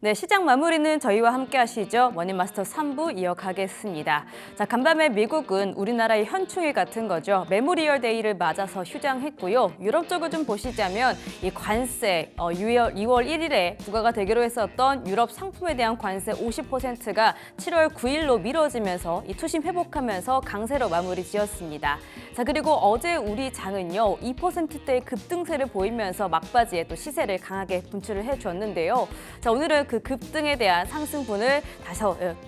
네, 시장 마무리는 저희와 함께 하시죠. 머니마스터 3부 이어가겠습니다. 자, 간밤에 미국은 우리나라의 현충일 같은 거죠. 메모리얼 데이를 맞아서 휴장했고요. 유럽 쪽을 좀 보시자면 이 관세, 2월 1일에 부과가 되기로 했었던 유럽 상품에 대한 관세 50%가 7월 9일로 미뤄지면서 이 투심 회복하면서 강세로 마무리 지었습니다. 자, 그리고 어제 우리 장은요, 2%대의 급등세를 보이면서 막바지에 또 시세를 강하게 분출을 해줬는데요. 자, 오늘은 그 급등에 대한 상승분을 다시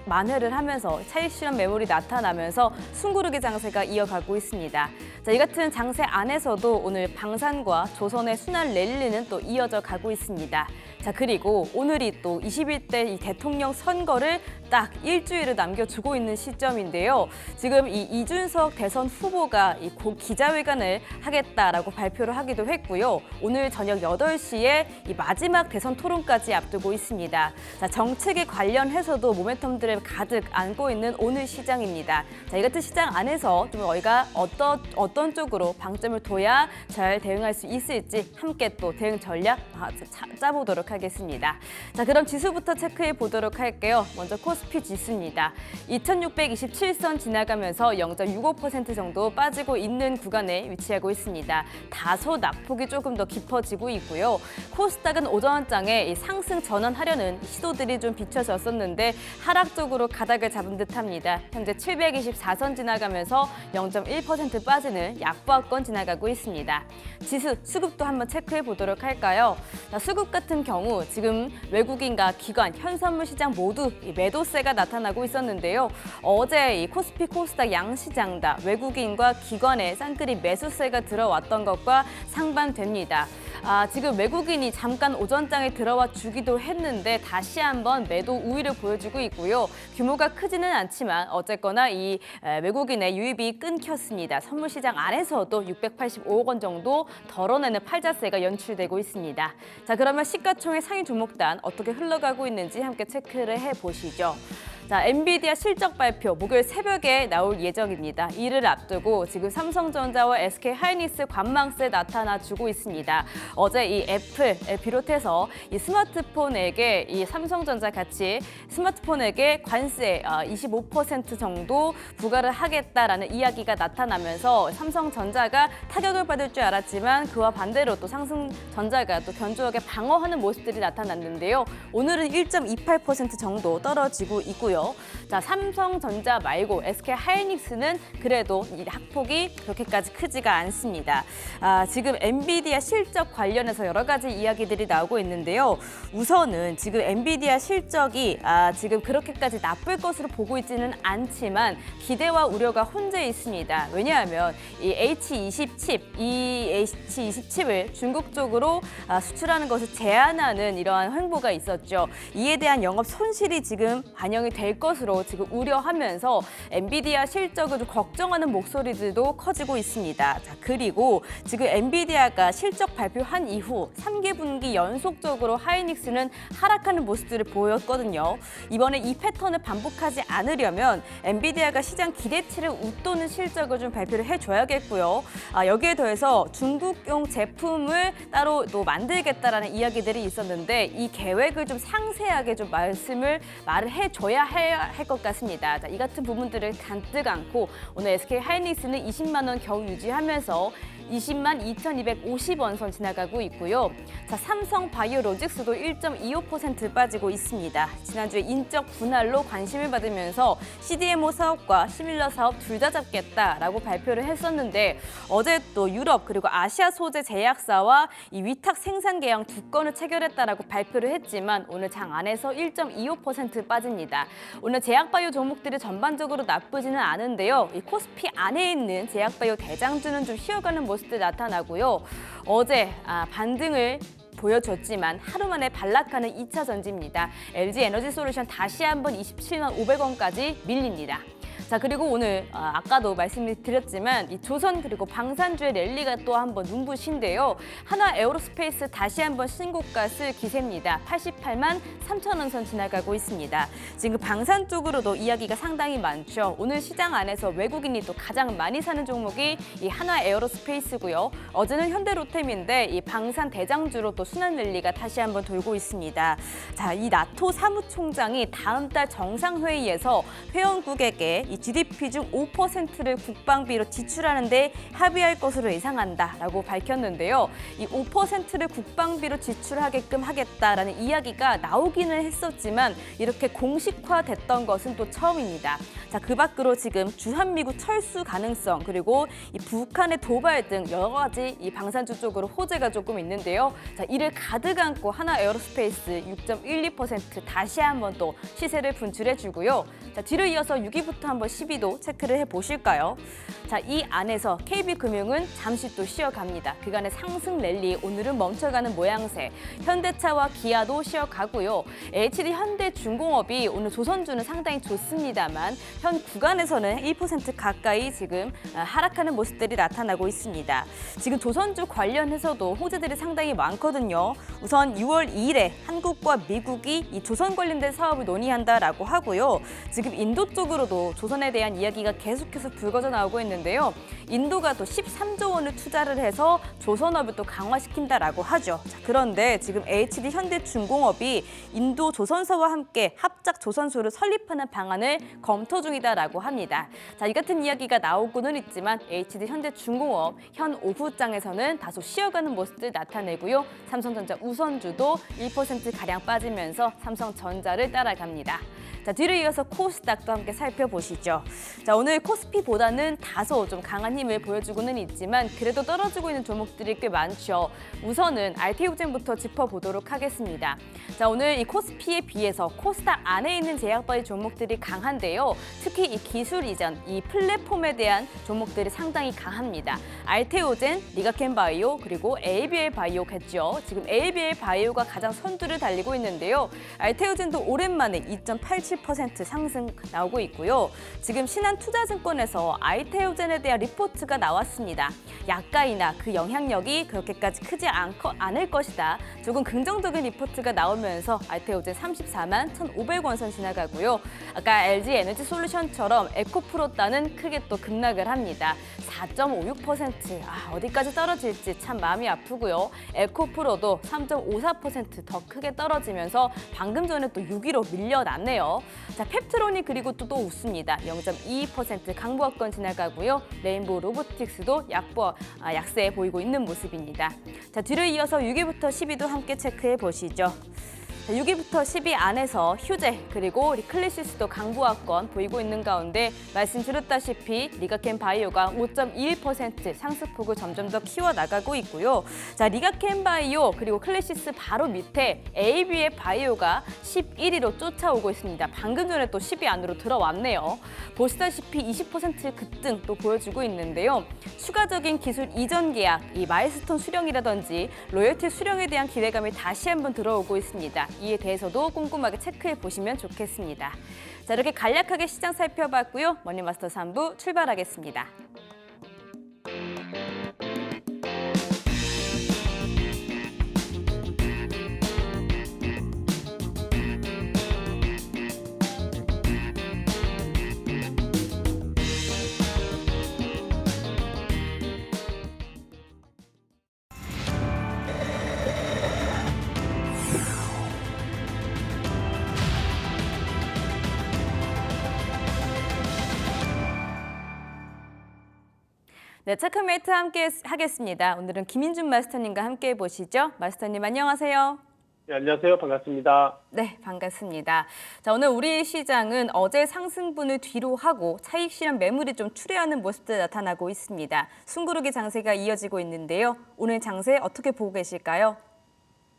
만회를 하면서 차익 실현 매물이 나타나면서 숨고르기 장세가 이어가고 있습니다. 자, 이 같은 장세 안에서도 오늘 방산과 조선의 순환 랠리는 또 이어져 가고 있습니다. 자, 그리고 오늘이 또 21대 이 대통령 선거를 딱 일주일을 남겨두고 있는 시점인데요. 지금 이 이준석 대선 후보가 이 기자회견을 하겠다라고 발표를 하기도 했고요. 오늘 저녁 8시에 이 마지막 대선 토론까지 앞두고 있습니다. 자, 정책에 관련해서도 모멘텀들을 가득 안고 있는 오늘 시장입니다. 자, 이 같은 시장 안에서 좀 저희가 어떤 쪽으로 방점을 둬야 잘 대응할 수 있을지 함께 또 대응 전략 짜보도록 하겠습니다. 자, 그럼 지수부터 체크해 보도록 할게요. 먼저 코스피 지수입니다. 2627선 지나가면서 0.65% 정도 빠지고 있는 구간에 위치하고 있습니다. 다소 낙폭이 조금 더 깊어지고 있고요. 코스닥은 오전장에 이 상승 전환하려는 시도들이 좀 비춰졌었는데 하락적으로 가닥을 잡은 듯합니다. 현재 724선 지나가면서 0.1% 빠지는 약보합권 지나가고 있습니다. 지수, 수급도 한번 체크해 보도록 할까요? 자, 수급 같은 경우 지금 외국인과 기관, 현선물 시장 모두 이 매도세가 나타나고 있었는데요. 어제 이 코스피, 코스닥 양시장 다 외국인과 기관의 쌍끌이 매수세가 들어왔던 것과 상반됩니다. 지금 외국인이 잠깐 오전장에 들어와 주기도 했는데 다시 한번 매도 우위를 보여주고 있고요. 규모가 크지는 않지만 어쨌거나 이 외국인의 유입이 끊겼습니다. 선물시장 안에서도 685억 원 정도 덜어내는 팔자세가 연출되고 있습니다. 자, 그러면 시가총액 상위 종목단 어떻게 흘러가고 있는지 함께 체크를 해보시죠. 자, 엔비디아 실적 발표 목요일 새벽에 나올 예정입니다. 이를 앞두고 지금 삼성전자와 SK하이닉스 관망세 나타나주고 있습니다. 어제 이 애플을 비롯해서 이 스마트폰에게 이 삼성전자 같이 스마트폰에게 관세 25% 정도 부과를 하겠다라는 이야기가 나타나면서 삼성전자가 타격을 받을 줄 알았지만 그와 반대로 또 삼성전자가 또 견조하게 방어하는 모습들이 나타났는데요. 오늘은 1.28% 정도 떨어지고 있고요. 자, 삼성전자 말고 SK하이닉스는 그래도 이 학폭이 그렇게까지 크지가 않습니다. 지금 엔비디아 실적 관련해서 여러 가지 이야기들이 나오고 있는데요. 우선은 지금 엔비디아 실적이 지금 그렇게까지 나쁠 것으로 보고 있지는 않지만 기대와 우려가 혼재 있습니다. 왜냐하면 이 H20 칩, 이 H20 칩을 중국 쪽으로 수출하는 것을 제한하는 이러한 행보가 있었죠. 이에 대한 영업 손실이 지금 반영이 될 것으로 지금 우려하면서 엔비디아 실적을 좀 걱정하는 목소리들도 커지고 있습니다. 자, 그리고 지금 엔비디아가 실적 발표한 이후 3개분기 연속적으로 하이닉스는 하락하는 모습들을 보였거든요. 이번에 이 패턴을 반복하지 않으려면 엔비디아가 시장 기대치를 웃도는 실적을 좀 발표를 해줘야겠고요. 여기에 더해서 중국용 제품을 따로 또 만들겠다라는 이야기들이 있었는데 이 계획을 좀 상세하게 좀 말을 해줘야 할 것 같습니다. 자, 이 같은 부분들을 간뜩 안고 오늘 SK하이닉스는 20만 원 겨우 유지하면서 20만 2,250원 선 지나가고 있고요. 자, 삼성바이오로직스도 1.25% 빠지고 있습니다. 지난주에 인적 분할로 관심을 받으면서 CDMO 사업과 시밀러 사업 둘 다 잡겠다라고 발표를 했었는데 어제 또 유럽 그리고 아시아 소재 제약사와 이 위탁 생산 계약 2건을 체결했다라고 발표를 했지만 오늘 장 안에서 1.25% 빠집니다. 오늘 제약바이오 종목들이 전반적으로 나쁘지는 않은데요. 이 코스피 안에 있는 제약바이오 대장주는 좀 쉬어가는 모습도 나타나고요. 어제 반등을 보여줬지만 하루 만에 반락하는 2차 전지입니다. LG에너지솔루션 다시 한번 27만 500원까지 밀립니다. 자, 자, 그리고 오늘 아까도 말씀드렸지만 이 조선 그리고 방산주의 랠리가 또 한번 눈부신데요. 하나 에어로스페이스 다시 한번 신고가 쓸 기세입니다. 88만 3천 원 선 지나가고 있습니다. 지금 방산 쪽으로도 이야기가 상당히 많죠. 오늘 시장 안에서 외국인이 또 가장 많이 사는 종목이 이 하나 에어로스페이스고요. 어제는 현대로템인데 이 방산 대장주로 또 순환 랠리가 다시 한번 돌고 있습니다. 자, 이 나토 사무총장이 다음 달 정상회의에서 회원국에게 이 GDP 중 5%를 국방비로 지출하는 데 합의할 것으로 예상한다라고 밝혔는데요. 이 5%를 국방비로 지출하게끔 하겠다라는 이야기가 나오기는 했었지만 이렇게 공식화됐던 것은 또 처음입니다. 자, 그 밖으로 지금 주한미군 철수 가능성 그리고 이 북한의 도발 등 여러 가지 이 방산주 쪽으로 호재가 조금 있는데요. 자, 이를 가득 안고 하나 에어로스페이스 6.12% 다시 한번 또 시세를 분출해주고요. 자, 뒤를 이어서 6위부터 한번 10위도 체크를 해보실까요? 자, 이 안에서 KB금융은 잠시 또 쉬어갑니다. 그간의 상승 랠리 오늘은 멈춰가는 모양새. 현대차와 기아도 쉬어가고요. HD 현대중공업이 오늘 조선주는 상당히 좋습니다만 현 구간에서는 1% 가까이 지금 하락하는 모습들이 나타나고 있습니다. 지금 조선주 관련해서도 호재들이 상당히 많거든요. 우선 6월 2일에 한국과 미국이 이 조선 관련된 사업을 논의한다라고 하고요. 지금 인도 쪽으로도 조선에 대한 이야기가 계속해서 불거져 나오고 있는데요. 인도가 또 13조 원을 투자를 해서 조선업을 또 강화시킨다라고 하죠. 자, 그런데 지금 HD 현대중공업이 인도 조선사와 함께 합작 조선소를 설립하는 방안을 검토 중이다라고 합니다. 자, 이 같은 이야기가 나오고는 있지만 HD 현대중공업 현 오후장에서는 다소 쉬어가는 모습들 나타내고요. 삼성전자 우선주도 1%가량 빠지면서 삼성전자를 따라갑니다. 자, 뒤를 이어서 코스닥도 함께 살펴보시죠. 자, 오늘 코스피보다는 다소 좀 강한 힘을 보여주고는 있지만 그래도 떨어지고 있는 종목들이 꽤 많죠. 우선은 알테오젠부터 짚어보도록 하겠습니다. 자, 오늘 이 코스피에 비해서 코스닥 안에 있는 제약바이오 종목들이 강한데요. 특히 이 기술 이전, 이 플랫폼에 대한 종목들이 상당히 강합니다. 알테오젠, 리가켄바이오, 그리고 ABL 바이오겠죠. 지금 ABL 바이오가 가장 선두를 달리고 있는데요. 알테오젠도 오랜만에 2.87% 상승 나오고 있고요. 지금 신한투자증권에서 알테오젠에 대한 리포트가 나왔습니다. 약가이나 그 영향력이 그렇게까지 크지 않을 것이다. 조금 긍정적인 리포트가 나오면서 알테오젠 34만 1,500원 선 지나가고요. 아까 LG 에너지 솔루션처럼 에코프로따는 크게 또 급락을 합니다. 4.56%. 어디까지 떨어질지 참 마음이 아프고요. 에코프로도 3.54% 더 크게 떨어지면서 방금 전에 또 6위로 밀려났네요. 자, 펩트론이 그리고 또 웃습니다. 0.22% 강보합권 지나가고요. 레인보우 로보틱스도 약세 보이고 있는 모습입니다. 자, 뒤를 이어서 6위부터 10위도 함께 체크해 보시죠. 6위부터 10위 안에서 휴재 그리고 클래시스도 강보합권 보이고 있는 가운데 말씀드렸다시피 리가켄 바이오가 5.21% 상승폭을 점점 더 키워나가고 있고요. 자, 리가켄 바이오 그리고 클래시스 바로 밑에 AB의 바이오가 11위로 쫓아오고 있습니다. 방금 전에 또 10위 안으로 들어왔네요. 보시다시피 20% 급등 또 보여주고 있는데요. 추가적인 기술 이전 계약, 이 마일스톤 수령이라든지 로열티 수령에 대한 기대감이 다시 한번 들어오고 있습니다. 이에 대해서도 꼼꼼하게 체크해 보시면 좋겠습니다. 자, 이렇게 간략하게 시장 살펴봤고요. 머니마스터 3부 출발하겠습니다. 네, 체크메이트 함께 하겠습니다. 오늘은 김인준 마스터님과 함께 해보시죠. 마스터님 안녕하세요. 네, 안녕하세요. 반갑습니다. 네, 반갑습니다. 자, 오늘 우리 시장은 어제 상승분을 뒤로 하고 차익 실현 매물이 좀 출회하는 모습들 나타나고 있습니다. 숨고르기 장세가 이어지고 있는데요. 오늘 장세 어떻게 보고 계실까요?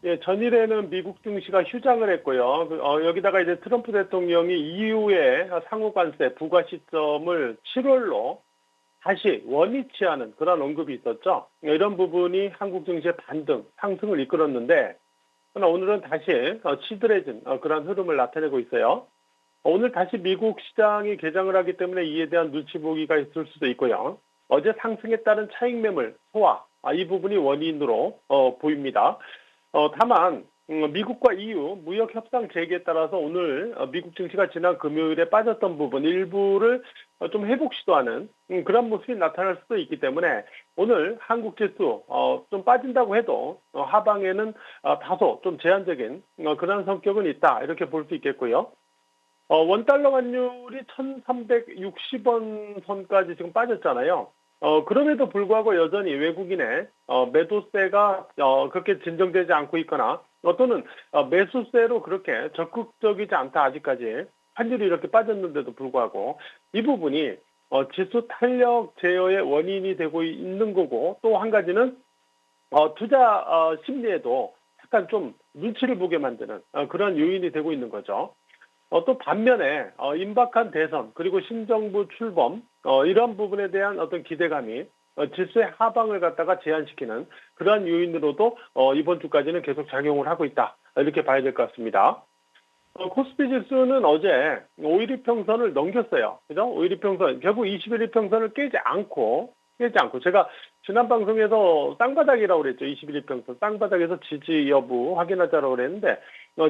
예, 전일에는 미국 증시가 휴장을 했고요. 여기다가 이제 트럼프 대통령이 이후에 상호 관세 부과 시점을 7월로 다시 원위치 하는 그런 언급이 있었죠. 이런 부분이 한국 증시의 반등, 상승을 이끌었는데 오늘은 다시 시들해진 그런 흐름을 나타내고 있어요. 오늘 다시 미국 시장이 개장을 하기 때문에 이에 대한 눈치 보기가 있을 수도 있고요. 어제 상승에 따른 차익 매물 소화, 이 부분이 원인으로 보입니다. 다만 미국과 EU 무역 협상 재개에 따라서 오늘 미국 증시가 지난 금요일에 빠졌던 부분 일부를 좀 회복 시도하는 그런 모습이 나타날 수도 있기 때문에 오늘 한국 지수 좀 빠진다고 해도 하방에는 다소 좀 제한적인 그런 성격은 있다 이렇게 볼 수 있겠고요. 원달러 환율이 1,360원 선까지 지금 빠졌잖아요. 그럼에도 불구하고 여전히 외국인의 매도세가 그렇게 진정되지 않고 있거나 또는 매수세로 그렇게 적극적이지 않다 아직까지 환율이 이렇게 빠졌는데도 불구하고 이 부분이 지수 탄력 제어의 원인이 되고 있는 거고 또 한 가지는 투자 심리에도 약간 좀 눈치를 보게 만드는 그런 요인이 되고 있는 거죠. 또 반면에 임박한 대선 그리고 신정부 출범 이런 부분에 대한 어떤 기대감이 지수의 하방을 갖다가 제한시키는 그러한 요인으로도 이번 주까지는 계속 작용을 하고 있다 이렇게 봐야 될 것 같습니다. 코스피 지수는 어제 5일 이평선을 넘겼어요. 그죠? 5일 이평선 결국 21일평선을 깨지 않고 제가 지난 방송에서 쌍바닥이라고 그랬죠. 21일평선 쌍바닥에서 지지 여부 확인하자라고 그랬는데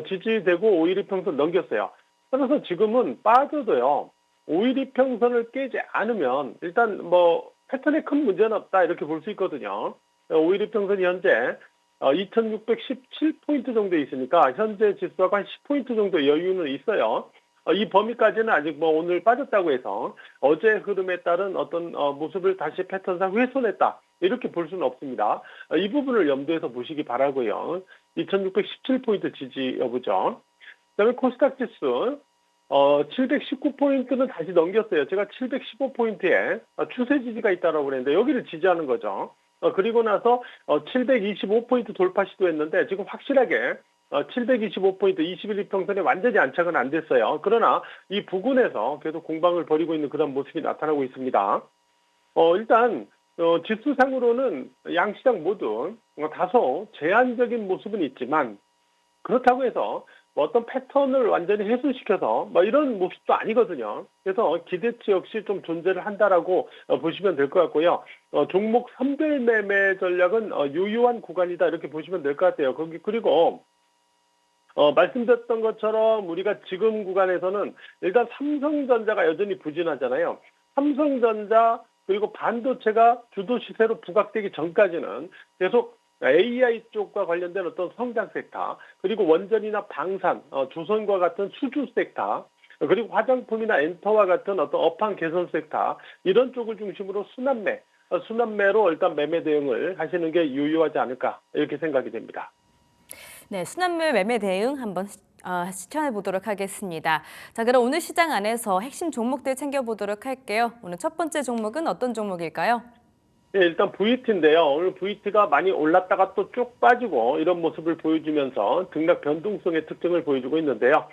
지지되고 5일 이평선 넘겼어요. 그래서 지금은 빠져도요. 5일 이평선을 깨지 않으면 일단 뭐 패턴에 큰 문제는 없다 이렇게 볼 수 있거든요. 5일 이평선이 현재 2617포인트 정도 있으니까 현재 지수가 한 10포인트 정도 여유는 있어요. 이 범위까지는 아직 뭐 오늘 빠졌다고 해서 어제 흐름에 따른 어떤 모습을 다시 패턴상 훼손했다 이렇게 볼 수는 없습니다. 이 부분을 염두에서 보시기 바라고요. 2617포인트 지지 여부죠. 그다음에 코스닥 지수 719포인트는 다시 넘겼어요. 제가 715포인트에 추세 지지가 있다라고 그랬는데 여기를 지지하는 거죠. 그리고 나서 725포인트 돌파 시도했는데 지금 확실하게 725포인트 21일평선에 완전히 안착은 안 됐어요. 그러나 이 부근에서 계속 공방을 벌이고 있는 그런 모습이 나타나고 있습니다. 일단 지수상으로는 양시장 모두 다소 제한적인 모습은 있지만 그렇다고 해서 뭐 어떤 패턴을 완전히 해소시켜서 뭐 이런 모습도 아니거든요. 그래서 기대치 역시 좀 존재를 한다라고 보시면 될 것 같고요. 종목 선별 매매 전략은 유효한 구간이다 이렇게 보시면 될 것 같아요. 그리고 말씀드렸던 것처럼 우리가 지금 구간에서는 일단 삼성전자가 여전히 부진하잖아요. 삼성전자 그리고 반도체가 주도 시세로 부각되기 전까지는 계속 AI 쪽과 관련된 어떤 성장 섹터, 그리고 원전이나 방산, 조선과 같은 수주 섹터, 그리고 화장품이나 엔터와 같은 어떤 업황 개선 섹터, 이런 쪽을 중심으로 순환매로 일단 매매 대응을 하시는 게 유효하지 않을까, 이렇게 생각이 됩니다. 네, 순환물 매매 대응 한번 시청해 보도록 하겠습니다. 자, 그럼 오늘 시장 안에서 핵심 종목들 챙겨보도록 할게요. 오늘 첫 번째 종목은 어떤 종목일까요? 네, 일단 VT인데요. 오늘 VT가 많이 올랐다가 또 쭉 빠지고 이런 모습을 보여주면서 등락 변동성의 특징을 보여주고 있는데요.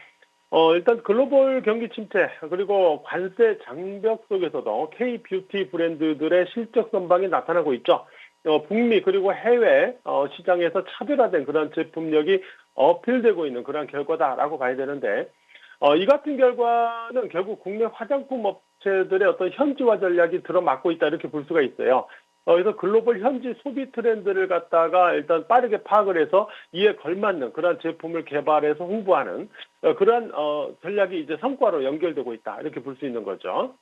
일단 글로벌 경기 침체 그리고 관세 장벽 속에서도 K-뷰티 브랜드들의 실적 선방이 나타나고 있죠. 북미 그리고 해외 시장에서 차별화된 그런 제품력이 어필되고 있는 그런 결과다라고 봐야 되는데 이 같은 결과는 결국 국내 화장품 업체들의 어떤 현지화 전략이 들어맞고 있다 이렇게 볼 수가 있어요. 그래서 글로벌 현지 소비 트렌드를 갖다가 일단 빠르게 파악을 해서 이에 걸맞는 그런 제품을 개발해서 홍보하는 그러한 전략이 이제 성과로 연결되고 있다 이렇게 볼 수 있는 거죠.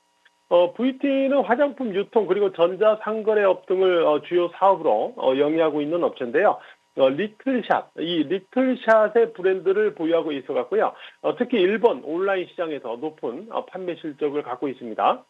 VT는 화장품 유통 그리고 전자 상거래업 등을 주요 사업으로 영위하고 있는 업체인데요. 리틀샷, 이 리틀샷의 브랜드를 보유하고 있어 갖고요. 특히 일본 온라인 시장에서 높은 판매 실적을 갖고 있습니다.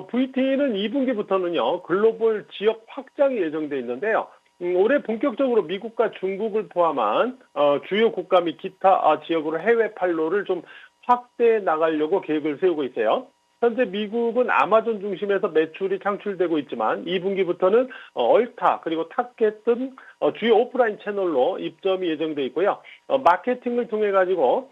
VT는 2분기부터는요, 글로벌 지역 확장이 예정돼 있는데요. 올해 본격적으로 미국과 중국을 포함한 주요 국가 및 기타 지역으로 해외 판로를 좀 확대해 나가려고 계획을 세우고 있어요. 현재 미국은 아마존 중심에서 매출이 창출되고 있지만 2분기부터는 얼타 그리고 타켓 등 주요 오프라인 채널로 입점이 예정돼 있고요. 마케팅을 통해 가지고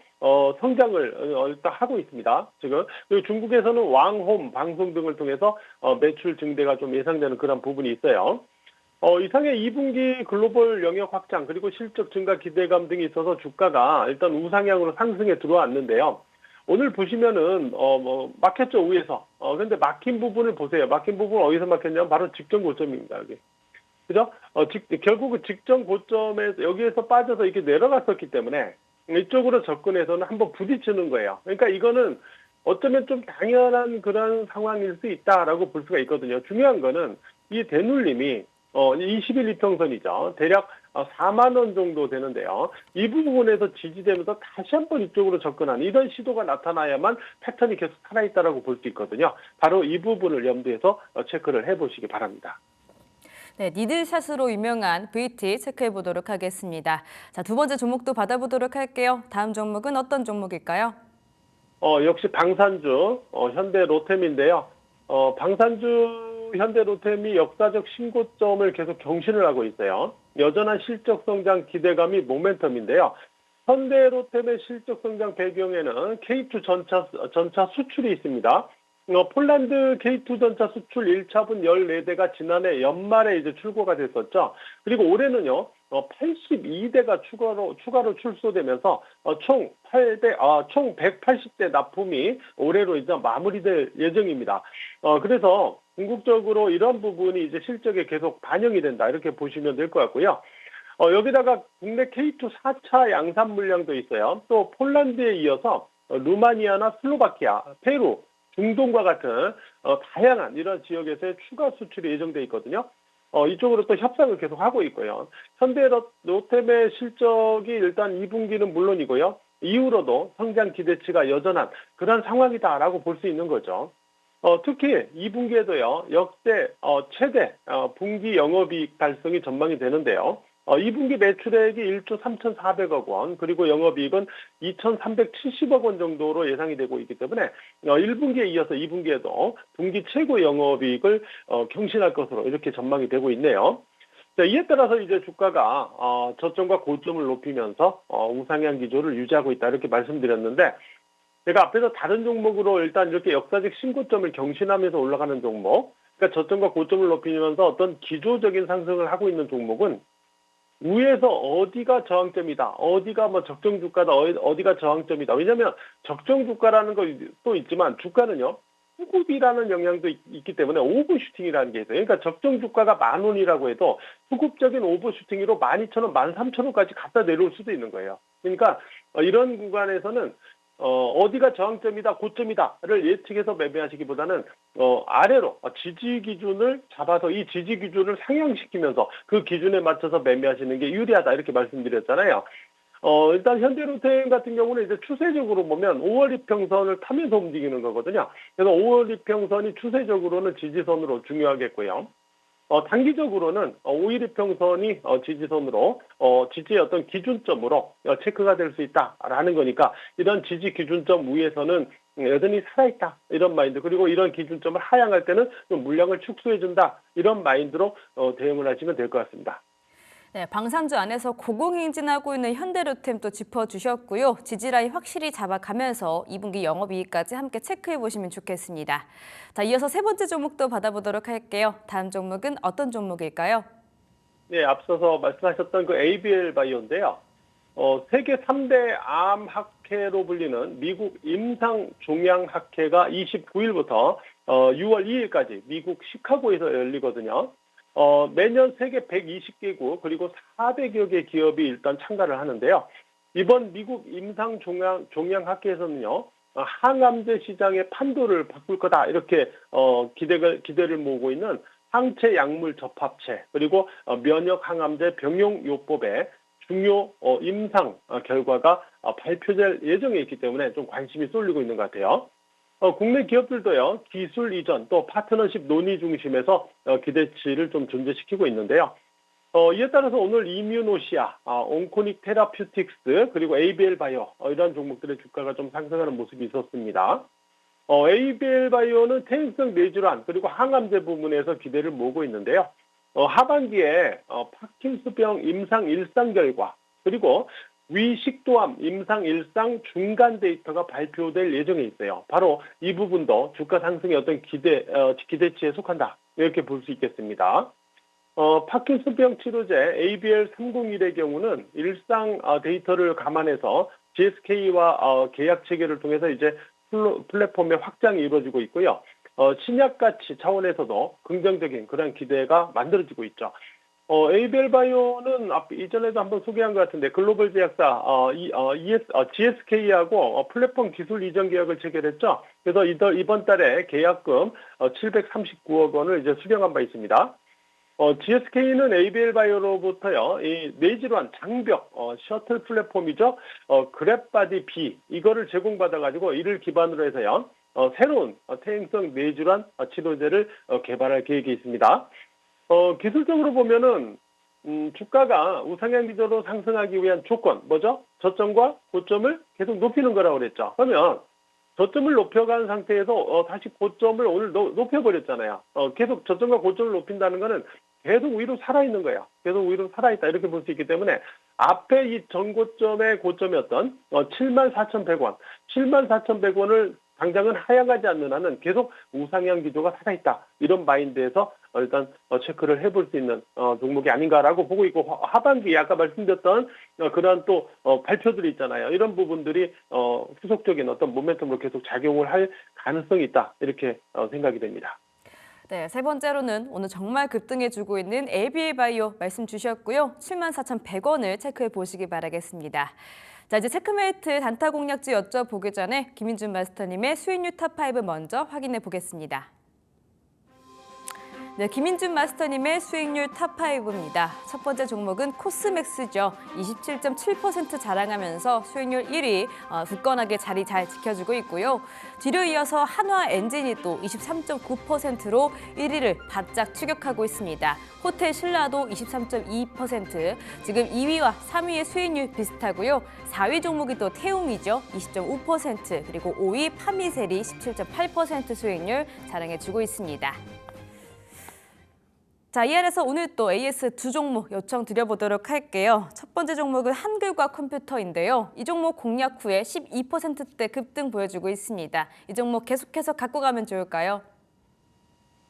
성장을 일단 하고 있습니다. 지금 그리고 중국에서는 왕홈 방송 등을 통해서 매출 증대가 좀 예상되는 그런 부분이 있어요. 이상의 2분기 글로벌 영역 확장 그리고 실적 증가 기대감 등이 있어서 주가가 일단 우상향으로 상승에 들어왔는데요. 오늘 보시면은 막혔죠, 위에서. 근데 막힌 부분을 보세요. 막힌 부분 어디서 막혔냐면 바로 직전 고점입니다, 여기. 그죠? 결국은 직전 고점에서 여기에서 빠져서 이렇게 내려갔었기 때문에 이쪽으로 접근해서는 한번 부딪히는 거예요. 그러니까 이거는 어쩌면 좀 당연한 그런 상황일 수 있다라고 볼 수가 있거든요. 중요한 거는 이 대눌림이 21 이평선이죠. 대략 4만 원 정도 되는데요. 이 부분에서 지지되면서 다시 한번 이쪽으로 접근하는 이런 시도가 나타나야만 패턴이 계속 살아있다라고 볼 수 있거든요. 바로 이 부분을 염두에서 체크를 해보시기 바랍니다. 네, 니들샷으로 유명한 VT 체크해 보도록 하겠습니다. 자, 두 번째 종목도 받아보도록 할게요. 다음 종목은 어떤 종목일까요? 역시 방산주, 현대로템인데요. 방산주 현대로템이 역사적 신고점을 계속 경신을 하고 있어요. 여전한 실적 성장 기대감이 모멘텀인데요. 현대로템의 실적 성장 배경에는 K2 전차 수출이 있습니다. 폴란드 K2 전차 수출 1차분 14대가 지난해 연말에 이제 출고가 됐었죠. 그리고 올해는요, 82대가 추가로 출소되면서 총 180대 납품이 올해로 이제 마무리될 예정입니다. 그래서 궁극적으로 이런 부분이 이제 실적에 계속 반영이 된다, 이렇게 보시면 될 것 같고요. 여기다가 국내 K2 4차 양산 물량도 있어요. 또 폴란드에 이어서 루마니아나 슬로바키아, 페루, 중동과 같은 다양한 이런 지역에서의 추가 수출이 예정돼 있거든요. 이쪽으로 또 협상을 계속 하고 있고요. 현대로템의 실적이 일단 2분기는 물론이고요. 이후로도 성장 기대치가 여전한 그런 상황이다라고 볼 수 있는 거죠. 특히 2분기에도요, 역대 최대 분기 영업이익 달성이 전망이 되는데요. 2분기 매출액이 1조 3,400억 원, 그리고 영업이익은 2,370억 원 정도로 예상이 되고 있기 때문에 1분기에 이어서 2분기에도 분기 최고 영업이익을 경신할 것으로 이렇게 전망이 되고 있네요. 자, 이에 따라서 이제 주가가 저점과 고점을 높이면서 우상향 기조를 유지하고 있다, 이렇게 말씀드렸는데, 제가 앞에서 다른 종목으로 일단 이렇게 역사적 신고점을 경신하면서 올라가는 종목, 그러니까 저점과 고점을 높이면서 어떤 기조적인 상승을 하고 있는 종목은 위에서 어디가 저항점이다, 어디가 적정 주가다, 어디가 저항점이다. 왜냐하면 적정 주가라는 것도 있지만 주가는요, 수급이라는 영향도 있기 때문에 오버슈팅이라는 게 있어요. 그러니까 적정 주가가 10,000원이라고 해도 수급적인 오버슈팅으로 12,000원, 13,000원까지 갖다 내려올 수도 있는 거예요. 그러니까 이런 구간에서는 어디가 저항점이다, 고점이다를 예측해서 매매하시기보다는 아래로 지지 기준을 잡아서 이 지지 기준을 상향시키면서 그 기준에 맞춰서 매매하시는 게 유리하다, 이렇게 말씀드렸잖아요. 일단 현대로템 같은 경우는 이제 추세적으로 보면 5월 이평선을 타면서 움직이는 거거든요. 그래서 5월 이평선이 추세적으로는 지지선으로 중요하겠고요. 단기적으로는 5일 이평선이 지지선으로 지지의 어떤 기준점으로 체크가 될 수 있다라는 거니까, 이런 지지 기준점 위에서는 여전히 살아있다, 이런 마인드, 그리고 이런 기준점을 하향할 때는 좀 물량을 축소해준다, 이런 마인드로 대응을 하시면 될 것 같습니다. 네, 방산주 안에서 고공행진하고 있는 현대로템 또 짚어주셨고요. 지지라인 확실히 잡아가면서 2분기 영업이익까지 함께 체크해 보시면 좋겠습니다. 자, 이어서 세 번째 종목도 받아보도록 할게요. 다음 종목은 어떤 종목일까요? 네, 앞서서 말씀하셨던 그 ABL 바이오인데요. 세계 3대 암 학회로 불리는 미국 임상종양학회가 29일부터 6월 2일까지 미국 시카고에서 열리거든요. 매년 세계 120개국 그리고 400여 개 기업이 일단 참가를 하는데요. 이번 미국 임상종양학회에서는요, 항암제 시장의 판도를 바꿀 거다, 이렇게 기대를 모으고 있는 항체 약물 접합체, 그리고 면역 항암제 병용요법의 중요 임상 결과가 발표될 예정에 있기 때문에 좀 관심이 쏠리고 있는 것 같아요. 국내 기업들도요, 기술 이전 또 파트너십 논의 중심에서 기대치를 좀 존재시키고 있는데요. 이에 따라서 오늘 이뮤노시아, 온코닉 테라퓨틱스, 그리고 ABL 바이오, 이런 종목들의 주가가 좀 상승하는 모습이 있었습니다. ABL 바이오는 퇴행성 뇌질환 그리고 항암제 부문에서 기대를 모으고 있는데요. 하반기에 파킨스병 임상 일상 결과, 그리고 위식도암 임상 일상 중간 데이터가 발표될 예정에 있어요. 바로 이 부분도 주가 상승의 어떤 기대치에 속한다, 이렇게 볼 수 있겠습니다. 파킨슨병 치료제 ABL301의 경우는 일상 데이터를 감안해서 GSK와 계약 체결을 통해서 이제 플랫폼의 확장이 이루어지고 있고요. 신약 가치 차원에서도 긍정적인 그런 기대가 만들어지고 있죠. 에이벨 바이오는 이전에도 한번 소개한 것 같은데 글로벌 제약사 GSK하고 플랫폼 기술 이전 계약을 체결했죠. 그래서 이번 달에 계약금 739억 원을 이제 수령한 바 있습니다. GSK는 에이벨 바이오로부터요, 이 뇌질환 장벽 셔틀 플랫폼이죠. 그랩바디 B 이거를 제공받아가지고 이를 기반으로 해서요, 새로운 퇴행성 뇌질환 치료제를 개발할 계획이 있습니다. 기술적으로 보면은 주가가 우상향 기조로 상승하기 위한 조건 뭐죠? 저점과 고점을 계속 높이는 거라고 그랬죠. 그러면 저점을 높여간 상태에서 다시 고점을 오늘 높여버렸잖아요. 계속 저점과 고점을 높인다는 거는 계속 위로 살아있는 거예요. 계속 위로 살아있다 이렇게 볼 수 있기 때문에 앞에 이 전고점의 고점이었던 74,100원, 74,100원을 당장은 하향하지 않는 한은 계속 우상향 기조가 살아있다. 이런 마인드에서 일단 체크를 해볼 수 있는 종목이 아닌가라고 보고 있고, 하반기 아까 말씀드렸던 그러한 또 발표들이 있잖아요. 이런 부분들이 후속적인 어떤 모멘텀으로 계속 작용을 할 가능성이 있다. 이렇게 생각이 됩니다. 네, 세 번째로는 오늘 정말 급등해주고 있는 ABA 바이오 말씀 주셨고요. 74,100원을 체크해 보시기 바라겠습니다. 자, 이제 체크메이트 단타 공략지 여쭤보기 전에 김인준 마스터님의 수익률 탑5 먼저 확인해 보겠습니다. 네, 김인준 마스터님의 수익률 탑5입니다. 첫 번째 종목은 코스맥스죠. 27.7% 자랑하면서 수익률 1위 굳건하게 자리 잘 지켜주고 있고요. 뒤로 이어서 한화엔진이 또 23.9%로 1위를 바짝 추격하고 있습니다. 호텔 신라도 23.2%, 지금 2위와 3위의 수익률 비슷하고요. 4위 종목이 또 태움이죠. 20.5%, 그리고 5위 파미셀이 17.8% 수익률 자랑해주고 있습니다. 자, 이 안에서 오늘 또 AS 두 종목 요청드려보도록 할게요. 첫 번째 종목은 한글과 컴퓨터인데요. 이 종목 공략 후에 12%대 급등 보여주고 있습니다. 이 종목 계속해서 갖고 가면 좋을까요?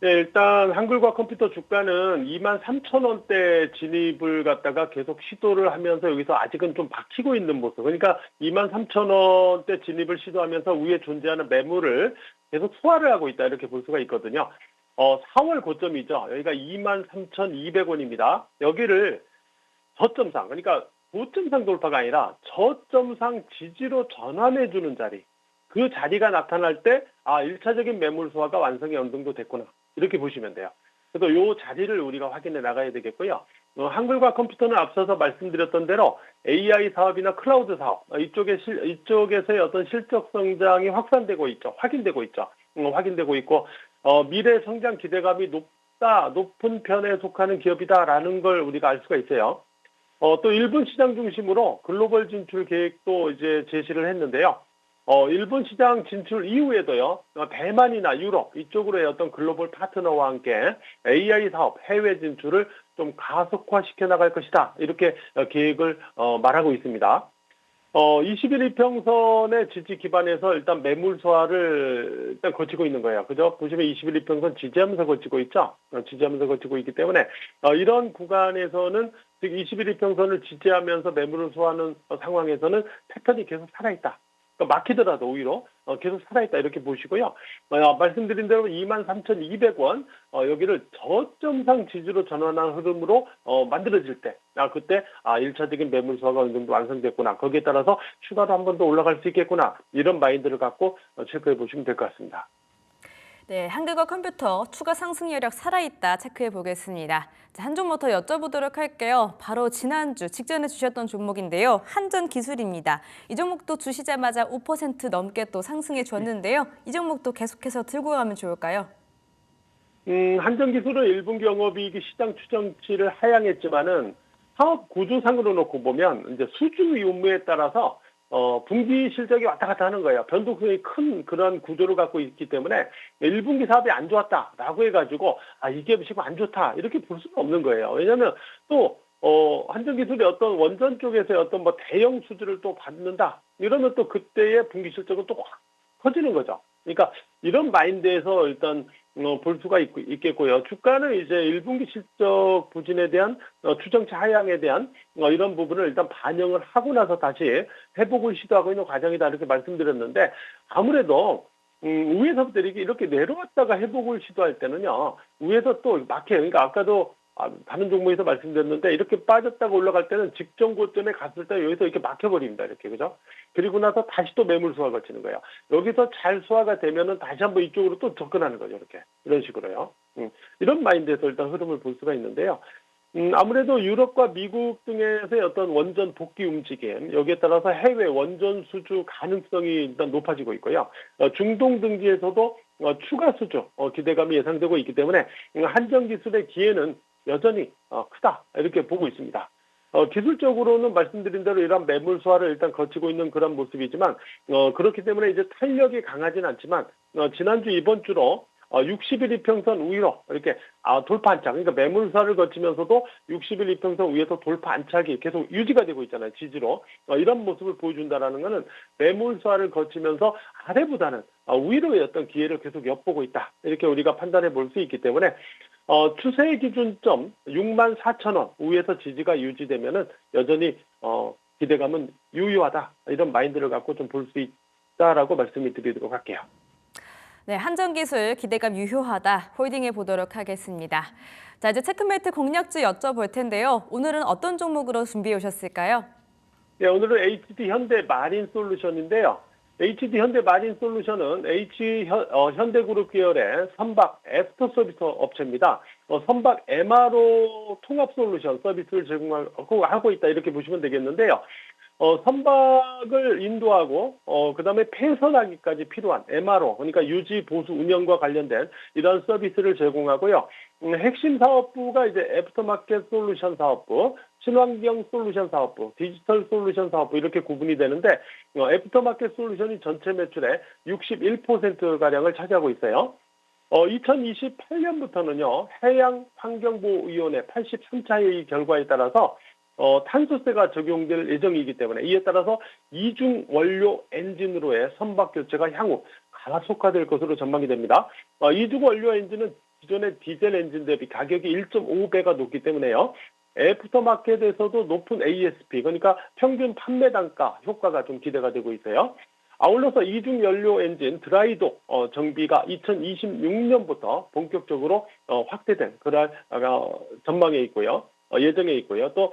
네, 일단 한글과 컴퓨터 주가는 23,000원대 진입을 갖다가 계속 시도를 하면서 여기서 아직은 좀 박히고 있는 모습. 그러니까 23,000원대 진입을 시도하면서 위에 존재하는 매물을 계속 소화를 하고 있다 이렇게 볼 수가 있거든요. 4월 고점이죠. 여기가 23,200원입니다. 여기를 저점상, 그러니까 고점상 돌파가 아니라 저점상 지지로 전환해주는 자리. 그 자리가 나타날 때, 1차적인 매물 소화가 완성이 어느 정도 됐구나. 이렇게 보시면 돼요. 그래서 이 자리를 우리가 확인해 나가야 되겠고요. 한글과 컴퓨터는 앞서서 말씀드렸던 대로 AI 사업이나 클라우드 사업, 이쪽에서의 어떤 실적 성장이 확산되고 있죠. 확인되고 있죠. 확인되고 있고, 미래 성장 기대감이 높은 편에 속하는 기업이다라는 걸 우리가 알 수가 있어요. 또 일본 시장 중심으로 글로벌 진출 계획도 이제 제시를 했는데요. 일본 시장 진출 이후에도요, 대만이나 유럽 이쪽으로의 어떤 글로벌 파트너와 함께 AI 사업 해외 진출을 좀 가속화시켜 나갈 것이다. 이렇게 계획을 말하고 있습니다. 21일평선의 지지 기반에서 일단 매물 소화를 일단 거치고 있는 거예요. 그죠? 보시면 21일평선 지지하면서 거치고 있죠? 지지하면서 거치고 있기 때문에, 이런 구간에서는, 즉 21일평선을 지지하면서 매물을 소화하는 상황에서는 패턴이 계속 살아있다. 그러니까 막히더라도 오히려 계속 살아있다 이렇게 보시고요. 말씀드린 대로 23,200원 여기를 저점상 지지로 전환한 흐름으로 만들어질 때, 그때 1차적인 매물 소화가 어느 정도 완성됐구나. 거기에 따라서 추가로 한 번 더 올라갈 수 있겠구나. 이런 마인드를 갖고 체크해 보시면 될 것 같습니다. 네, 한글과 컴퓨터 추가 상승 여력 살아있다 체크해 보겠습니다. 자, 한 종목 더 여쭤보도록 할게요. 바로 지난주 직전에 주셨던 종목인데요. 한전기술입니다. 이 종목도 주시자마자 5% 넘게 또 상승해 줬는데요. 이 종목도 계속해서 들고 가면 좋을까요? 한전기술은 1분기 영업이익이 시장 추정치를 하향했지만은 사업 구조상으로 놓고 보면 이제 수주 유무에 따라서 분기 실적이 왔다 갔다 하는 거예요. 변동성이 큰 그런 구조를 갖고 있기 때문에 1분기 사업이 안 좋았다라고 해가지고 이게 지금 안 좋다 이렇게 볼 수는 없는 거예요. 왜냐하면 또 한전기술이 어떤 원전 쪽에서의 어떤 뭐 대형 수주를 또 받는다 이러면 또 그때의 분기 실적은 또 확 커지는 거죠. 그러니까 이런 마인드에서 일단 볼 수가 있겠고요. 주가는 이제 1분기 실적 부진에 대한 추정치 하향에 대한 이런 부분을 일단 반영을 하고 나서 다시 회복을 시도하고 있는 과정이다 이렇게 말씀드렸는데 아무래도 위에서부터 이렇게 내려왔다가 회복을 시도할 때는요. 위에서 또 막혀요. 그러니까 아까도 다른 종목에서 말씀드렸는데 이렇게 빠졌다가 올라갈 때는 직전 고점에 갔을 때 여기서 이렇게 막혀버립니다. 이렇게 그죠? 그리고 나서 다시 또 매물 수가 거치는 거예요. 여기서 잘 수화가 되면은 다시 한번 이쪽으로 또 접근하는 거죠. 이렇게 이런 식으로요. 이런 마인드에서 일단 흐름을 볼 수가 있는데요. 아무래도 유럽과 미국 등에서의 어떤 원전 복귀 움직임, 여기에 따라서 해외 원전 수주 가능성이 일단 높아지고 있고요. 중동 등지에서도 추가 수주 기대감이 예상되고 있기 때문에 한정 기술의 기회는 여전히 크다 이렇게 보고 있습니다. 기술적으로는 말씀드린 대로 이런 매물 수화를 일단 거치고 있는 그런 모습이지만 그렇기 때문에 이제 탄력이 강하진 않지만 지난주 이번 주로 60일 이평선 위로 이렇게 돌파 안착, 그러니까 매물사를 거치면서도 60일 이평선 위에서 돌파 안착이 계속 유지가 되고 있잖아요. 지지로. 이런 모습을 보여준다는 것은 매물사를 거치면서 아래보다는 위로의 어떤 기회를 계속 엿보고 있다. 이렇게 우리가 판단해 볼 수 있기 때문에 추세 기준점 64,000원 위에서 지지가 유지되면은 여전히 기대감은 유효하다. 이런 마인드를 갖고 좀 볼 수 있다라고 말씀을 드리도록 할게요. 네, 한정기술 기대감 유효하다. 홀딩해 보도록 하겠습니다. 자, 이제 체크메이트 공략주 여쭤볼 텐데요. 오늘은 어떤 종목으로 준비해 오셨을까요? 네, 오늘은 HD 현대 마린 솔루션인데요. HD 현대 마린 솔루션은 현대그룹 계열의 선박 애프터 서비스 업체입니다. 선박 MRO 통합 솔루션 서비스를 제공하고 있다 이렇게 보시면 되겠는데요. 선박을 인도하고 그다음에 폐선하기까지 필요한 MRO 그러니까 유지 보수 운영과 관련된 이런 서비스를 제공하고요. 핵심 사업부가 이제 애프터마켓 솔루션 사업부, 친환경 솔루션 사업부, 디지털 솔루션 사업부 이렇게 구분이 되는데 애프터마켓 솔루션이 전체 매출의 61%가량을 차지하고 있어요. 2028년부터는요 해양환경보호위원회 83차 회의 결과에 따라서 탄소세가 적용될 예정이기 때문에 이에 따라서 이중 원료 엔진으로의 선박 교체가 향후 가속화될 것으로 전망이 됩니다. 이중 원료 엔진은 기존의 디젤 엔진 대비 가격이 1.5배가 높기 때문에요. 애프터마켓에서도 높은 ASP 그러니까 평균 판매 단가 효과가 좀 기대가 되고 있어요. 아울러서 이중 연료 엔진 드라이독 정비가 2026년부터 본격적으로 확대된 그런 전망에 있고요. 예정에 있고요. 또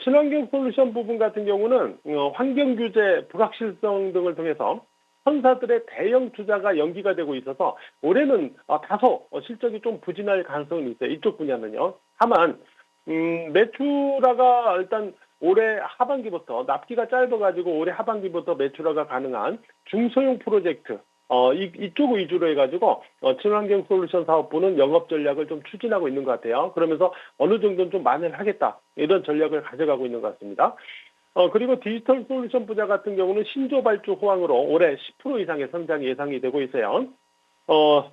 친환경 솔루션 부분 같은 경우는 환경 규제 불확실성 등을 통해서 선사들의 대형 투자가 연기가 되고 있어서 올해는 다소 실적이 좀 부진할 가능성이 있어요. 이쪽 분야는요. 다만 매출화가 일단 올해 하반기부터 납기가 짧아가지고 올해 하반기부터 매출화가 가능한 중소형 프로젝트 이쪽 위주로 해가지고 친환경 솔루션 사업부는 영업 전략을 좀 추진하고 있는 것 같아요. 그러면서 어느 정도는 좀 만회를 하겠다 이런 전략을 가져가고 있는 것 같습니다. 그리고 디지털 솔루션 분야 같은 경우는 신조 발주 호황으로 올해 10% 이상의 성장이 예상이 되고 있어요.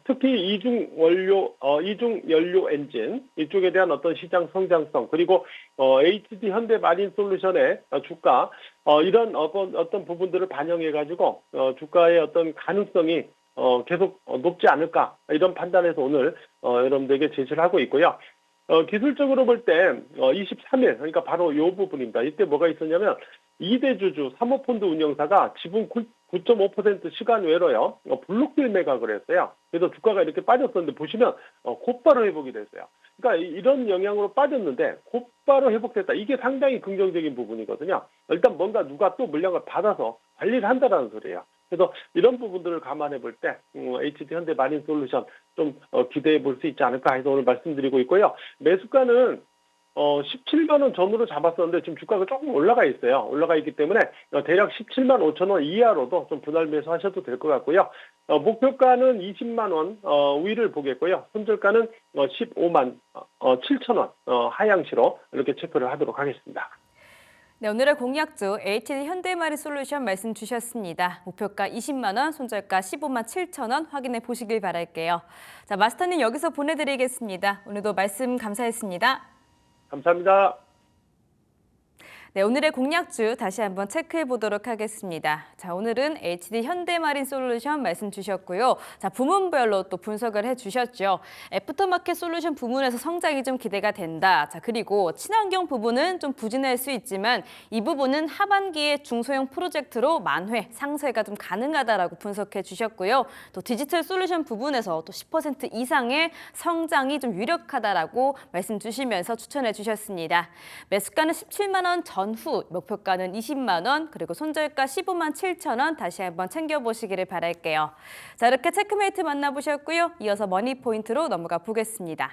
특히 이중 연료 엔진 이쪽에 대한 어떤 시장 성장성 그리고 HD 현대 마린 솔루션의 주가 이런 어떤 부분들을 반영해 가지고 주가의 어떤 가능성이 계속 높지 않을까 이런 판단에서 오늘 여러분들에게 제시를 하고 있고요. 기술적으로 볼 때 23일 그러니까 바로 이 부분입니다. 이때 뭐가 있었냐면 2대 주주 사모펀드 운영사가 지분 9.5% 시간 외로요 블록딜 매각을 했어요. 그래서 주가가 이렇게 빠졌었는데 보시면 곧바로 회복이 됐어요. 그러니까 이런 영향으로 빠졌는데 곧바로 회복됐다. 이게 상당히 긍정적인 부분이거든요. 일단 뭔가 누가 또 물량을 받아서 관리를 한다는 소리예요. 그래서 이런 부분들을 감안해 볼 때 HD 현대 마린 솔루션 좀 기대해 볼 수 있지 않을까 해서 오늘 말씀드리고 있고요. 매수가는 17만 원 전후로 잡았었는데 지금 주가가 조금 올라가 있어요. 올라가 있기 때문에 대략 17만 5천 원 이하로도 좀 분할 매수하셔도 될 것 같고요. 목표가는 20만 원 위를 보겠고요. 손절가는 15만 7천 원 하향시로 이렇게 체크를 하도록 하겠습니다. 네, 오늘의 공략주 HD 현대마린 솔루션 말씀 주셨습니다. 목표가 20만 원, 손절가 15만 7천 원 확인해 보시길 바랄게요. 자, 마스터님 여기서 보내드리겠습니다. 오늘도 말씀 감사했습니다. 감사합니다. 네, 오늘의 공략주 다시 한번 체크해 보도록 하겠습니다. 자, 오늘은 HD 현대마린 솔루션 말씀 주셨고요. 자, 부문별로 또 분석을 해 주셨죠. 애프터마켓 솔루션 부문에서 성장이 좀 기대가 된다. 자, 그리고 친환경 부분은 좀 부진할 수 있지만 이 부분은 하반기에 중소형 프로젝트로 만회, 상쇄가 좀 가능하다라고 분석해 주셨고요. 또 디지털 솔루션 부분에서 또 10% 이상의 성장이 좀 유력하다라고 말씀 주시면서 추천해 주셨습니다. 매수가는 17만 원 전후, 목표가는 20만 원, 그리고 손절가 15만 7천 원 다시 한번 챙겨보시기를 바랄게요. 자, 이렇게 체크메이트 만나보셨고요. 이어서 머니포인트로 넘어가 보겠습니다.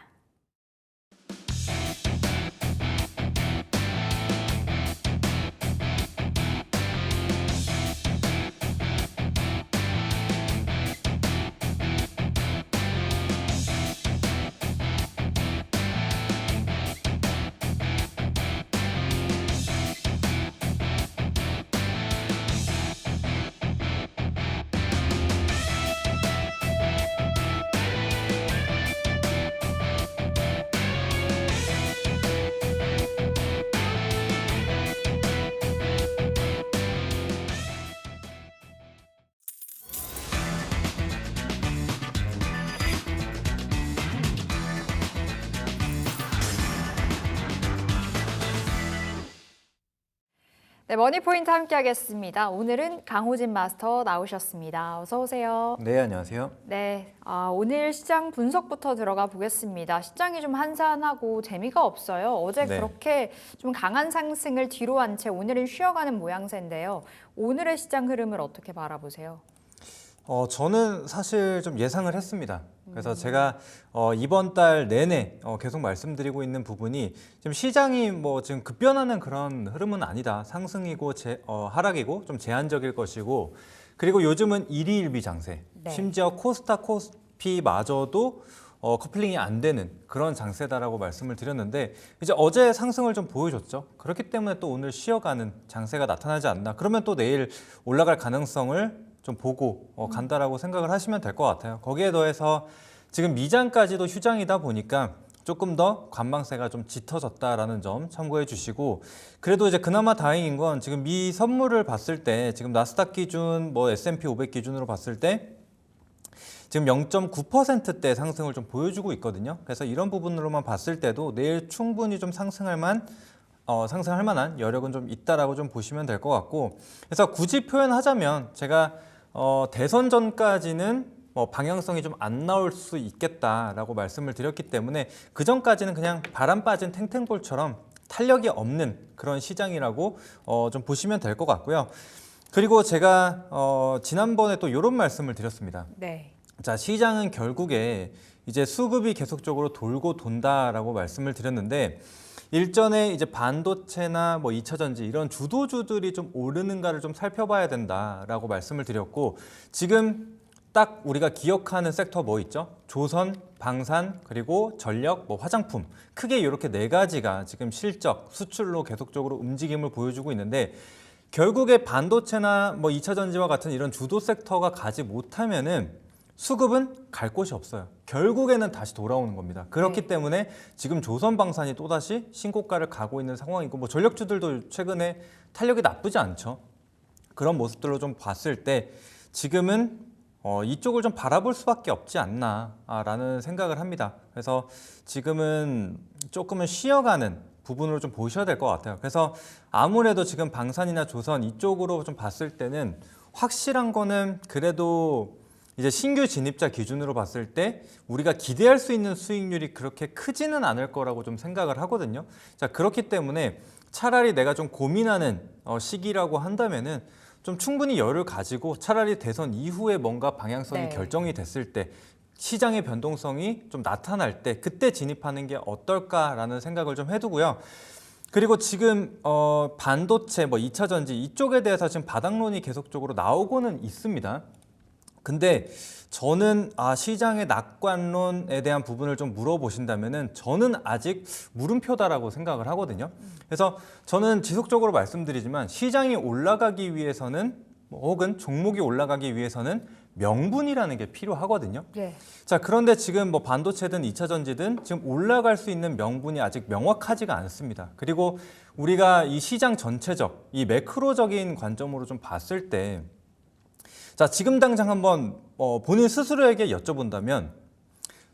네, 머니포인트 함께 하겠습니다. 오늘은 강호진 마스터 나오셨습니다. 어서 오세요. 네, 안녕하세요. 네, 오늘 시장 분석부터 들어가 보겠습니다. 시장이 좀 한산하고 재미가 없어요. 어제 네. 그렇게 좀 강한 상승을 뒤로 한 채 오늘은 쉬어가는 모양새인데요. 오늘의 시장 흐름을 어떻게 바라보세요? 저는 사실 좀 예상을 했습니다. 그래서 제가 이번 달 내내 계속 말씀드리고 있는 부분이 지금 시장이 뭐 지금 급변하는 그런 흐름은 아니다. 상승이고 하락이고 좀 제한적일 것이고, 그리고 요즘은 일희일비 장세. 네. 심지어 코스닥 코스피마저도 커플링이 안 되는 그런 장세다라고 말씀을 드렸는데, 이제 어제 상승을 좀 보여줬죠. 그렇기 때문에 또 오늘 쉬어가는 장세가 나타나지 않나. 그러면 또 내일 올라갈 가능성을 좀 보고 간다라고 생각을 하시면 될 것 같아요. 거기에 더해서 지금 미장까지도 휴장이다 보니까 조금 더 관망세가 좀 짙어졌다라는 점 참고해 주시고, 그래도 이제 그나마 다행인 건 지금 미 선물을 봤을 때 지금 나스닥 기준, 뭐 S&P 500 기준으로 봤을 때 지금 0.9%대 상승을 좀 보여주고 있거든요. 그래서 이런 부분으로만 봤을 때도 내일 충분히 좀 상승할 만한 여력은 좀 있다라고 좀 보시면 될 것 같고, 그래서 굳이 표현하자면 제가 대선 전까지는 방향성이 좀 안 나올 수 있겠다라고 말씀을 드렸기 때문에 그 전까지는 그냥 바람 빠진 탱탱볼처럼 탄력이 없는 그런 시장이라고 좀 보시면 될 것 같고요. 그리고 제가 지난번에 또 이런 말씀을 드렸습니다. 네. 자, 시장은 결국에 이제 수급이 계속적으로 돌고 돈다라고 말씀을 드렸는데, 일전에 이제 반도체나 뭐 2차 전지 이런 주도주들이 좀 오르는가를 좀 살펴봐야 된다라고 말씀을 드렸고, 지금 딱 우리가 기억하는 섹터 뭐 있죠? 조선, 방산, 그리고 전력, 뭐 화장품, 크게 이렇게 네 가지가 지금 실적, 수출로 계속적으로 움직임을 보여주고 있는데, 결국에 반도체나 뭐 2차 전지와 같은 이런 주도 섹터가 가지 못하면은 수급은 갈 곳이 없어요. 결국에는 다시 돌아오는 겁니다. 그렇기 때문에 지금 조선방산이 또다시 신고가를 가고 있는 상황이고, 뭐 전력주들도 최근에 탄력이 나쁘지 않죠. 그런 모습들로 좀 봤을 때 지금은 이쪽을 좀 바라볼 수밖에 없지 않나라는 생각을 합니다. 그래서 지금은 조금은 쉬어가는 부분으로 좀 보셔야 될 것 같아요. 그래서 아무래도 지금 방산이나 조선 이쪽으로 좀 봤을 때는 확실한 거는 그래도 이제 신규 진입자 기준으로 봤을 때 우리가 기대할 수 있는 수익률이 그렇게 크지는 않을 거라고 좀 생각을 하거든요. 자, 그렇기 때문에 차라리 내가 좀 고민하는 시기라고 한다면은 좀 충분히 여유를 가지고 차라리 대선 이후에 뭔가 방향성이 결정이 됐을 때, 시장의 변동성이 좀 나타날 때 그때 진입하는 게 어떨까라는 생각을 좀 해두고요. 그리고 지금 반도체, 뭐 2차 전지 이쪽에 대해서 지금 바닥론이 계속적으로 나오고는 있습니다. 근데 저는 시장의 낙관론에 대한 부분을 좀 물어보신다면은 저는 아직 물음표다라고 생각을 하거든요. 그래서 저는 지속적으로 말씀드리지만 시장이 올라가기 위해서는 혹은 종목이 올라가기 위해서는 명분이라는 게 필요하거든요. 예. 자, 그런데 지금 뭐 반도체든 2차 전지든 지금 올라갈 수 있는 명분이 아직 명확하지가 않습니다. 그리고 우리가 이 시장 전체적, 이 매크로적인 관점으로 좀 봤을 때, 자, 지금 당장 한번 본인 스스로에게 여쭤본다면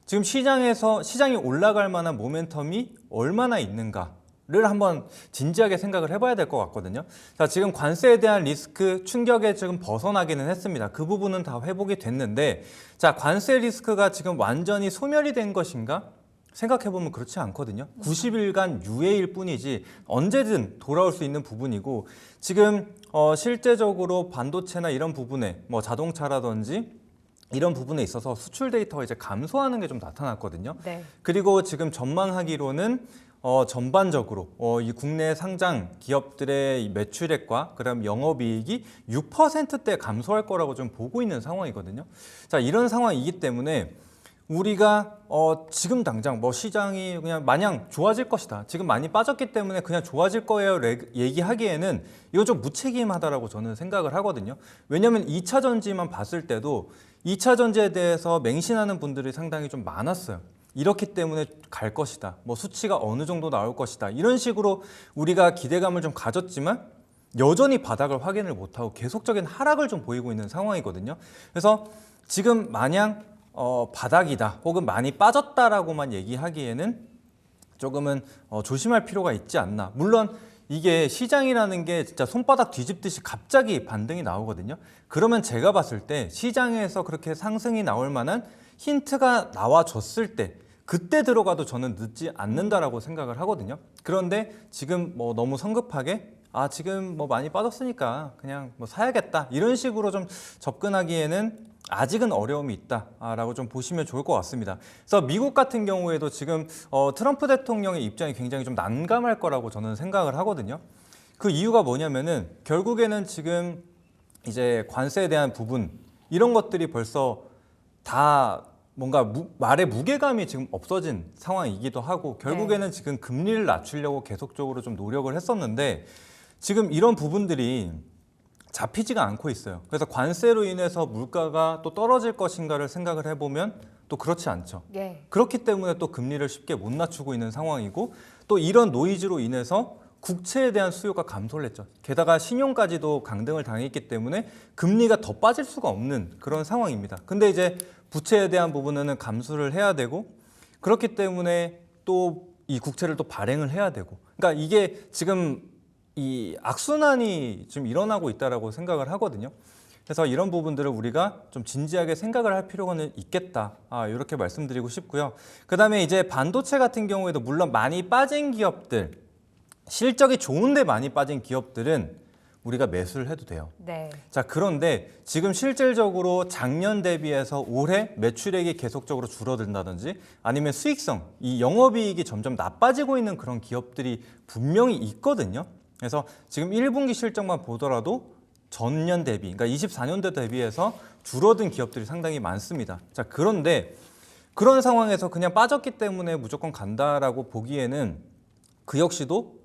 지금 시장이 올라갈 만한 모멘텀이 얼마나 있는가를 한번 진지하게 생각을 해봐야 될 것 같거든요. 자, 지금 관세에 대한 리스크 충격에 지금 벗어나기는 했습니다. 그 부분은 다 회복이 됐는데, 자, 관세 리스크가 지금 완전히 소멸이 된 것인가? 생각해보면 그렇지 않거든요. 90일간 유예일 뿐이지 언제든 돌아올 수 있는 부분이고, 지금 실제적으로 반도체나 이런 부분에 뭐 자동차라든지 이런 부분에 있어서 수출 데이터가 이제 감소하는 게 좀 나타났거든요. 네. 그리고 지금 전망하기로는 전반적으로 이 국내 상장 기업들의 이 매출액과 그다음 영업이익이 6%대 감소할 거라고 좀 보고 있는 상황이거든요. 자, 이런 상황이기 때문에 우리가 지금 당장 뭐 시장이 그냥 마냥 좋아질 것이다, 지금 많이 빠졌기 때문에 그냥 좋아질 거예요 얘기하기에는 이거 좀 무책임하다라고 저는 생각을 하거든요. 왜냐하면 2차 전지만 봤을 때도 2차 전지에 대해서 맹신하는 분들이 상당히 좀 많았어요. 이렇기 때문에 갈 것이다, 뭐 수치가 어느 정도 나올 것이다, 이런 식으로 우리가 기대감을 좀 가졌지만 여전히 바닥을 확인을 못하고 계속적인 하락을 좀 보이고 있는 상황이거든요. 그래서 지금 마냥 바닥이다 혹은 많이 빠졌다라고만 얘기하기에는 조금은 조심할 필요가 있지 않나. 물론 이게 시장이라는 게 진짜 손바닥 뒤집듯이 갑자기 반등이 나오거든요. 그러면 제가 봤을 때 시장에서 그렇게 상승이 나올 만한 힌트가 나와줬을 때 그때 들어가도 저는 늦지 않는다라고 생각을 하거든요. 그런데 지금 뭐 너무 성급하게 지금 뭐 많이 빠졌으니까 그냥 뭐 사야겠다 이런 식으로 좀 접근하기에는 아직은 어려움이 있다라고 좀 보시면 좋을 것 같습니다. 그래서 미국 같은 경우에도 지금 트럼프 대통령의 입장이 굉장히 좀 난감할 거라고 저는 생각을 하거든요. 그 이유가 뭐냐면은 결국에는 지금 이제 관세에 대한 부분 이런 것들이 벌써 다 뭔가 말의 무게감이 지금 없어진 상황이기도 하고 결국에는 지금 금리를 낮추려고 계속적으로 좀 노력을 했었는데 지금 이런 부분들이 잡히지가 않고 있어요. 그래서 관세로 인해서 물가가 또 떨어질 것인가를 생각을 해보면 또 그렇지 않죠. 예. 그렇기 때문에 또 금리를 쉽게 못 낮추고 있는 상황이고 또 이런 노이즈로 인해서 국채에 대한 수요가 감소를 했죠. 게다가 신용까지도 강등을 당했기 때문에 금리가 더 빠질 수가 없는 그런 상황입니다. 근데 이제 부채에 대한 부분은 감수를 해야 되고 그렇기 때문에 또 이 국채를 또 발행을 해야 되고 그러니까 이게 지금 이 악순환이 지금 일어나고 있다라고 생각을 하거든요. 그래서 이런 부분들을 우리가 좀 진지하게 생각을 할 필요는 있겠다. 이렇게 말씀드리고 싶고요. 그다음에 이제 반도체 같은 경우에도 물론 많이 빠진 기업들, 실적이 좋은데 많이 빠진 기업들은 우리가 매수를 해도 돼요. 네. 자, 그런데 지금 실질적으로 작년 대비해서 올해 매출액이 계속적으로 줄어든다든지 아니면 수익성, 이 영업이익이 점점 나빠지고 있는 그런 기업들이 분명히 있거든요. 그래서 지금 1분기 실적만 보더라도 전년 대비, 그러니까 24년도 대비해서 줄어든 기업들이 상당히 많습니다. 자, 그런데 그런 상황에서 그냥 빠졌기 때문에 무조건 간다라고 보기에는 그 역시도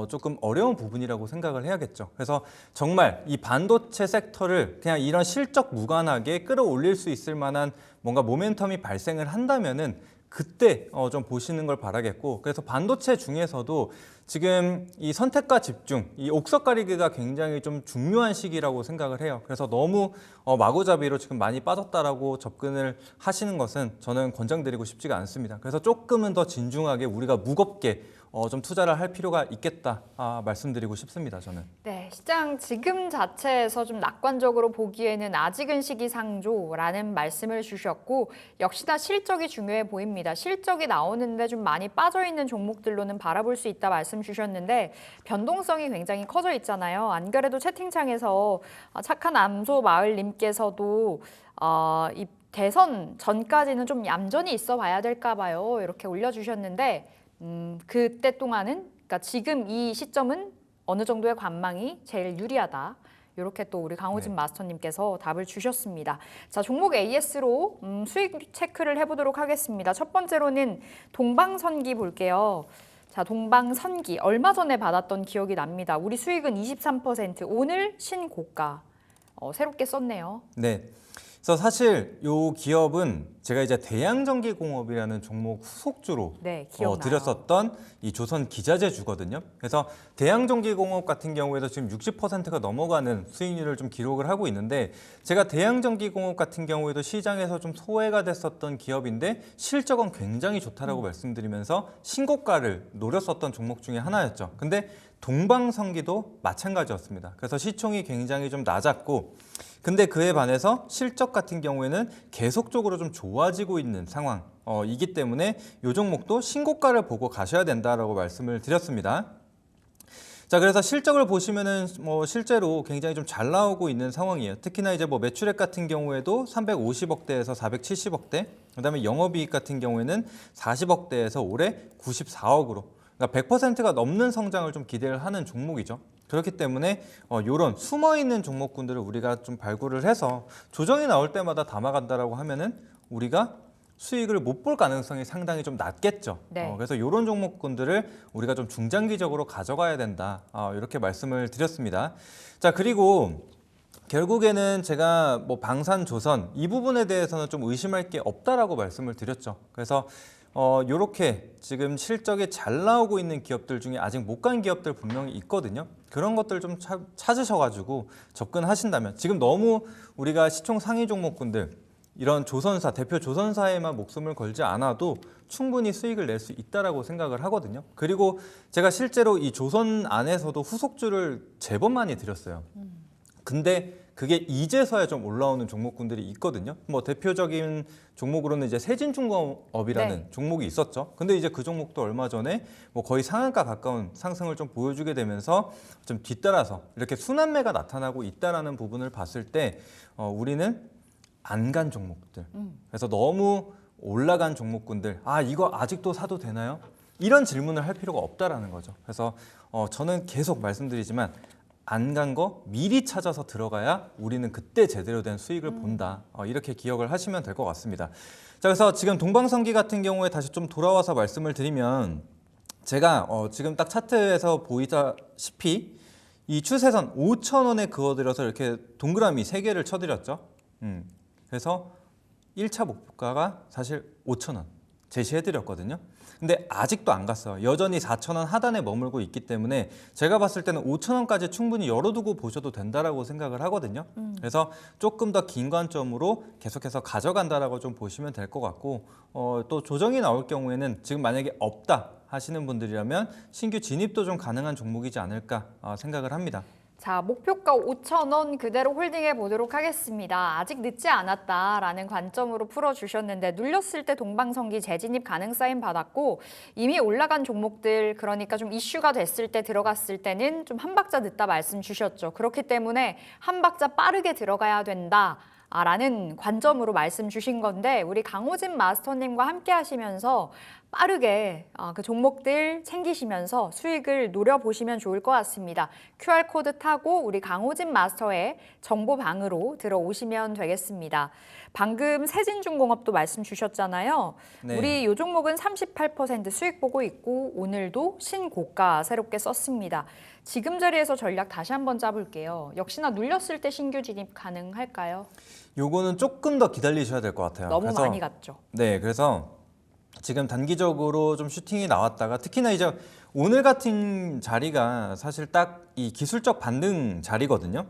조금 어려운 부분이라고 생각을 해야겠죠. 그래서 정말 이 반도체 섹터를 그냥 이런 실적 무관하게 끌어올릴 수 있을 만한 뭔가 모멘텀이 발생을 한다면은 그때 좀 보시는 걸 바라겠고 그래서 반도체 중에서도 지금 이 선택과 집중, 이 옥석 가리기가 굉장히 좀 중요한 시기라고 생각을 해요. 그래서 너무 마구잡이로 지금 많이 빠졌다라고 접근을 하시는 것은 저는 권장드리고 싶지가 않습니다. 그래서 조금은 더 진중하게 우리가 무겁게 좀 투자를 할 필요가 있겠다 말씀드리고 싶습니다. 저는. 네, 시장 지금 자체에서 좀 낙관적으로 보기에는 아직은 시기상조라는 말씀을 주셨고 역시나 실적이 중요해 보입니다. 실적이 나오는데 좀 많이 빠져있는 종목들로는 바라볼 수 있다 말씀 주셨는데 변동성이 굉장히 커져 있잖아요. 안 그래도 채팅창에서 착한 암소 마을님께서도 이 대선 전까지는 좀 얌전히 있어 봐야 될까 봐요. 이렇게 올려주셨는데 그때 동안은 그러니까 지금 이 시점은 어느 정도의 관망이 제일 유리하다. 이렇게 또 우리 강호진 마스터님께서 답을 주셨습니다. 자, 종목 AS로 수익 체크를 해보도록 하겠습니다. 첫 번째로는 동방선기 볼게요. 자, 동방선기 얼마 전에 받았던 기억이 납니다. 우리 수익은 23%, 오늘 신고가 새롭게 썼네요. 네. 그래서 사실 이 기업은 제가 이제 대양전기공업이라는 종목 후속주로 네, 기억나요. 드렸었던 이 조선 기자재주거든요. 그래서 대양전기공업 같은 경우에도 지금 60%가 넘어가는 수익률을 좀 기록을 하고 있는데, 제가 대양전기공업 같은 경우에도 시장에서 좀 소외가 됐었던 기업인데 실적은 굉장히 좋다라고 말씀드리면서 신고가를 노렸었던 종목 중에 하나였죠. 근데 동방성기도 마찬가지였습니다. 그래서 시총이 굉장히 좀 낮았고, 근데 그에 반해서 실적 같은 경우에는 계속적으로 좀 좋아지고 있는 상황이기 때문에 이 종목도 신고가를 보고 가셔야 된다라고 말씀을 드렸습니다. 자, 그래서 실적을 보시면은 실제로 굉장히 좀 잘 나오고 있는 상황이에요. 특히나 이제 매출액 같은 경우에도 350억대에서 470억대, 그다음에 영업이익 같은 경우에는 40억대에서 올해 94억으로, 그러니까 100%가 넘는 성장을 좀 기대를 하는 종목이죠. 그렇기 때문에 이런 숨어있는 종목군들을 우리가 좀 발굴을 해서 조정이 나올 때마다 담아간다라고 하면은 우리가 수익을 못 볼 가능성이 상당히 좀 낮겠죠. 네. 그래서 이런 종목군들을 우리가 좀 중장기적으로 가져가야 된다. 이렇게 말씀을 드렸습니다. 자, 그리고 결국에는 제가 방산, 조선 이 부분에 대해서는 좀 의심할 게 없다라고 말씀을 드렸죠. 그래서 이렇게 지금 실적이 잘 나오고 있는 기업들 중에 아직 못 간 기업들 분명히 있거든요. 그런 것들 좀 찾으셔가지고 접근하신다면, 지금 너무 우리가 시총 상위 종목군들 이런 조선사, 대표 조선사에만 목숨을 걸지 않아도 충분히 수익을 낼 수 있다라고 생각을 하거든요. 그리고 제가 실제로 이 조선 안에서도 후속주를 제법 많이 드렸어요. 근데 그게 이제서야 좀 올라오는 종목군들이 있거든요. 대표적인 종목으로는 이제 세진중공업이라는 네. 종목이 있었죠. 근데 이제 그 종목도 얼마 전에 거의 상한가 가까운 상승을 좀 보여주게 되면서 좀 뒤따라서 이렇게 순환매가 나타나고 있다라는 부분을 봤을 때 우리는 안 간 종목들, 그래서 너무 올라간 종목군들, 이거 아직도 사도 되나요? 이런 질문을 할 필요가 없다라는 거죠. 그래서 저는 계속 말씀드리지만 안 간 거 미리 찾아서 들어가야 우리는 그때 제대로 된 수익을 본다. 이렇게 기억을 하시면 될 것 같습니다. 자, 그래서 지금 동방성기 같은 경우에 다시 좀 돌아와서 말씀을 드리면, 제가 지금 딱 차트에서 보이다시피 이 추세선 5,000원에 그어들여서 이렇게 동그라미 3개를 쳐드렸죠. 그래서 1차 목표가가 사실 5,000원 제시해드렸거든요. 근데 아직도 안 갔어요. 여전히 4,000원 하단에 머물고 있기 때문에 제가 봤을 때는 5,000원까지 충분히 열어두고 보셔도 된다라고 생각을 하거든요. 그래서 조금 더 긴 관점으로 계속해서 가져간다라고 좀 보시면 될 것 같고, 또 조정이 나올 경우에는 지금 만약에 없다 하시는 분들이라면 신규 진입도 좀 가능한 종목이지 않을까 생각을 합니다. 자, 목표가 5,000원 그대로 홀딩해 보도록 하겠습니다. 아직 늦지 않았다라는 관점으로 풀어주셨는데, 눌렸을 때 동방성기 재진입 가능 사인 받았고, 이미 올라간 종목들, 그러니까 좀 이슈가 됐을 때 들어갔을 때는 좀 한 박자 늦다 말씀 주셨죠. 그렇기 때문에 한 박자 빠르게 들어가야 된다 라는 관점으로 말씀 주신 건데, 우리 강호진 마스터님과 함께 하시면서 빠르게 그 종목들 챙기시면서 수익을 노려보시면 좋을 것 같습니다. QR코드 타고 우리 강호진 마스터의 정보방으로 들어오시면 되겠습니다. 방금 세진중공업도 말씀 주셨잖아요. 네. 우리 이 종목은 38% 수익 보고 있고 오늘도 신고가 새롭게 썼습니다. 지금 자리에서 전략 다시 한번 짜볼게요. 역시나 눌렸을 때 신규 진입 가능할까요? 요거는 조금 더 기다리셔야 될 것 같아요. 너무 많이 갔죠. 네, 그래서 지금 단기적으로 좀 슈팅이 나왔다가, 특히나 이제 오늘 같은 자리가 사실 딱 이 기술적 반등 자리거든요.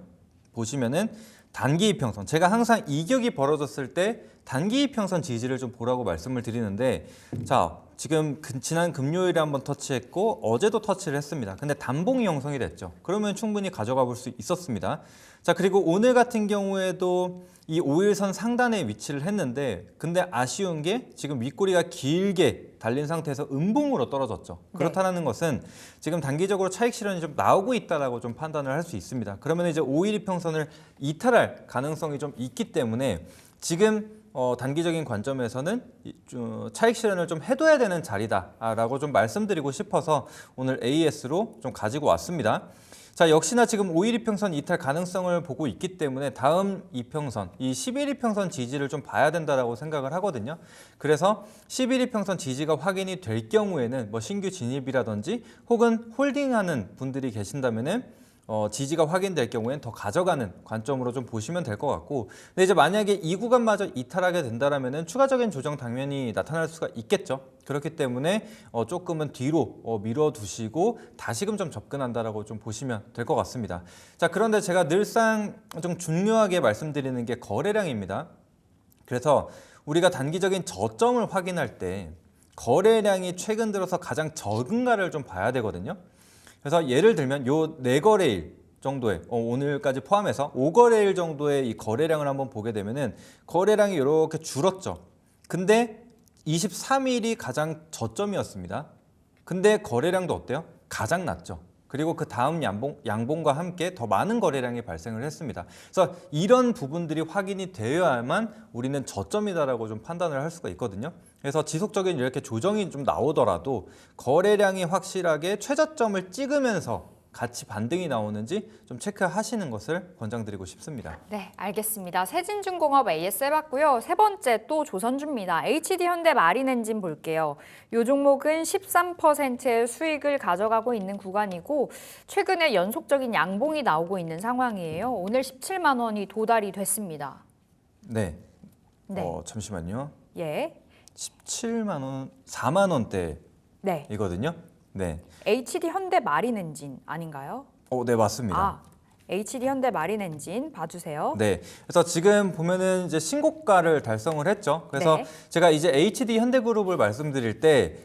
보시면은 단기 이평선, 제가 항상 이격이 벌어졌을 때 단기 이평선 지지를 좀 보라고 말씀을 드리는데, 자, 지금 지난 금요일에 한번 터치했고 어제도 터치를 했습니다. 근데 단봉이 형성이 됐죠. 그러면 충분히 가져가 볼 수 있었습니다. 자, 그리고 오늘 같은 경우에도 이 5일선 상단에 위치를 했는데, 근데 아쉬운 게 지금 윗꼬리가 길게 달린 상태에서 음봉으로 떨어졌죠. 그렇다는 것은 지금 단기적으로 차익 실현이 좀 나오고 있다라고 좀 판단을 할 수 있습니다. 그러면 이제 5일 이평선을 이탈할 가능성이 좀 있기 때문에 지금 단기적인 관점에서는 차익 실현을 좀 해둬야 되는 자리다라고 좀 말씀드리고 싶어서 오늘 AS로 좀 가지고 왔습니다. 자, 역시나 지금 5일 이평선 이탈 가능성을 보고 있기 때문에 다음 이평선, 이 11 이평선 지지를 좀 봐야 된다라고 생각을 하거든요. 그래서 11 이평선 지지가 확인이 될 경우에는 신규 진입이라든지 혹은 홀딩하는 분들이 계신다면은 지지가 확인될 경우엔 더 가져가는 관점으로 좀 보시면 될 것 같고, 근데 이제 만약에 이 구간마저 이탈하게 된다라면은 추가적인 조정 당연히 나타날 수가 있겠죠. 그렇기 때문에 조금은 뒤로 밀어두시고 다시금 좀 접근한다라고 좀 보시면 될 것 같습니다. 자, 그런데 제가 늘상 좀 중요하게 말씀드리는 게 거래량입니다. 그래서 우리가 단기적인 저점을 확인할 때 거래량이 최근 들어서 가장 적은가를 좀 봐야 되거든요. 그래서 예를 들면 요 4거래일 정도의 오늘까지 포함해서 5거래일 정도의 이 거래량을 한번 보게 되면은 거래량이 이렇게 줄었죠. 근데 23일이 가장 저점이었습니다. 근데 거래량도 어때요? 가장 낮죠. 그리고 그 다음 양봉과 함께 더 많은 거래량이 발생을 했습니다. 그래서 이런 부분들이 확인이 되어야만 우리는 저점이다라고 좀 판단을 할 수가 있거든요. 그래서 지속적인 이렇게 조정이 좀 나오더라도 거래량이 확실하게 최저점을 찍으면서 같이 반등이 나오는지 좀 체크하시는 것을 권장드리고 싶습니다. 네, 알겠습니다. 세진중공업 AS 해봤고요. 세 번째 또 조선주입니다. HD현대 마린엔진 볼게요. 이 종목은 13%의 수익을 가져가고 있는 구간이고 최근에 연속적인 양봉이 나오고 있는 상황이에요. 오늘 17만 원이 도달이 됐습니다. 네. 네. 잠시만요. 예. 17만 원, 4만 원대이거든요. 네. 네. HD현대 마린엔진 아닌가요? 네, 맞습니다. 아, HD현대 마린엔진 봐주세요. 네, 그래서 지금 보면은 이제 신고가를 달성을 했죠. 그래서 네. 제가 이제 HD 현대그룹을 말씀드릴 때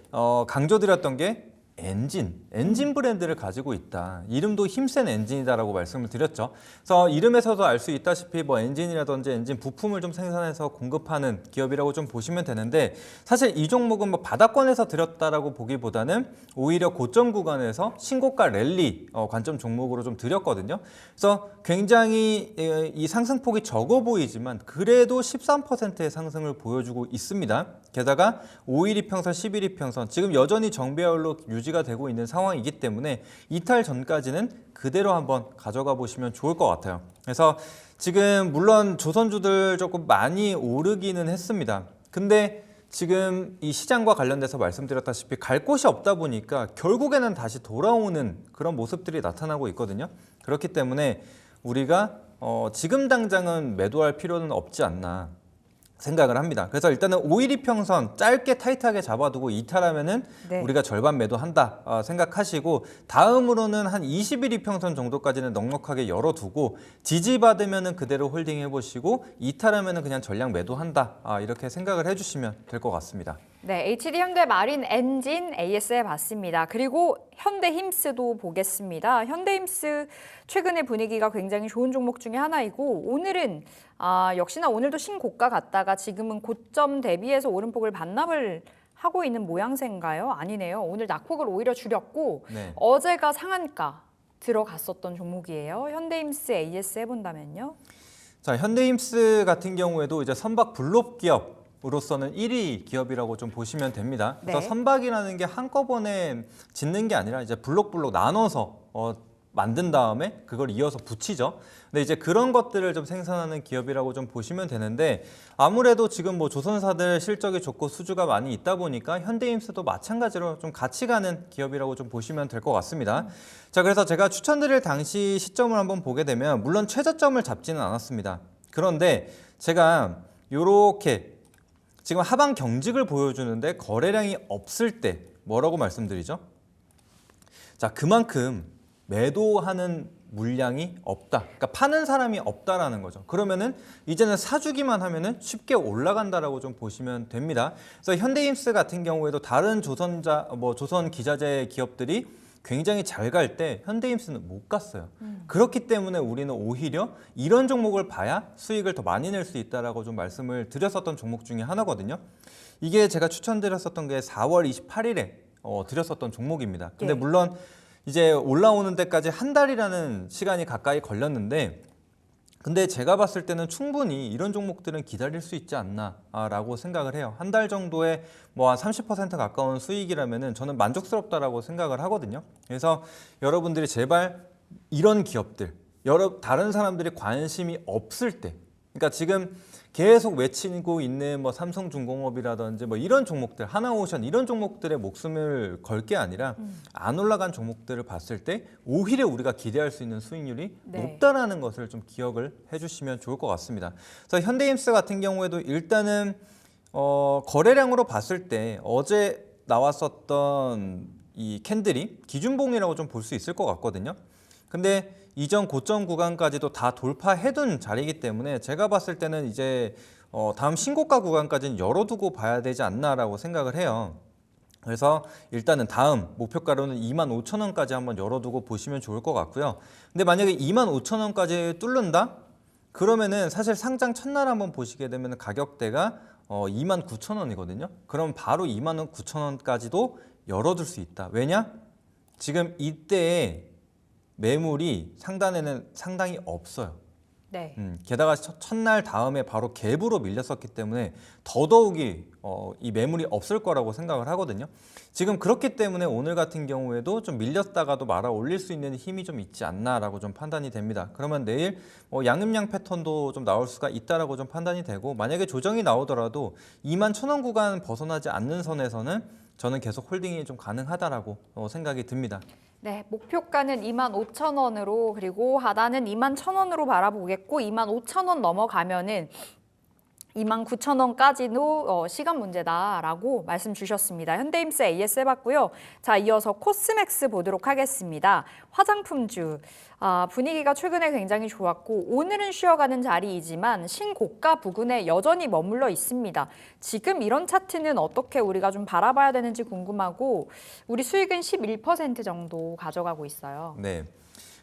강조드렸던 게 엔진 브랜드를 가지고 있다. 이름도 힘센 엔진이다라고 말씀을 드렸죠. 그래서 이름에서도 알 수 있다시피 뭐 엔진이라든지 엔진 부품을 좀 생산해서 공급하는 기업이라고 좀 보시면 되는데, 사실 이 종목은 뭐 바닥권에서 들였다라고 보기보다는 오히려 고점 구간에서 신고가 랠리 관점 종목으로 좀 드렸거든요. 그래서 굉장히 이 상승폭이 적어 보이지만 그래도 13%의 상승을 보여주고 있습니다. 게다가 5일 이평선, 10일 이평선 지금 여전히 정배열로 유지가 되고 있는 상황이기 때문에 이탈 전까지는 그대로 한번 가져가 보시면 좋을 것 같아요. 그래서 지금 물론 조선주들 조금 많이 오르기는 했습니다. 근데 지금 이 시장과 관련돼서 말씀드렸다시피 갈 곳이 없다 보니까 결국에는 다시 돌아오는 그런 모습들이 나타나고 있거든요. 그렇기 때문에 우리가 지금 당장은 매도할 필요는 없지 않나 생각을 합니다. 그래서 일단은 5일 이평선 짧게 타이트하게 잡아두고 이탈하면은 네. 우리가 절반 매도한다 생각하시고, 다음으로는 한 20일 이평선 정도까지는 넉넉하게 열어두고 지지받으면은 그대로 홀딩해 보시고 이탈하면은 그냥 전량 매도한다 이렇게 생각을 해주시면 될 것 같습니다. 네, HD현대 마린엔진 AS 해봤습니다. 그리고 현대힘스도 보겠습니다. 현대힘스 최근의 분위기가 굉장히 좋은 종목 중에 하나이고 오늘은 역시나 오늘도 신고가 갔다가 지금은 고점 대비해서 오름폭을 반납을 하고 있는 모양새인가요? 아니네요. 오늘 낙폭을 오히려 줄였고 네. 어제가 상한가 들어갔었던 종목이에요. 현대힘스 AS 해본다면요. 자, 현대힘스 같은 경우에도 이제 선박 블록 기업으로서는 1위 기업이라고 좀 보시면 됩니다. 그래서 네. 선박이라는 게 한꺼번에 짓는 게 아니라 이제 블록 나눠서 만든 다음에 그걸 이어서 붙이죠. 근데 이제 그런 것들을 좀 생산하는 기업이라고 좀 보시면 되는데, 아무래도 지금 뭐 조선사들 실적이 좋고 수주가 많이 있다 보니까 현대힘스도 마찬가지로 좀 같이 가는 기업이라고 좀 보시면 될 것 같습니다. 자, 그래서 제가 추천드릴 당시 시점을 한번 보게 되면 물론 최저점을 잡지는 않았습니다. 그런데 제가 요렇게 지금 하방 경직을 보여주는데 거래량이 없을 때 뭐라고 말씀드리죠? 자, 그만큼 매도하는 물량이 없다. 그러니까 파는 사람이 없다라는 거죠. 그러면은 이제는 사주기만 하면은 쉽게 올라간다라고 좀 보시면 됩니다. 그래서 현대힘스 같은 경우에도 다른 조선 기자재 기업들이 굉장히 잘 갈 때 현대힘스는 못 갔어요. 그렇기 때문에 우리는 오히려 이런 종목을 봐야 수익을 더 많이 낼 수 있다라고 좀 말씀을 드렸었던 종목 중에 하나거든요. 이게 제가 추천드렸었던 게 4월 28일에 드렸었던 종목입니다. 근데 네. 물론 이제 올라오는 데까지 한 달이라는 시간이 가까이 걸렸는데, 근데 제가 봤을 때는 충분히 이런 종목들은 기다릴 수 있지 않나라고 생각을 해요. 한 달 정도의 뭐 한 30% 가까운 수익이라면은 저는 만족스럽다라고 생각을 하거든요. 그래서 여러분들이 제발 이런 기업들, 다른 사람들이 관심이 없을 때 그러니까 지금 계속 외치고 있는 뭐 삼성중공업이라든지 뭐 이런 종목들, 하나오션 이런 종목들의 목숨을 걸 게 아니라 안 올라간 종목들을 봤을 때 오히려 우리가 기대할 수 있는 수익률이 네. 높다라는 것을 좀 기억을 해주시면 좋을 것 같습니다. 그래서 현대임스 같은 경우에도 일단은 거래량으로 봤을 때 어제 나왔었던 이 캔들이 기준봉이라고 좀 볼 수 있을 것 같거든요. 근데 이전 고점 구간까지도 다 돌파해둔 자리이기 때문에 제가 봤을 때는 이제 다음 신고가 구간까지는 열어두고 봐야 되지 않나라고 생각을 해요. 그래서 일단은 다음 목표가로는 25,000원까지 한번 열어두고 보시면 좋을 것 같고요. 근데 만약에 25,000원까지 뚫는다? 그러면은 사실 상장 첫날 한번 보시게 되면 가격대가 29,000원이거든요. 그럼 바로 29,000원까지도 열어둘 수 있다. 왜냐? 지금 이때에 매물이 상단에는 상당히 없어요. 네. 게다가 첫날 다음에 바로 갭으로 밀렸었기 때문에 더더욱이 이 매물이 없을 거라고 생각을 하거든요. 지금 그렇기 때문에 오늘 같은 경우에도 좀 밀렸다가도 말아 올릴 수 있는 힘이 좀 있지 않나라고 좀 판단이 됩니다. 그러면 내일 양음양 패턴도 좀 나올 수가 있다라고 좀 판단이 되고, 만약에 조정이 나오더라도 21,000원 구간 벗어나지 않는 선에서는 저는 계속 홀딩이 좀 가능하다라고 생각이 듭니다. 네, 목표가는 25,000원으로 그리고 하단은 21,000원으로 바라보겠고 25,000원 넘어가면은 29,000원까지도 시간 문제다라고 말씀 주셨습니다. 현대임스 AS 해봤고요. 자, 이어서 코스맥스 보도록 하겠습니다. 화장품주 분위기가 최근에 굉장히 좋았고 오늘은 쉬어가는 자리이지만 신고가 부근에 여전히 머물러 있습니다. 지금 이런 차트는 어떻게 우리가 좀 바라봐야 되는지 궁금하고 우리 수익은 11% 정도 가져가고 있어요. 네.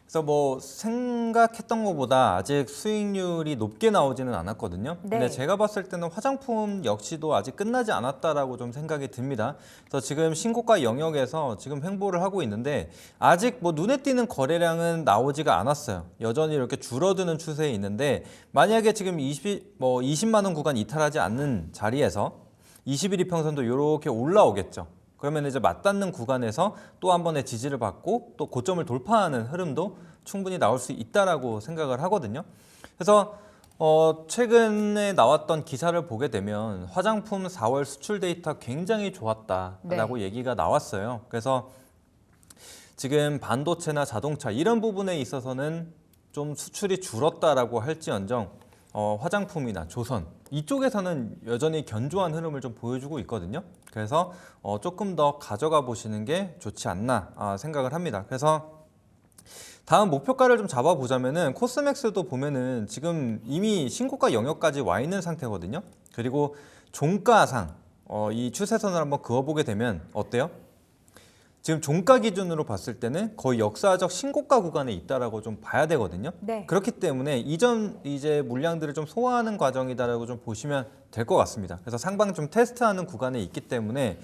그래서 뭐 생각했던 것보다 아직 수익률이 높게 나오지는 않았거든요. 네. 근데 제가 봤을 때는 화장품 역시도 아직 끝나지 않았다라고 좀 생각이 듭니다. 그래서 지금 신고가 영역에서 지금 횡보를 하고 있는데 아직 뭐 눈에 띄는 거래량은 나오지가 않았어요. 여전히 이렇게 줄어드는 추세에 있는데 만약에 지금 20만 원 구간 이탈하지 않는 자리에서 21일 평선도 이렇게 올라오겠죠. 그러면 이제 맞닿는 구간에서 또 한 번의 지지를 받고 또 고점을 돌파하는 흐름도 충분히 나올 수 있다라고 생각을 하거든요. 그래서 최근에 나왔던 기사를 보게 되면 화장품 4월 수출 데이터 굉장히 좋았다라고 얘기가 나왔어요. 그래서 지금 반도체나 자동차 이런 부분에 있어서는 좀 수출이 줄었다라고 할지언정 화장품이나 조선 이쪽에서는 여전히 견조한 흐름을 좀 보여주고 있거든요. 그래서 조금 더 가져가 보시는 게 좋지 않나 생각을 합니다. 그래서 다음 목표가를 좀 잡아보자면은 코스맥스도 보면은 지금 이미 신고가 영역까지 와 있는 상태거든요. 그리고 종가상 이 추세선을 한번 그어보게 되면 어때요? 지금 종가 기준으로 봤을 때는 거의 역사적 신고가 구간에 있다라고 좀 봐야 되거든요. 네. 그렇기 때문에 이전 이제 물량들을 좀 소화하는 과정이다라고 좀 보시면 될 것 같습니다. 그래서 상방 좀 테스트하는 구간에 있기 때문에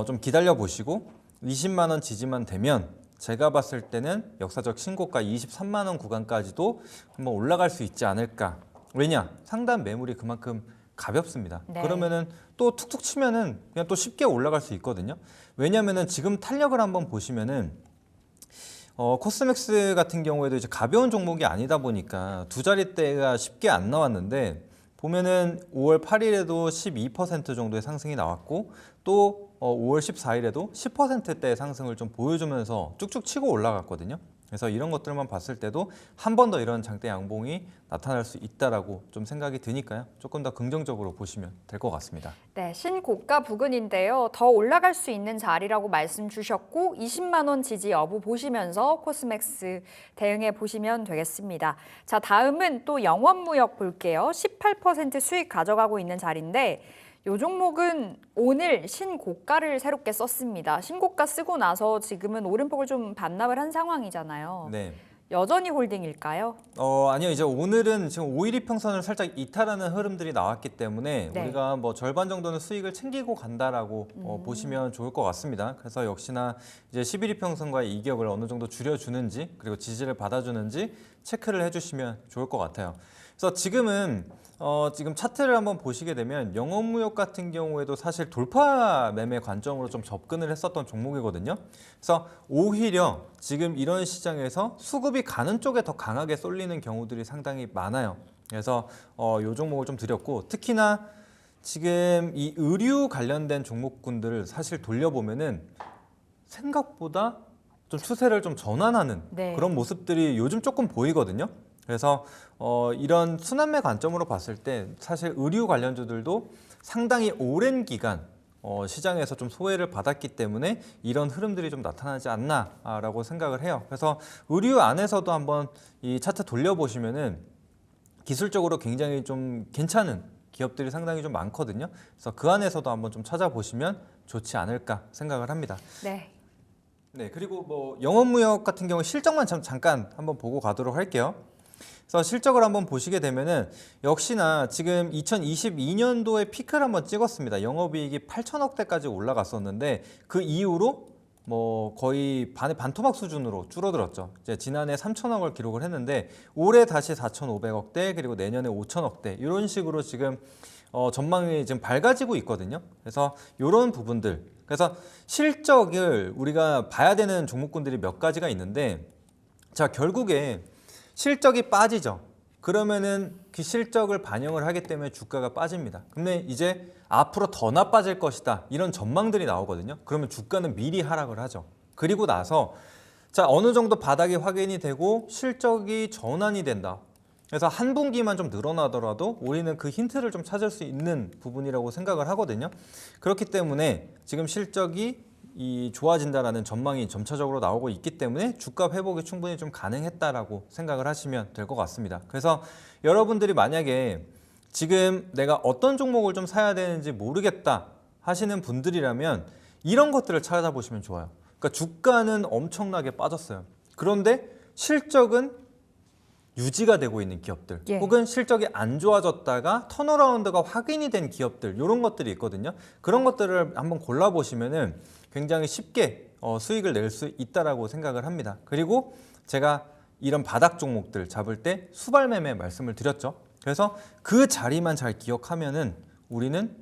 좀 기다려 보시고 20만 원 지지만 되면 제가 봤을 때는 역사적 신고가 23만 원 구간까지도 한번 올라갈 수 있지 않을까. 왜냐? 상단 매물이 그만큼 가볍습니다. 네. 그러면은 또 툭툭 치면은 그냥 또 쉽게 올라갈 수 있거든요. 왜냐면은 지금 탄력을 한번 보시면은 코스맥스 같은 경우에도 이제 가벼운 종목이 아니다 보니까 두 자릿대가 쉽게 안 나왔는데 보면은 5월 8일에도 12% 정도의 상승이 나왔고 또 5월 14일에도 10%대의 상승을 좀 보여주면서 쭉쭉 치고 올라갔거든요. 그래서 이런 것들만 봤을 때도 한 번 더 이런 장대 양봉이 나타날 수 있다라고 좀 생각이 드니까요. 조금 더 긍정적으로 보시면 될 것 같습니다. 네, 신고가 부근인데요. 더 올라갈 수 있는 자리라고 말씀 주셨고 20만 원 지지 여부 보시면서 코스맥스 대응해 보시면 되겠습니다. 자, 다음은 또 영원무역 볼게요. 18% 수익 가져가고 있는 자리인데 이 종목은 오늘 신고가를 새롭게 썼습니다. 신고가 쓰고 나서 지금은 오름폭을 좀 반납을 한 상황이잖아요. 네. 여전히 홀딩일까요? 아니요. 이제 오늘은 지금 5일 이평선을 살짝 이탈하는 흐름들이 나왔기 때문에 네. 우리가 뭐 절반 정도는 수익을 챙기고 간다라고 보시면 좋을 것 같습니다. 그래서 역시나 이제 11 이평선과의 이격을 어느 정도 줄여주는지 그리고 지지를 받아주는지 체크를 해주시면 좋을 것 같아요. 그래서 지금은 지금 차트를 한번 보시게 되면 영업무역 같은 경우에도 사실 돌파 매매 관점으로 좀 접근을 했었던 종목이거든요. 그래서 오히려 지금 이런 시장에서 수급이 가는 쪽에 더 강하게 쏠리는 경우들이 상당히 많아요. 그래서 이 종목을 좀 드렸고 특히나 지금 이 의류 관련된 종목군들을 사실 돌려보면은 생각보다 좀 추세를 좀 전환하는 네. 그런 모습들이 요즘 조금 보이거든요. 그래서 이런 순환매 관점으로 봤을 때 사실 의류 관련주들도 상당히 오랜 기간 시장에서 좀 소외를 받았기 때문에 이런 흐름들이 좀 나타나지 않나라고 생각을 해요. 그래서 의류 안에서도 한번 이 차트 돌려보시면은 기술적으로 굉장히 좀 괜찮은 기업들이 상당히 좀 많거든요. 그래서 그 안에서도 한번 좀 찾아보시면 좋지 않을까 생각을 합니다. 네. 네, 그리고 뭐 영업무역 같은 경우 실적만 잠깐 한번 보고 가도록 할게요. 그래서 실적을 한번 보시게 되면은 역시나 지금 2022년도에 피크를 한번 찍었습니다. 영업이익이 8천억대까지 올라갔었는데 그 이후로 뭐 거의 반토막 수준으로 줄어들었죠. 이제 지난해 3천억을 기록을 했는데 올해 다시 4,500억대 그리고 내년에 5천억대 이런 식으로 지금 전망이 지금 밝아지고 있거든요. 그래서 이런 부분들, 그래서 실적을 우리가 봐야 되는 종목군들이 몇 가지가 있는데, 자 결국에 실적이 빠지죠. 그러면은 그 실적을 반영을 하기 때문에 주가가 빠집니다. 근데 이제 앞으로 더 나빠질 것이다 이런 전망들이 나오거든요. 그러면 주가는 미리 하락을 하죠. 그리고 나서 자 어느 정도 바닥이 확인이 되고 실적이 전환이 된다. 그래서 한 분기만 좀 늘어나더라도 우리는 그 힌트를 좀 찾을 수 있는 부분이라고 생각을 하거든요. 그렇기 때문에 지금 실적이 좋아진다라는 전망이 점차적으로 나오고 있기 때문에 주가 회복이 충분히 좀 가능했다라고 생각을 하시면 될 것 같습니다. 그래서 여러분들이 만약에 지금 내가 어떤 종목을 좀 사야 되는지 모르겠다 하시는 분들이라면 이런 것들을 찾아보시면 좋아요. 그러니까 주가는 엄청나게 빠졌어요. 그런데 실적은 유지가 되고 있는 기업들, 예. 혹은 실적이 안 좋아졌다가 턴어라운드가 확인이 된 기업들, 이런 것들이 있거든요. 그런 것들을 한번 골라보시면은 굉장히 쉽게 수익을 낼 수 있다라고 생각을 합니다. 그리고 제가 이런 바닥 종목들 잡을 때 수발 매매 말씀을 드렸죠. 그래서 그 자리만 잘 기억하면은 우리는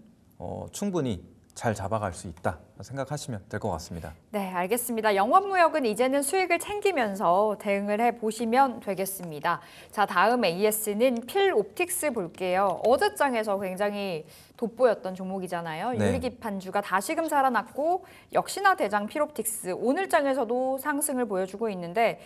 충분히 잘 잡아갈 수 있다 생각하시면 될 것 같습니다. 네, 알겠습니다. 영업무역은 이제는 수익을 챙기면서 대응을 해보시면 되겠습니다. 자, 다음 AS는 필옵틱스 볼게요. 어제 장에서 굉장히 돋보였던 종목이잖아요. 네. 유리기판주가 다시금 살아났고 역시나 대장 필옵틱스 오늘 장에서도 상승을 보여주고 있는데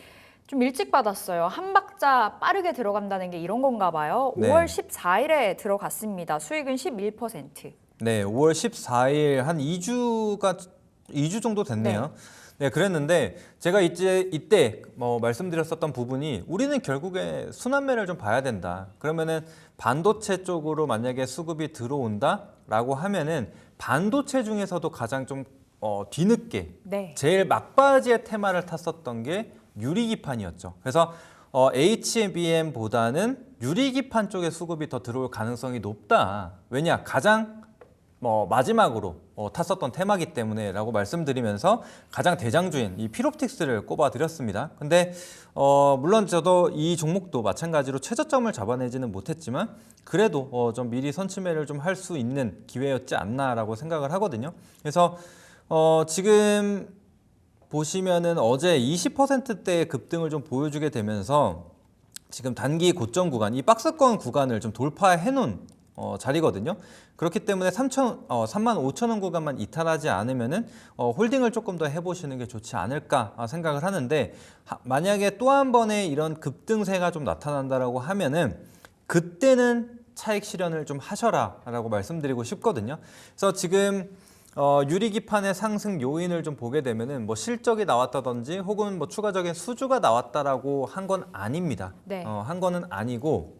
좀 일찍 받았어요. 한 박자 빠르게 들어간다는 게 이런 건가 봐요. 네. 5월 14일에 들어갔습니다. 수익은 11%. 네, 5월 14일 한 2주 정도 됐네요. 네, 그랬는데 제가 이때 말씀드렸었던 부분이 우리는 결국에 순환매를 좀 봐야 된다. 그러면은 반도체 쪽으로 만약에 수급이 들어온다라고 하면은 반도체 중에서도 가장 좀 뒤늦게 네. 제일 막바지의 테마를 탔었던 게 유리기판이었죠. 그래서 HBM보다는 유리기판 쪽에 수급이 더 들어올 가능성이 높다. 왜냐? 가장 마지막으로 탔었던 테마기 때문에라고 말씀드리면서 가장 대장주인 이 필옵틱스를 꼽아드렸습니다. 근데 물론 저도 이 종목도 마찬가지로 최저점을 잡아내지는 못했지만 그래도 좀 미리 선취매를 좀 할 수 있는 기회였지 않나라고 생각을 하거든요. 그래서 지금 보시면은 어제 20%대의 급등을 좀 보여주게 되면서 지금 단기 고점 구간, 이 박스권 구간을 좀 돌파해 놓은 자리거든요. 그렇기 때문에 35,000원 구간만 이탈하지 않으면은 홀딩을 조금 더 해보시는 게 좋지 않을까 생각을 하는데, 만약에 또 한 번의 이런 급등세가 좀 나타난다라고 하면은 그때는 차익 실현을 좀 하셔라라고 말씀드리고 싶거든요. 그래서 지금 유리기판의 상승 요인을 좀 보게 되면은 실적이 나왔다든지 혹은 추가적인 수주가 나왔다라고 한 건 아닙니다. 네. 한 거는 아니고.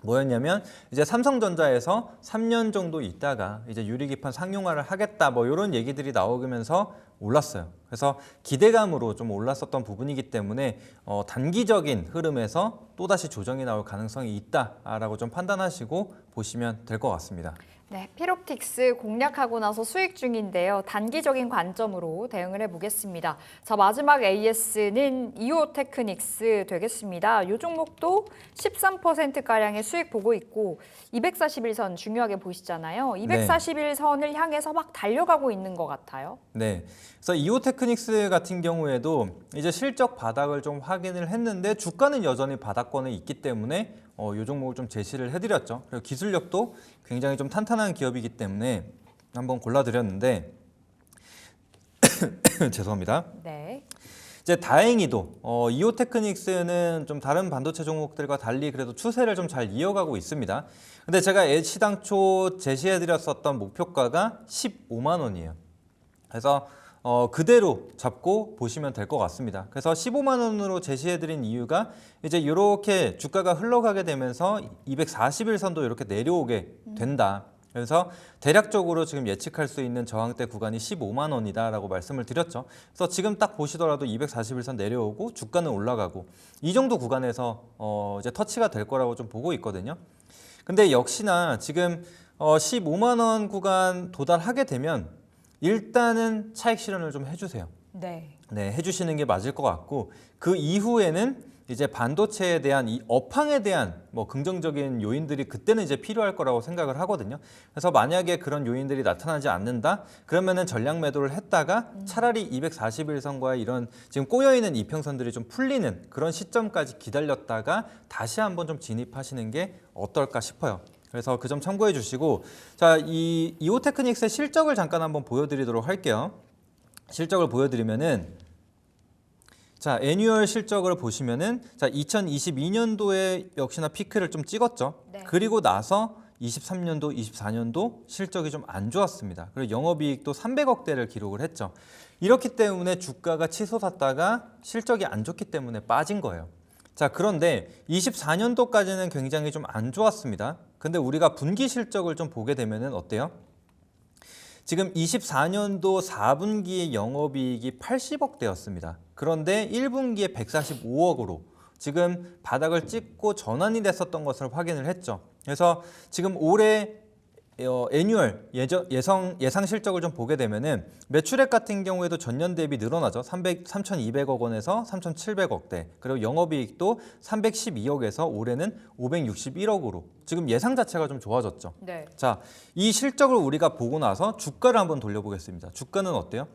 뭐였냐면 이제 삼성전자에서 3년 정도 있다가 이제 유리기판 상용화를 하겠다 이런 얘기들이 나오면서 올랐어요. 그래서 기대감으로 좀 올랐었던 부분이기 때문에 단기적인 흐름에서 또다시 조정이 나올 가능성이 있다라고 좀 판단하시고 보시면 될 것 같습니다. 네, 필옵틱스 공략하고 나서 수익 중인데요. 단기적인 관점으로 대응을 해보겠습니다. 자, 마지막 AS는 이오테크닉스 되겠습니다. 이 종목도 13%가량의 수익 보고 있고 241선 중요하게 보시잖아요. 241선을 향해서 막 달려가고 있는 것 같아요. 네, 그래서 이오테크닉스 같은 경우에도 이제 실적 바닥을 좀 확인을 했는데 주가는 여전히 바닥권에 있기 때문에 이 종목을 좀 제시를 해드렸죠. 그리고 기술력도 굉장히 좀 탄탄한 기업이기 때문에 한번 골라드렸는데 죄송합니다. 네. 이제 다행히도 이오테크닉스는 좀 다른 반도체 종목들과 달리 그래도 추세를 좀 잘 이어가고 있습니다. 근데 제가 시당초 제시해드렸었던 목표가가 15만 원이에요. 그래서 그대로 잡고 보시면 될 것 같습니다. 그래서 15만 원으로 제시해드린 이유가 이제 이렇게 주가가 흘러가게 되면서 241선도 이렇게 내려오게 된다. 그래서 대략적으로 지금 예측할 수 있는 저항대 구간이 15만 원이다라고 말씀을 드렸죠. 그래서 지금 딱 보시더라도 241선 내려오고 주가는 올라가고 이 정도 구간에서 이제 터치가 될 거라고 좀 보고 있거든요. 근데 역시나 지금 15만 원 구간 도달하게 되면 일단은 차익 실현을 좀 해주세요. 네. 네, 해주시는 게 맞을 것 같고 그 이후에는 이제 반도체에 대한 이 업황에 대한 뭐 긍정적인 요인들이 그때는 이제 필요할 거라고 생각을 하거든요. 그래서 만약에 그런 요인들이 나타나지 않는다, 그러면은 전량 매도를 했다가 차라리 241선과의 이런 지금 꼬여 있는 이평선들이 좀 풀리는 그런 시점까지 기다렸다가 다시 한번 좀 진입하시는 게 어떨까 싶어요. 그래서 그 점 참고해 주시고, 자, 이 이오테크닉스의 실적을 잠깐 한번 보여드리도록 할게요. 실적을 보여드리면은. 자, 애뉴얼 실적을 보시면은 자, 2022년도에 역시나 피크를 좀 찍었죠. 네. 그리고 나서 23년도, 24년도 실적이 좀 안 좋았습니다. 그리고 영업이익도 300억대를 기록을 했죠. 이렇기 때문에 주가가 치솟았다가 실적이 안 좋기 때문에 빠진 거예요. 자, 그런데 24년도까지는 굉장히 좀 안 좋았습니다. 근데 우리가 분기 실적을 좀 보게 되면은 어때요? 지금 24년도 4분기의 영업이익이 80억대였습니다. 그런데 1분기에 145억으로 지금 바닥을 찍고 전환이 됐었던 것을 확인을 했죠. 그래서 지금 올해 애뉴얼 예상 실적을 좀 보게 되면은 매출액 같은 경우에도 전년 대비 늘어나죠. 3,200억 원에서 3,700억대. 그리고 영업이익도 312억에서 올해는 561억으로 지금 예상 자체가 좀 좋아졌죠. 네. 자, 이 실적을 우리가 보고 나서 주가를 한번 돌려보겠습니다. 주가는 어때요?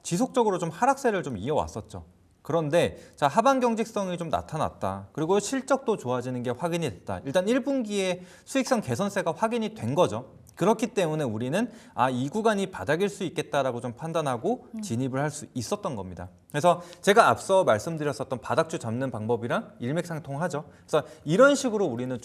지속적으로 좀 하락세를 좀 이어왔었죠. 그런데 자, 하반 경직성이 좀 나타났다. 그리고 실적도 좋아지는 게 확인이 됐다. 일단 1분기에 수익성 개선세가 확인이 된 거죠. 그렇기 때문에 우리는 이 구간이 바닥일 수 있겠다라고 좀 판단하고 진입을 할 수 있었던 겁니다. 그래서 제가 앞서 말씀드렸었던 바닥주 잡는 방법이랑 일맥상통하죠. 그래서 이런 식으로 우리는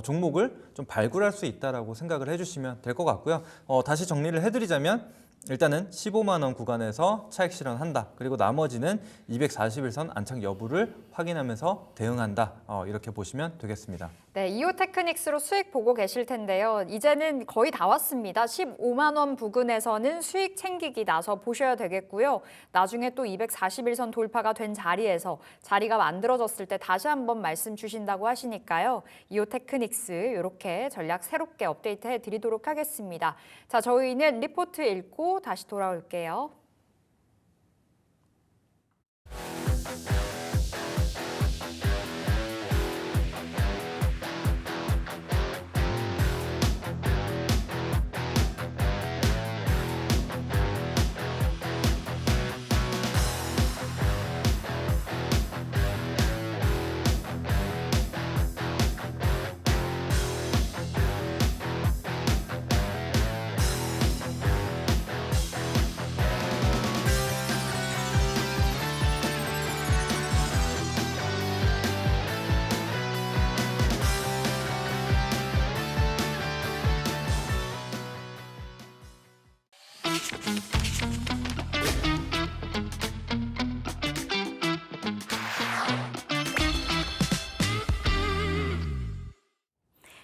종목을 좀 발굴할 수 있다라고 생각을 해주시면 될 것 같고요. 다시 정리를 해드리자면 일단은 15만 원 구간에서 차익 실현한다. 그리고 나머지는 241선 안착 여부를 확인하면서 대응한다. 이렇게 보시면 되겠습니다. 네, 이오테크닉스로 수익 보고 계실 텐데요. 이제는 거의 다 왔습니다. 15만 원 부근에서는 수익 챙기기 나서 보셔야 되겠고요. 나중에 또 241선 돌파가 된 자리에서 자리가 만들어졌을 때 다시 한번 말씀 주신다고 하시니까요. 이오테크닉스 이렇게 전략 새롭게 업데이트해 드리도록 하겠습니다. 자, 저희는 리포트 읽고 다시 돌아올게요.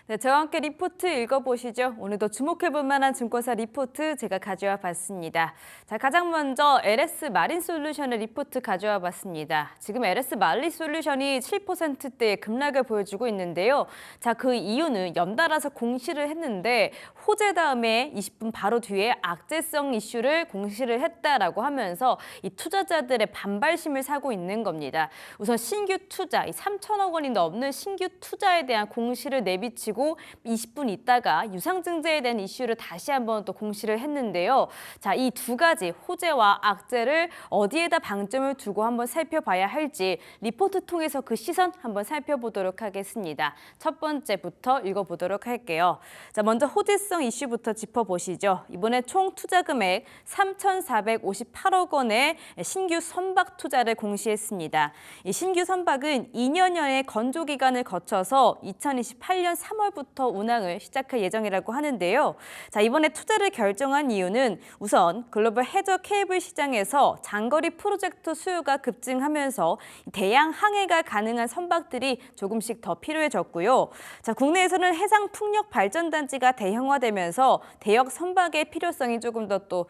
네, 저와 함께 리포트 읽어보시죠. 오늘도 주목해볼 만한 증권사 리포트 제가 가져와 봤습니다. 자, 가장 먼저 LS 마린솔루션의 리포트 가져와 봤습니다. 지금 LS 마린솔루션이 7%대의 급락을 보여주고 있는데요. 자, 그 이유는 연달아서 공시를 했는데 호재 다음에 20분 바로 뒤에 악재성 이슈를 공시를 했다라고 하면서 이 투자자들의 반발심을 사고 있는 겁니다. 우선 신규 투자, 이 3천억 원이 넘는 신규 투자에 대한 공시를 내비치고 그리고 20분 있다가 유상증자에 대한 이슈를 다시 한번 또 공시를 했는데요. 자, 이 두 가지 호재와 악재를 어디에다 방점을 두고 한번 살펴봐야 할지 리포트 통해서 그 시선 한번 살펴보도록 하겠습니다. 첫 번째부터 읽어보도록 할게요. 자, 먼저 호재성 이슈부터 짚어보시죠. 이번에 총 투자 금액 3,458억 원의 신규 선박 투자를 공시했습니다. 이 신규 선박은 2년여의 건조 기간을 거쳐서 2028년 3월부터 운항을 시작할 예정이라고 하는데요. 자, 이번에 투자를 결정한 이유는 우선 글로벌 해저 케이블 시장에서 장거리 프로젝트 수요가 급증하면서 대양 항해가 가능한 선박들이 조금씩 더 필요해졌고요. 자, 국내에서는 해상 풍력 발전 단지가 대형화되면서 대역 선박의 필요성이 조금 더 또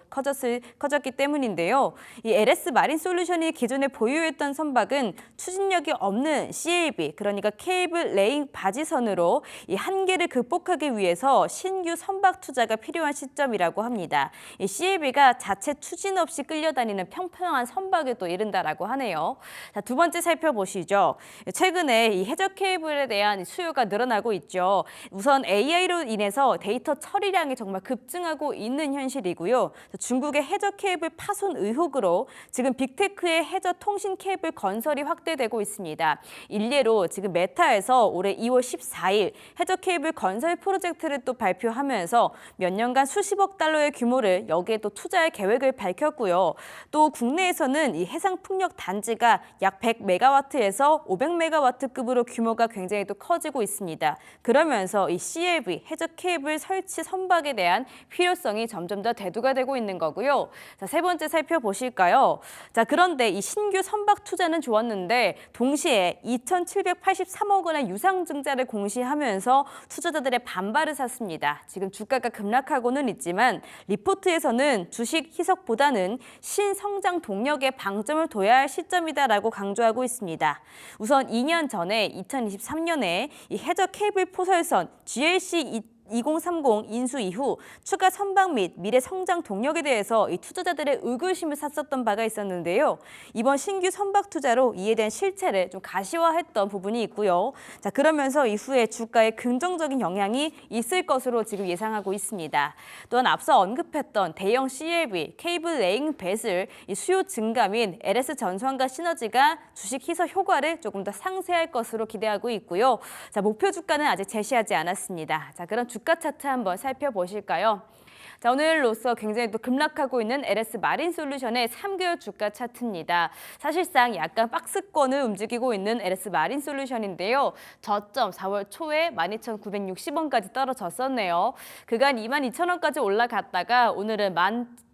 커졌기 때문인데요. 이 LS 마린 솔루션이 기존에 보유했던 선박은 추진력이 없는 CAB, 그러니까 케이블 레잉 바지선으로 이 한계를 극복하기 위해서 신규 선박 투자가 필요한 시점이라고 합니다. 이 CAB가 자체 추진 없이 끌려다니는 평평한 선박에 또 이른다라고 하네요. 자, 두 번째 살펴보시죠. 최근에 이 해저 케이블에 대한 수요가 늘어나고 있죠. 우선 AI로 인해서 데이터 처리량이 정말 급증하고 있는 현실이고요. 중국의 해저 케이블 파손 의혹으로 지금 빅테크의 해저 통신 케이블 건설이 확대되고 있습니다. 일례로 지금 메타에서 올해 2월 14일 해저 케이블 건설 프로젝트를 또 발표하면서 몇 년간 수십억 달러의 규모를 여기에 또 투자할 계획을 밝혔고요. 또 국내에서는 이 해상 풍력 단지가 약 100메가와트에서 500메가와트급으로 규모가 굉장히 또 커지고 있습니다. 그러면서 이 CLV 해저 케이블 설치 선박에 대한 필요성이 점점 더 대두가 되고 있는 거고요. 자, 세 번째 살펴보실까요? 자, 그런데 이 신규 선박 투자는 좋았는데 동시에 2,783억 원의 유상증자를 공시하면서 투자자들의 반발을 샀습니다. 지금 주가가 급락하고는 있지만 리포트에서는 주식 희석보다는 신성장 동력에 방점을 둬야 할 시점이다라고 강조하고 있습니다. 우선 2년 전에 2023년에 이 해저 케이블 포설선 GLC 2030 인수 이후 추가 선박 및 미래 성장 동력에 대해서 이 투자자들의 의구심을 샀었던 바가 있었는데요. 이번 신규 선박 투자로 이에 대한 실체를 좀 가시화했던 부분이 있고요. 자, 그러면서 이후에 주가에 긍정적인 영향이 있을 것으로 지금 예상하고 있습니다. 또한 앞서 언급했던 대형 CLV, 케이블 레잉 배슬, 이 수요 증가 및 LS 전선과 시너지가 주식 희석 효과를 조금 더 상쇄할 것으로 기대하고 있고요. 자, 목표 주가는 아직 제시하지 않았습니다. 자, 그럼 주가 차트 한번 살펴보실까요? 자, 오늘로써 굉장히 또 급락하고 있는 LS 마린 솔루션의 3개월 주가 차트입니다. 사실상 약간 박스권을 움직이고 있는 LS 마린 솔루션인데요. 저점 4월 초에 12,960원까지 떨어졌었네요. 그간 22,000원까지 올라갔다가 오늘은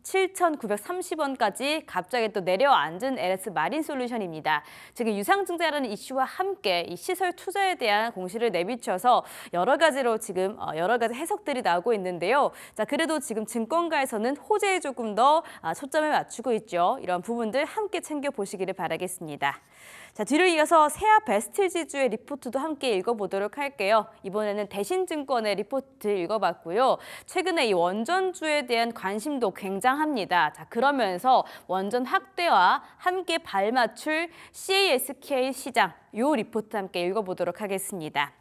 7,930원까지 갑자기 또 내려앉은 LS 마린 솔루션입니다. 지금 유상증자라는 이슈와 함께 이 시설 투자에 대한 공시를 내비쳐서 여러 가지로 지금 여러 가지 해석들이 나오고 있는데요. 자, 그래도 지금 증권가에서는 호재에 조금 더 초점을 맞추고 있죠. 이런 부분들 함께 챙겨보시기를 바라겠습니다. 자, 뒤를 이어서 세아 베스트 지주의 리포트도 함께 읽어보도록 할게요. 이번에는 대신증권의 리포트 읽어봤고요. 최근에 이 원전주에 대한 관심도 굉장합니다. 자, 그러면서 원전 확대와 함께 발맞출 CASK 시장, 이 리포트 함께 읽어보도록 하겠습니다.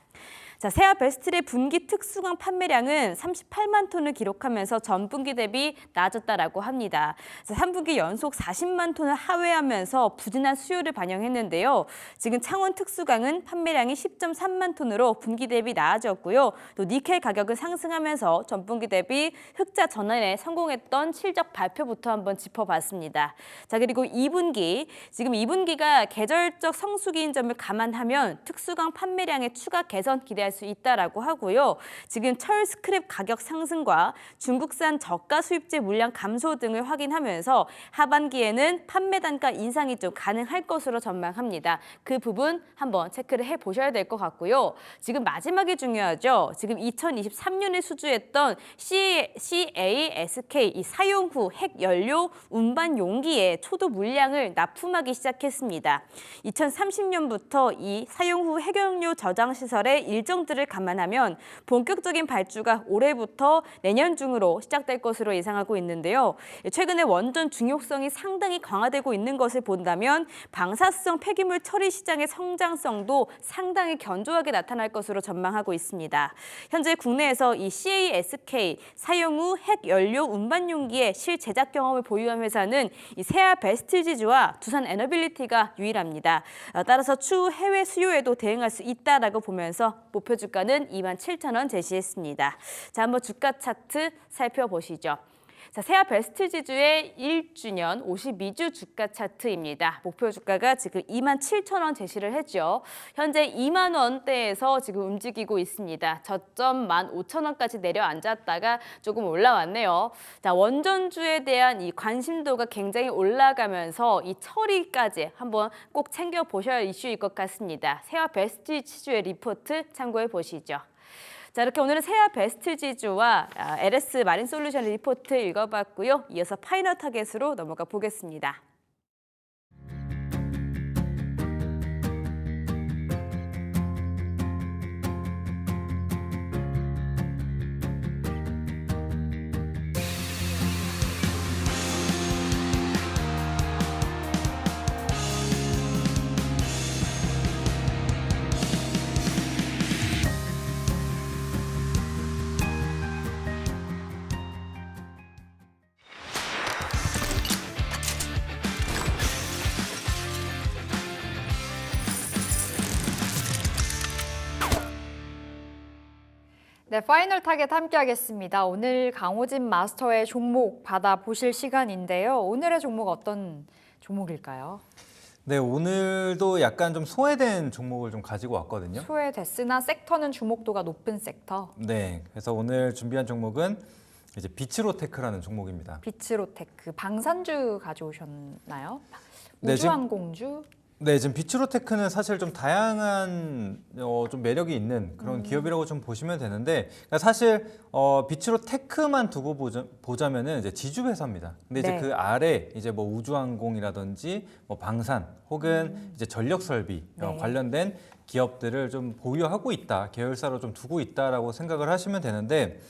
자, 세아 베스트의 분기 특수광 판매량은 38만 톤을 기록하면서 전분기 대비 낮았다라고 합니다. 자, 3분기 연속 40만 톤을 하회하면서 부진한 수요를 반영했는데요. 지금 창원 특수광은 판매량이 10.3만 톤으로 분기 대비 나아졌고요. 또 니켈 가격은 상승하면서 전분기 대비 흑자 전환에 성공했던 실적 발표부터 한번 짚어봤습니다. 자, 그리고 2분기, 지금 2분기가 계절적 성수기인 점을 감안하면 특수광 판매량의 추가 개선 기대할 수 있다라고 하고요. 지금 철 스크랩 가격 상승과 중국산 저가 수입제 물량 감소 등을 확인하면서 하반기에는 판매 단가 인상이 좀 가능할 것으로 전망합니다. 그 부분 한번 체크를 해보셔야 될 것 같고요. 지금 마지막이 중요하죠. 지금 2023년에 수주했던 CASK 이 사용 후 핵연료 운반 용기에 초도 물량을 납품하기 시작했습니다. 2030년부터 이 사용 후 핵연료 저장 시설에 일정 일정들을 감안하면 본격적인 발주가 올해부터 내년 중으로 시작될 것으로 예상하고 있는데요. 최근에 원전 중요성이 상당히 강화되고 있는 것을 본다면 방사성 폐기물 처리 시장의 성장성도 상당히 견조하게 나타날 것으로 전망하고 있습니다. 현재 국내에서 이 CASK 사용 후 핵 연료 운반 용기의 실제작 경험을 보유한 회사는 이 세아 베스티지와 두산 에너빌리티가 유일합니다. 따라서 추후 해외 수요에도 대응할 수 있다라고 보면서 목표 주가는 27,000원 제시했습니다. 자, 한번 주가 차트 살펴보시죠. 자, 세아 베스트 지주의 1주년 52주 주가 차트입니다. 목표 주가가 지금 27,000원 제시를 했죠. 현재 2만 원대에서 지금 움직이고 있습니다. 저점 15,000원까지 내려앉았다가 조금 올라왔네요. 자, 원전주에 대한 이 관심도가 굉장히 올라가면서 이 처리까지 한번 꼭 챙겨 보셔야 할 이슈일 것 같습니다. 세아 베스트 지주의 리포트 참고해 보시죠. 자, 이렇게 오늘은 세아 베스트 지주와 LS 마린 솔루션 리포트 읽어봤고요. 이어서 파이널 타겟으로 넘어가 보겠습니다. 네, 파이널 타겟 함께 하겠습니다. 오늘 강호진 마스터의 종목 받아보실 시간인데요. 오늘의 종목 어떤 종목일까요? 네, 오늘도 약간 좀 소외된 종목을 좀 가지고 왔거든요. 소외됐으나 섹터는 주목도가 높은 섹터. 네, 그래서 오늘 준비한 종목은 이제 비츠로테크라는 종목입니다. 비츠로테크, 방산주 가져오셨나요? 네, 우주항공주? 네, 지금 비츠로테크는 사실 좀 다양한 좀 매력이 있는 그런 기업이라고 좀 보시면 되는데, 그러니까 사실 비츠로테크만 두고 보자면은 이제 지주 회사입니다. 근데 이제 네. 그 아래 이제 뭐 우주항공이라든지 뭐 방산 혹은 이제 전력 설비 네. 관련된 기업들을 좀 보유하고 있다, 계열사로 좀 두고 있다라고 생각을 하시면 되는데.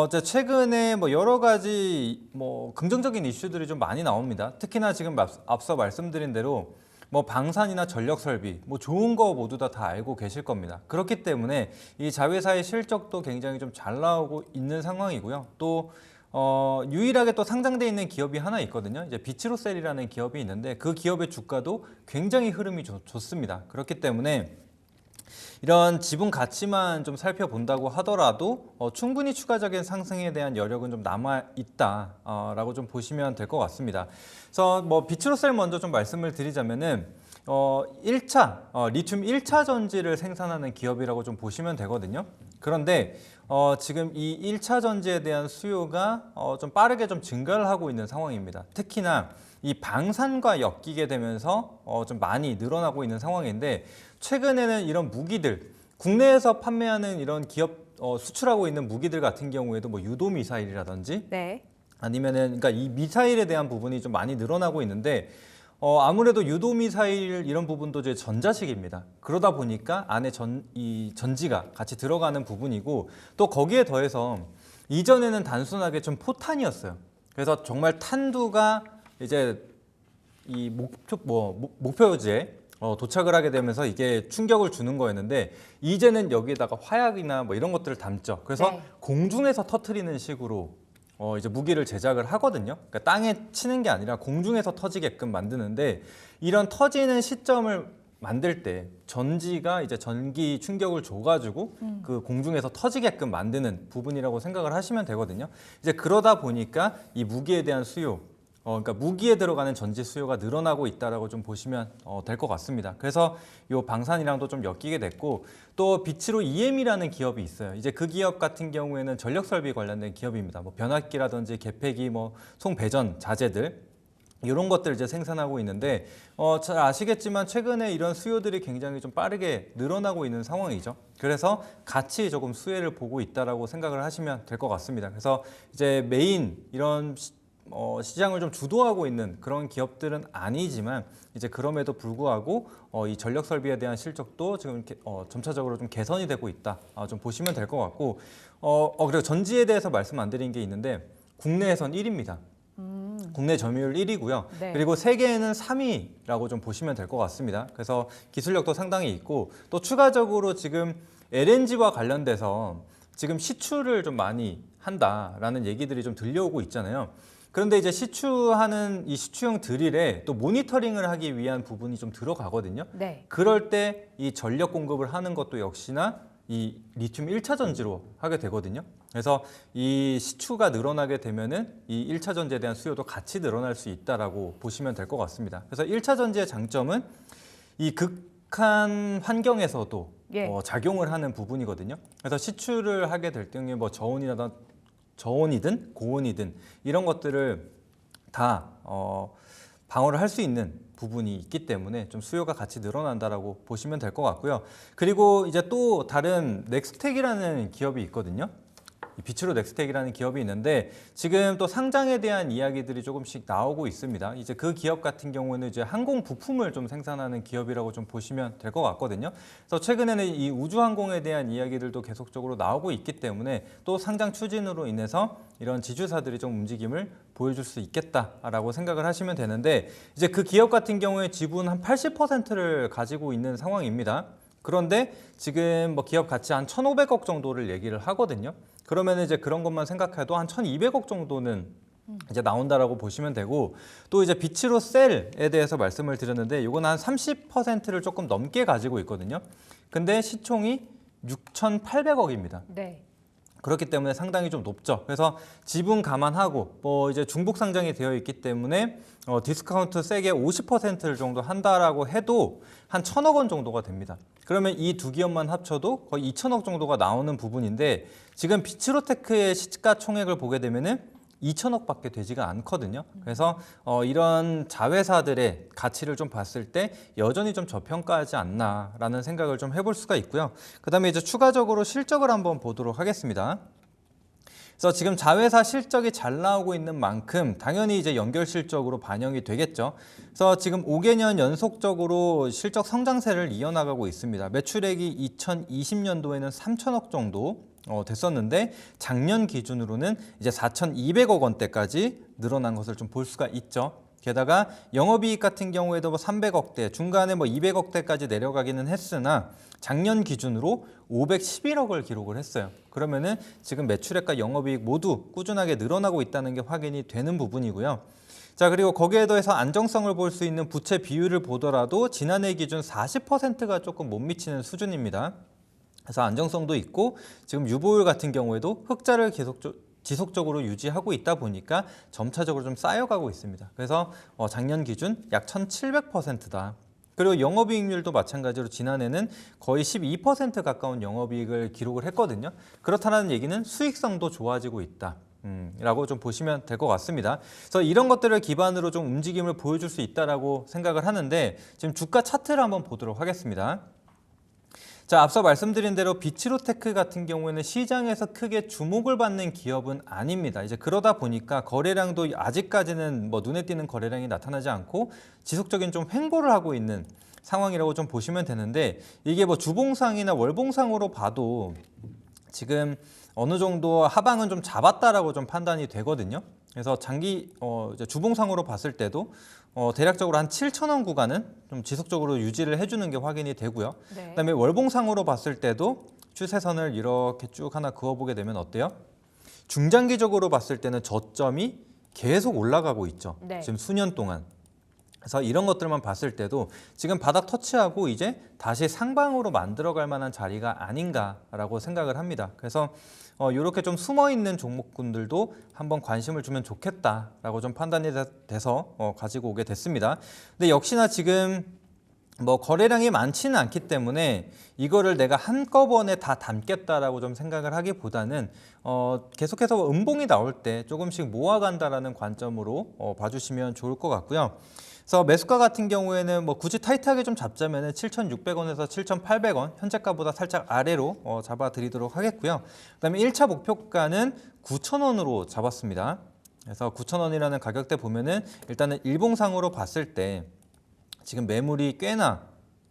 이제 최근에 뭐 여러 가지 뭐 긍정적인 이슈들이 좀 많이 나옵니다. 특히나 지금 앞서 말씀드린 대로 뭐 방산이나 전력 설비, 뭐 좋은 거 모두 다 알고 계실 겁니다. 그렇기 때문에 이 자회사의 실적도 굉장히 좀 잘 나오고 있는 상황이고요. 또 유일하게 또 상장돼 있는 기업이 하나 있거든요. 이제 비츠로셀이라는 기업이 있는데 그 기업의 주가도 굉장히 흐름이 좋습니다. 그렇기 때문에 이런 지분 가치만 좀 살펴본다고 하더라도 충분히 추가적인 상승에 대한 여력은 좀 남아 있다라고 좀 보시면 될 것 같습니다. 그래서 뭐 비츠로셀 먼저 좀 말씀을 드리자면은 1차 리튬 1차 전지를 생산하는 기업이라고 좀 보시면 되거든요. 그런데 지금 이 1차 전지에 대한 수요가 좀 빠르게 좀 증가를 하고 있는 상황입니다. 특히나 이 방산과 엮이게 되면서 좀 많이 늘어나고 있는 상황인데, 최근에는 이런 무기들, 국내에서 판매하는 이런 기업 수출하고 있는 무기들 같은 경우에도 뭐 유도 미사일이라든지 네. 아니면은 그러니까 이 미사일에 대한 부분이 좀 많이 늘어나고 있는데, 아무래도 유도 미사일 이런 부분도 이제 전자식입니다. 그러다 보니까 안에 이 전지가 같이 들어가는 부분이고, 또 거기에 더해서 이전에는 단순하게 좀 포탄이었어요. 그래서 정말 탄두가 이제 이 목표지에 도착을 하게 되면서 이게 충격을 주는 거였는데, 이제는 여기에다가 화약이나 뭐 이런 것들을 담죠. 그래서 네. 공중에서 터트리는 식으로 이제 무기를 제작을 하거든요. 그러니까 땅에 치는 게 아니라 공중에서 터지게끔 만드는데, 이런 터지는 시점을 만들 때 전지가 이제 전기 충격을 줘가지고 그 공중에서 터지게끔 만드는 부분이라고 생각을 하시면 되거든요. 이제 그러다 보니까 이 무기에 대한 수요, 그러니까 무기에 들어가는 전지 수요가 늘어나고 있다라고 좀 보시면 될 것 같습니다. 그래서 이 방산이랑도 좀 엮이게 됐고, 또 비츠로 EM이라는 기업이 있어요. 이제 그 기업 같은 경우에는 전력 설비 관련된 기업입니다. 뭐 변압기라든지 개폐기, 뭐 송배전 자재들, 이런 것들 이제 생산하고 있는데, 잘 아시겠지만 최근에 이런 수요들이 굉장히 좀 빠르게 늘어나고 있는 상황이죠. 그래서 같이 조금 수혜를 보고 있다라고 생각을 하시면 될 것 같습니다. 그래서 이제 메인 이런 시장을 좀 주도하고 있는 그런 기업들은 아니지만 이제 그럼에도 불구하고 이 전력 설비에 대한 실적도 지금 점차적으로 좀 개선이 되고 있다. 좀 보시면 될 것 같고 그리고 전지에 대해서 말씀 안 드린 게 있는데 국내에선 1위입니다. 국내 점유율 1위고요. 네. 그리고 세계에는 3위라고 좀 보시면 될 것 같습니다. 그래서 기술력도 상당히 있고 또 추가적으로 지금 LNG와 관련돼서 지금 시추를 좀 많이 한다라는 얘기들이 좀 들려오고 있잖아요. 그런데 이제 시추하는 이 시추용 드릴에 또 모니터링을 하기 위한 부분이 좀 들어가거든요. 네. 그럴 때 이 전력 공급을 하는 것도 역시나 이 리튬 1차 전지로 하게 되거든요. 그래서 이 시추가 늘어나게 되면은 이 1차 전지에 대한 수요도 같이 늘어날 수 있다라고 보시면 될 것 같습니다. 그래서 1차 전지의 장점은 이 극한 환경에서도 예. 작용을 하는 부분이거든요. 그래서 시추를 하게 될 경우에 뭐 저온이든 고온이든 이런 것들을 다 방어를 할 수 있는 부분이 있기 때문에 좀 수요가 같이 늘어난다라고 보시면 될 것 같고요. 그리고 이제 또 다른 넥스텍이라는 기업이 있거든요. 비츠로 넥스텍이라는 기업이 있는데 지금 또 상장에 대한 이야기들이 조금씩 나오고 있습니다. 이제 그 기업 같은 경우는 이제 항공 부품을 좀 생산하는 기업이라고 좀 보시면 될 것 같거든요. 그래서 최근에는 이 우주항공에 대한 이야기들도 계속적으로 나오고 있기 때문에 또 상장 추진으로 인해서 이런 지주사들이 좀 움직임을 보여줄 수 있겠다라고 생각을 하시면 되는데 이제 그 기업 같은 경우에 지분 한 80%를 가지고 있는 상황입니다. 그런데 지금 뭐 기업 가치 한 1,500억 정도를 얘기를 하거든요. 그러면 이제 그런 것만 생각해도 한 1,200억 정도는 이제 나온다라고 보시면 되고 또 이제 비츠로 셀에 대해서 말씀을 드렸는데 이건 한 30%를 조금 넘게 가지고 있거든요. 근데 시총이 6,800억입니다. 네. 그렇기 때문에 상당히 좀 높죠. 그래서 지분 감안하고 뭐 이제 중복 상장이 되어 있기 때문에 디스카운트 세게 50% 정도 한다라고 해도 한 1,000억 원 정도가 됩니다. 그러면 이 두 기업만 합쳐도 거의 2,000억 정도가 나오는 부분인데 지금 비츠로테크의 시가총액을 보게 되면은 2,000억밖에 되지가 않거든요. 그래서 이런 자회사들의 가치를 좀 봤을 때 여전히 좀 저평가하지 않나라는 생각을 좀 해볼 수가 있고요. 그다음에 이제 추가적으로 실적을 한번 보도록 하겠습니다. 그래서 지금 자회사 실적이 잘 나오고 있는 만큼 당연히 이제 연결 실적으로 반영이 되겠죠. 그래서 지금 5개년 연속적으로 실적 성장세를 이어나가고 있습니다. 매출액이 2020년도에는 3,000억 정도 됐었는데 작년 기준으로는 이제 4,200억 원대까지 늘어난 것을 좀 볼 수가 있죠. 게다가 영업이익 같은 경우에도 뭐 300억대, 중간에 뭐 200억대까지 내려가기는 했으나 작년 기준으로 511억을 기록을 했어요. 그러면은 지금 매출액과 영업이익 모두 꾸준하게 늘어나고 있다는 게 확인이 되는 부분이고요. 자, 그리고 거기에 더해서 안정성을 볼 수 있는 부채 비율을 보더라도 지난해 기준 40%가 조금 못 미치는 수준입니다. 그래서 안정성도 있고 지금 유보율 같은 경우에도 흑자를 지속적으로 유지하고 있다 보니까 점차적으로 좀 쌓여가고 있습니다. 그래서 작년 기준 약 1,700%다. 그리고 영업이익률도 마찬가지로 지난해는 거의 12% 가까운 영업이익을 기록을 했거든요. 그렇다는 얘기는 수익성도 좋아지고 있다. 라고 좀 보시면 될 것 같습니다. 그래서 이런 것들을 기반으로 좀 움직임을 보여줄 수 있다라고 생각을 하는데 지금 주가 차트를 한번 보도록 하겠습니다. 자, 앞서 말씀드린 대로 비츠로테크 같은 경우에는 시장에서 크게 주목을 받는 기업은 아닙니다. 이제 그러다 보니까 거래량도 아직까지는 뭐 눈에 띄는 거래량이 나타나지 않고 지속적인 좀 횡보를 하고 있는 상황이라고 좀 보시면 되는데 이게 뭐 주봉상이나 월봉상으로 봐도 지금 어느 정도 하방은 좀 잡았다라고 좀 판단이 되거든요. 그래서 장기 이제 주봉상으로 봤을 때도 대략적으로 한 7,000원 구간은 좀 지속적으로 유지를 해주는 게 확인이 되고요. 네. 그다음에 월봉상으로 봤을 때도 추세선을 이렇게 쭉 하나 그어보게 되면 어때요? 중장기적으로 봤을 때는 저점이 계속 올라가고 있죠. 네. 지금 수년 동안. 그래서 이런 것들만 봤을 때도 지금 바닥 터치하고 이제 다시 상방으로 만들어갈 만한 자리가 아닌가라고 생각을 합니다. 그래서 이렇게 좀 숨어있는 종목군들도 한번 관심을 주면 좋겠다라고 좀 판단이 돼서 가지고 오게 됐습니다. 근데 역시나 지금 뭐 거래량이 많지는 않기 때문에 이거를 내가 한꺼번에 다 담겠다라고 좀 생각을 하기보다는 계속해서 음봉이 나올 때 조금씩 모아간다라는 관점으로 봐주시면 좋을 것 같고요. 그래서 매수가 같은 경우에는 뭐 굳이 타이트하게 좀 잡자면은 7,600원에서 7,800원 현재가보다 살짝 아래로 잡아드리도록 하겠고요. 그다음에 1차 목표가는 9,000원으로 잡았습니다. 그래서 9,000원이라는 가격대 보면은 일단은 일봉상으로 봤을 때 지금 매물이 꽤나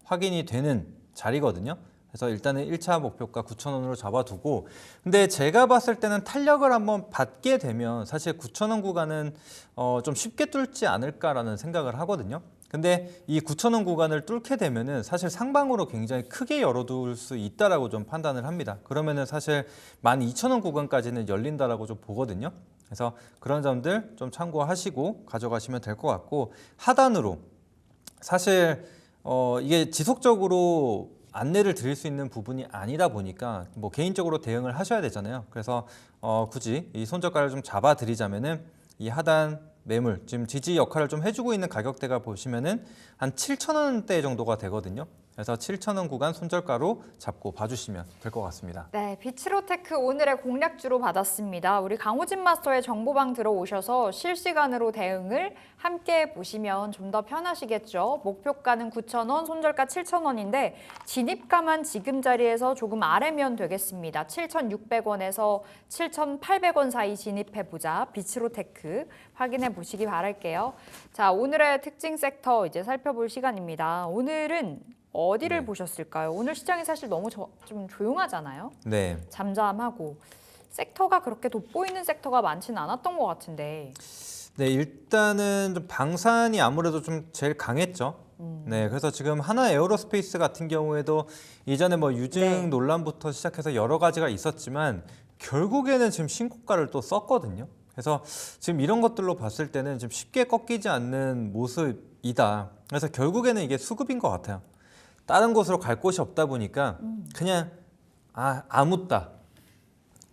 확인이 되는 자리거든요. 그래서 일단은 1차 목표가 9,000원으로 잡아두고, 근데 제가 봤을 때는 탄력을 한번 받게 되면 사실 9,000원 구간은 좀 쉽게 뚫지 않을까라는 생각을 하거든요. 근데 이 9,000원 구간을 뚫게 되면은 사실 상방으로 굉장히 크게 열어둘 수 있다라고 좀 판단을 합니다. 그러면은 사실 12,000원 구간까지는 열린다라고 좀 보거든요. 그래서 그런 점들 좀 참고하시고 가져가시면 될 것 같고, 하단으로 사실 이게 지속적으로 안내를 드릴 수 있는 부분이 아니다 보니까 뭐 개인적으로 대응을 하셔야 되잖아요. 그래서 굳이 이 손절가를 좀 잡아 드리자면은 이 하단 매물 지금 지지 역할을 좀 해주고 있는 가격대가 보시면은 한 7,000원대 정도가 되거든요. 그래서 7,000원 구간 손절가로 잡고 봐주시면 될 것 같습니다. 네, 비츠로테크 오늘의 공략주로 받았습니다. 우리 강호진 마스터의 정보방 들어오셔서 실시간으로 대응을 함께 보시면 좀 더 편하시겠죠. 목표가는 9,000원, 손절가 7,000원인데 진입가만 지금 자리에서 조금 아래면 되겠습니다. 7,600원에서 7,800원 사이 진입해보자. 비츠로테크 확인해 보시기 바랄게요. 자, 오늘의 특징 섹터 이제 살펴볼 시간입니다. 오늘은 어디를 네. 보셨을까요? 오늘 시장이 사실 너무 좀 조용하잖아요. 네. 잠잠하고 섹터가 그렇게 돋보이는 섹터가 많지는 않았던 것 같은데. 네, 일단은 좀 방산이 아무래도 좀 제일 강했죠. 네, 그래서 지금 하나 에어로스페이스 같은 경우에도 이전에 뭐 유증 네. 논란부터 시작해서 여러 가지가 있었지만 결국에는 지금 신고가를 또 썼거든요. 그래서 지금 이런 것들로 봤을 때는 좀 쉽게 꺾이지 않는 모습이다. 그래서 결국에는 이게 수급인 것 같아요. 다른 곳으로 갈 곳이 없다 보니까 그냥 아묻다.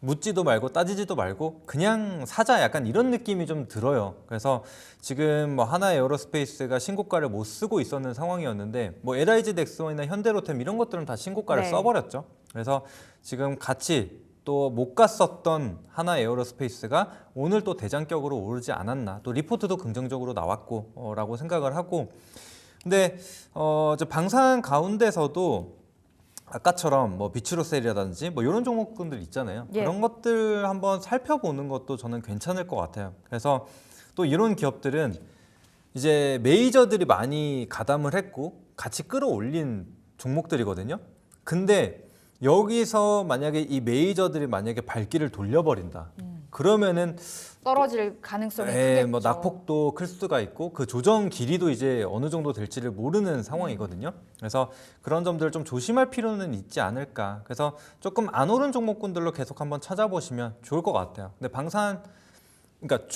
묻지도 말고 따지지도 말고 그냥 사자, 약간 이런 느낌이 좀 들어요. 그래서 지금 뭐 하나 에어로스페이스가 신고가를 못 쓰고 있었는 상황이었는데 뭐 LIG 넥스원이나 현대로템 이런 것들은 다 신고가를 네. 써버렸죠. 그래서 지금 같이 또 못 갔었던 하나 에어로스페이스가 오늘 또 대장격으로 오르지 않았나. 또 리포트도 긍정적으로 나왔고 라고 생각을 하고, 근데 이제 방산 가운데서도 아까처럼 뭐 비추로셀이라든지 뭐 이런 종목군들 있잖아요. 예. 그런 것들 한번 살펴보는 것도 저는 괜찮을 것 같아요. 그래서 또 이런 기업들은 이제 메이저들이 많이 가담을 했고 같이 끌어올린 종목들이거든요. 근데 여기서 만약에 이 메이저들이 만약에 발길을 돌려버린다. 그러면은 떨어질 가능성이 크겠죠. 뭐 낙폭도 클 수가 있고 그 조정 길이도 이제 어느 정도 될지를 모르는 상황이거든요. 그래서 그런 점들을 좀 조심할 필요는 있지 않을까. 그래서 조금 안 오른 종목군들로 계속 한번 찾아보시면 좋을 것 같아요. 근데 방산, 그러니까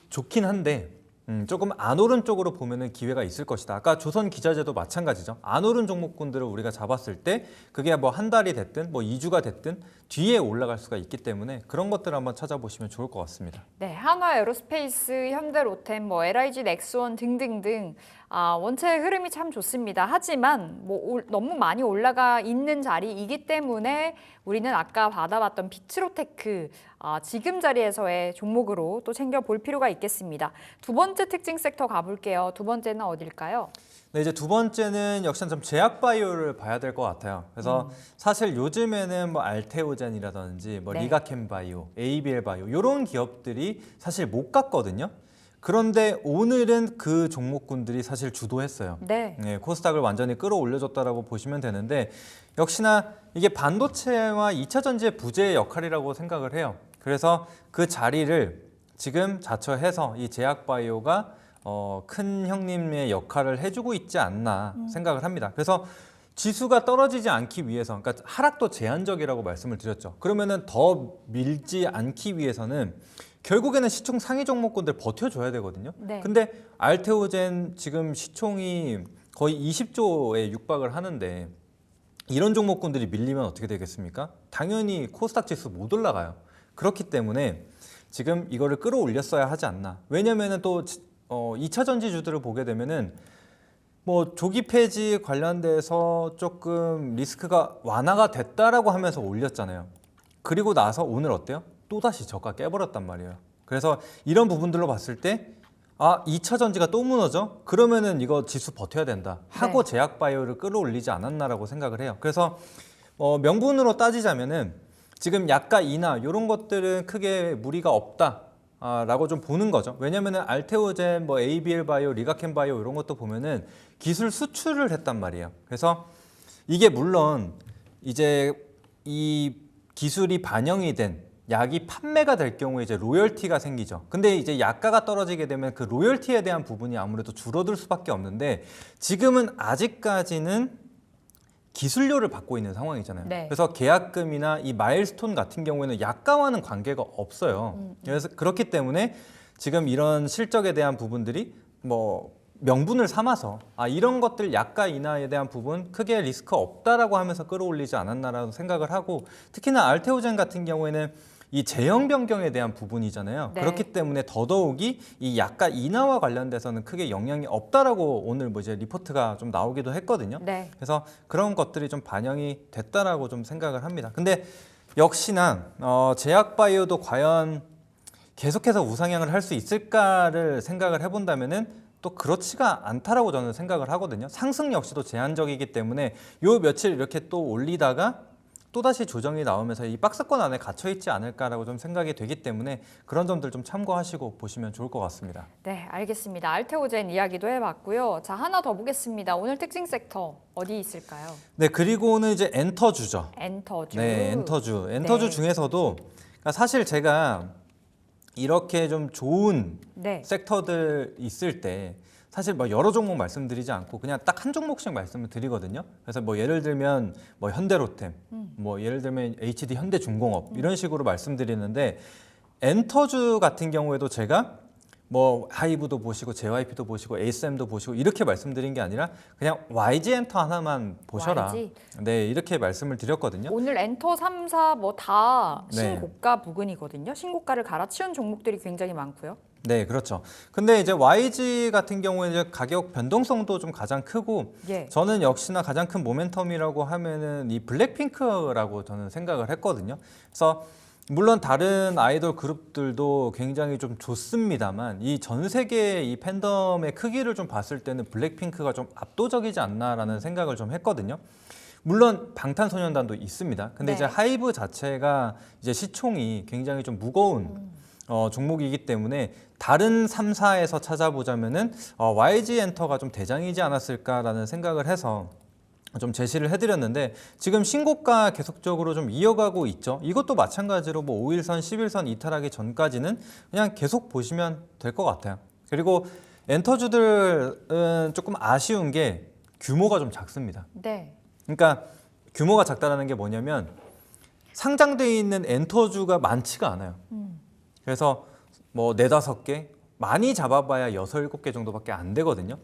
좋긴 한데 조금 안 오른 쪽으로 보면은 기회가 있을 것이다. 아까 조선 기자재도 마찬가지죠. 안 오른 종목군들을 우리가 잡았을 때 그게 뭐 한 달이 됐든 뭐 2주가 됐든 뒤에 올라갈 수가 있기 때문에 그런 것들을 한번 찾아보시면 좋을 것 같습니다. 네, 한화 에어로스페이스, 현대로템, 뭐 LIG 넥스원 등등등 원체 흐름이 참 좋습니다. 하지만 뭐 너무 많이 올라가 있는 자리이기 때문에 우리는 아까 받아봤던 비츠로테크 지금 자리에서의 종목으로 또 챙겨볼 필요가 있겠습니다. 두 번째 특징 섹터 가볼게요. 두 번째는 어딜까요? 네, 이제 두 번째는 역시 좀 제약바이오를 봐야 될 것 같아요. 그래서 사실 요즘에는 뭐 알테오젠이라든지 뭐 네. 리가켄바이오, ABL바이오 이런 기업들이 사실 못 갔거든요. 그런데 오늘은 그 종목군들이 사실 주도했어요. 네. 네, 코스닥을 완전히 끌어올려줬다라고 보시면 되는데 역시나 이게 반도체와 2차 전지의 부재의 역할이라고 생각을 해요. 그래서 그 자리를 지금 자처해서 이 제약바이오가 큰 형님의 역할을 해주고 있지 않나 생각을 합니다. 그래서 지수가 떨어지지 않기 위해서, 그러니까 하락도 제한적이라고 말씀을 드렸죠. 그러면은 더 밀지 않기 위해서는 결국에는 시총 상위 종목군들 버텨줘야 되거든요. 네. 근데 알테오젠 지금 시총이 거의 20조에 육박을 하는데 이런 종목군들이 밀리면 어떻게 되겠습니까? 당연히 코스닥 지수 못 올라가요. 그렇기 때문에 지금 이거를 끌어올렸어야 하지 않나. 왜냐면은 또 2차 전지주들을 보게 되면은 뭐 조기 폐지 관련돼서 조금 리스크가 완화가 됐다라고 하면서 올렸잖아요. 그리고 나서 오늘 어때요? 또다시 저가 깨버렸단 말이에요. 그래서 이런 부분들로 봤을 때 2차 전지가 또 무너져? 그러면은 이거 지수 버텨야 된다 하고 네. 제약바이오를 끌어올리지 않았나라고 생각을 해요. 그래서 명분으로 따지자면은 지금 약가 인하 이런 것들은 크게 무리가 없다. 라고 좀 보는 거죠. 왜냐면은 알테오젠, 뭐 ABL 바이오, 리가켄 바이오 이런 것도 보면은 기술 수출을 했단 말이에요. 그래서 이게 물론 이제 이 기술이 반영이 된 약이 판매가 될 경우에 이제 로열티가 생기죠. 근데 이제 약가가 떨어지게 되면 그 로열티에 대한 부분이 아무래도 줄어들 수밖에 없는데 지금은 아직까지는 기술료를 받고 있는 상황이잖아요. 네. 그래서 계약금이나 이 마일스톤 같은 경우에는 약가와는 관계가 없어요. 그래서 그렇기 때문에 지금 이런 실적에 대한 부분들이 뭐 명분을 삼아서 이런 것들 약가 인하에 대한 부분 크게 리스크 없다라고 하면서 끌어올리지 않았나라는 생각을 하고 특히나 알테오젠 같은 경우에는 이 제형 변경에 대한 부분이잖아요. 네. 그렇기 때문에 더더욱이 이 약가 인하와 관련돼서는 크게 영향이 없다라고 오늘 뭐 이제 리포트가 좀 나오기도 했거든요. 네. 그래서 그런 것들이 좀 반영이 됐다라고 좀 생각을 합니다. 근데 역시나 제약바이오도 과연 계속해서 우상향을 할 수 있을까를 생각을 해본다면은 또 그렇지가 않다라고 저는 생각을 하거든요. 상승 역시도 제한적이기 때문에 요 며칠 이렇게 또 올리다가 또다시 조정이 나오면서 이 박스권 안에 갇혀 있지 않을까라고 좀 생각이 되기 때문에 그런 점들 좀 참고하시고 보시면 좋을 것 같습니다. 네, 알겠습니다. 알테오젠 이야기도 해봤고요. 자, 하나 더 보겠습니다. 오늘 특징 섹터 어디 있을까요? 네, 그리고는 이제 엔터주죠. 엔터주. 네, 엔터주 네. 중에서도 그러니까 사실 제가 이렇게 좀 좋은 네. 섹터들 있을 때 사실 뭐 여러 종목 말씀드리지 않고 그냥 딱 한 종목씩 말씀을 드리거든요. 그래서 뭐 예를 들면 뭐 현대로템, 뭐 예를 들면 HD 현대중공업 이런 식으로 말씀드리는데 엔터주 같은 경우에도 제가 뭐 하이브도 보시고 JYP도 보시고 ASM도 보시고 이렇게 말씀드린 게 아니라 그냥 YG 엔터 하나만 보셔라. YG? 네, 이렇게 말씀을 드렸거든요. 오늘 엔터 3사 뭐 다 네. 신고가 부근이거든요. 신고가를 갈아치운 종목들이 굉장히 많고요. 네, 그렇죠. 근데 이제 YG 같은 경우에 이제 가격 변동성도 좀 가장 크고 예. 저는 역시나 가장 큰 모멘텀이라고 하면은 이 블랙핑크라고 저는 생각을 했거든요. 그래서 물론 다른 아이돌 그룹들도 굉장히 좀 좋습니다만 이 전 세계 이 팬덤의 크기를 좀 봤을 때는 블랙핑크가 좀 압도적이지 않나라는 생각을 좀 했거든요. 물론 방탄소년단도 있습니다. 근데 네. 이제 하이브 자체가 이제 시총이 굉장히 좀 무거운 종목이기 때문에 다른 3사에서 찾아보자면은 YG 엔터가 좀 대장이지 않았을까라는 생각을 해서 좀 제시를 해드렸는데 지금 신고가 계속적으로 좀 이어가고 있죠. 이것도 마찬가지로 뭐 5일선, 10일선 이탈하기 전까지는 그냥 계속 보시면 될 것 같아요. 그리고 엔터주들은 조금 아쉬운 게 규모가 좀 작습니다. 네. 그러니까 규모가 작다라는 게 뭐냐면 상장돼 있는 엔터주가 많지가 않아요. 그래서 뭐 4, 5개, 많이 잡아봐야 6, 7개 정도밖에 안 되거든요.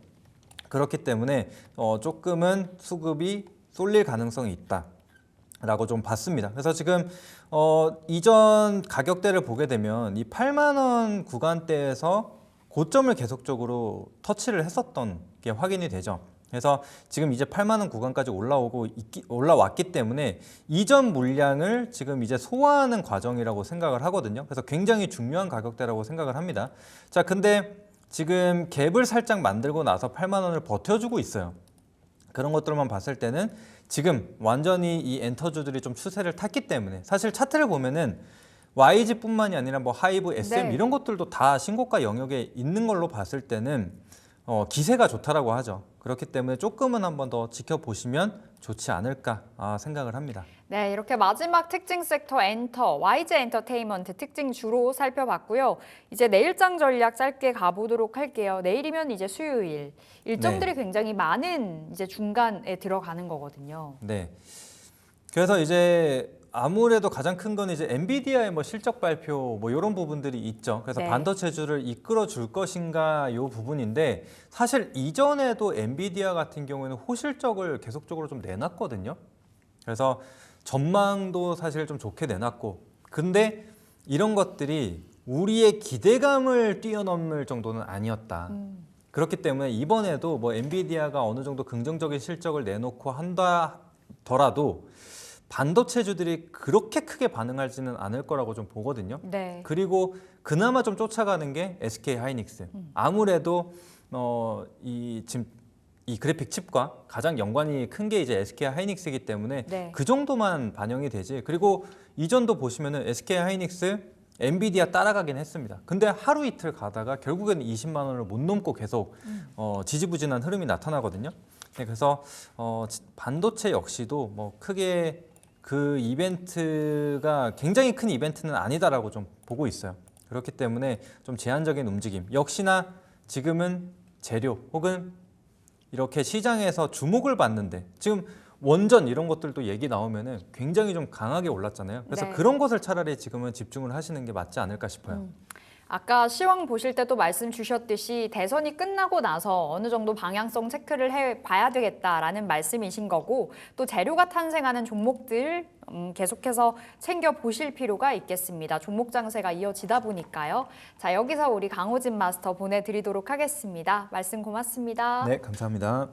그렇기 때문에 조금은 수급이 쏠릴 가능성이 있다라고 좀 봤습니다. 그래서 지금 이전 가격대를 보게 되면 이 8만 원 구간대에서 고점을 계속적으로 터치를 했었던 게 확인이 되죠. 그래서 지금 이제 8만 원 구간까지 올라왔기 때문에 이전 물량을 지금 이제 소화하는 과정이라고 생각을 하거든요. 그래서 굉장히 중요한 가격대라고 생각을 합니다. 자, 근데 지금 갭을 살짝 만들고 나서 8만 원을 버텨주고 있어요. 그런 것들만 봤을 때는 지금 완전히 이 엔터주들이 좀 추세를 탔기 때문에 사실 차트를 보면은 YG뿐만이 아니라 뭐 하이브, SM 네. 이런 것들도 다 신고가 영역에 있는 걸로 봤을 때는 기세가 좋다라고 하죠. 그렇기 때문에 조금은 한번 더 지켜보시면 좋지 않을까 생각을 합니다. 네, 이렇게 마지막 특징 섹터 엔터, YG 엔터테인먼트 특징 주로 살펴봤고요. 이제 내일장 전략 짧게 가보도록 할게요. 내일이면 이제 수요일. 일정들이 굉장히 많은 이제 중간에 들어가는 거거든요. 네. 그래서 이제 아무래도 가장 큰 건 이제 엔비디아의 뭐 실적 발표 뭐 이런 부분들이 있죠. 그래서 네. 반도체주를 이끌어 줄 것인가 이 부분인데 사실 이전에도 엔비디아 같은 경우에는 호실적을 계속적으로 좀 내놨거든요. 그래서 전망도 사실 좀 좋게 내놨고 근데 이런 것들이 우리의 기대감을 뛰어넘을 정도는 아니었다. 그렇기 때문에 이번에도 뭐 엔비디아가 어느 정도 긍정적인 실적을 내놓고 한다더라도 반도체주들이 그렇게 크게 반응하지는 않을 거라고 좀 보거든요. 네. 그리고 그나마 좀 쫓아가는 게 SK 하이닉스. 아무래도 지금 이 그래픽 칩과 가장 연관이 큰 게 이제 SK 하이닉스이기 때문에 네. 그 정도만 반영이 되지. 그리고 이전도 보시면은 SK 하이닉스, 엔비디아 따라가긴 했습니다. 근데 하루 이틀 가다가 결국에는 20만 원을 못 넘고 계속 지지부진한 흐름이 나타나거든요. 네, 그래서 반도체 역시도 뭐 크게 그 이벤트가 굉장히 큰 이벤트는 아니다라고 좀 보고 있어요. 그렇기 때문에 좀 제한적인 움직임. 역시나 지금은 재료 혹은 이렇게 시장에서 주목을 받는데 지금 원전 이런 것들도 얘기 나오면은 굉장히 좀 강하게 올랐잖아요. 그래서 네. 그런 것을 차라리 지금은 집중을 하시는 게 맞지 않을까 싶어요. 아까 시황 보실 때도 말씀 주셨듯이 대선이 끝나고 나서 어느 정도 방향성 체크를 해봐야 되겠다라는 말씀이신 거고 또 재료가 탄생하는 종목들 계속해서 챙겨보실 필요가 있겠습니다. 종목 장세가 이어지다 보니까요. 자, 여기서 우리 강호진 마스터 보내드리도록 하겠습니다. 말씀 고맙습니다. 네, 감사합니다.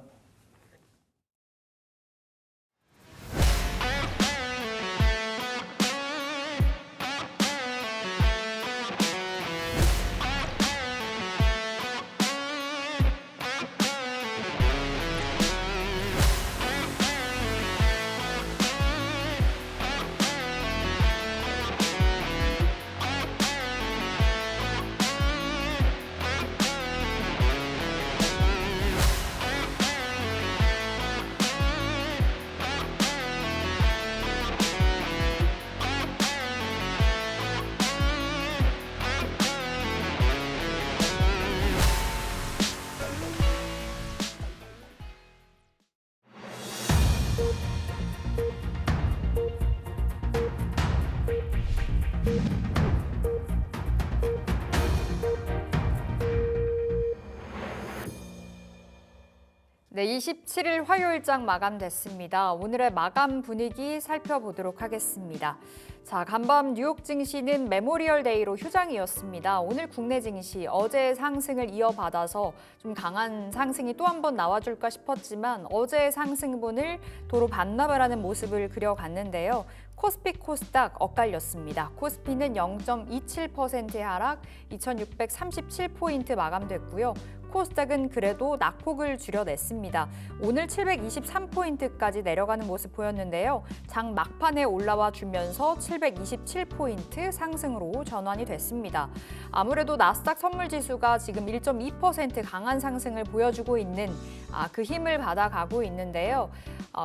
네, 27일 화요일장 마감됐습니다. 오늘의 마감 분위기 살펴보도록 하겠습니다. 자, 간밤 뉴욕 증시는 메모리얼 데이로 휴장이었습니다. 오늘 국내 증시 어제의 상승을 이어받아서 좀 강한 상승이 또 한 번 나와줄까 싶었지만 어제의 상승분을 도로 반납을 하는 모습을 그려갔는데요. 코스피 코스닥 엇갈렸습니다. 코스피는 0.27%의 하락, 2,637포인트 마감됐고요. 코스닥은 그래도 낙폭을 줄여냈습니다. 오늘 723포인트까지 내려가는 모습 보였는데요. 장 막판에 올라와 주면서 727포인트 상승으로 전환이 됐습니다. 아무래도 나스닥 선물지수가 지금 1.2% 강한 상승을 보여주고 있는 그 힘을 받아가고 있는데요.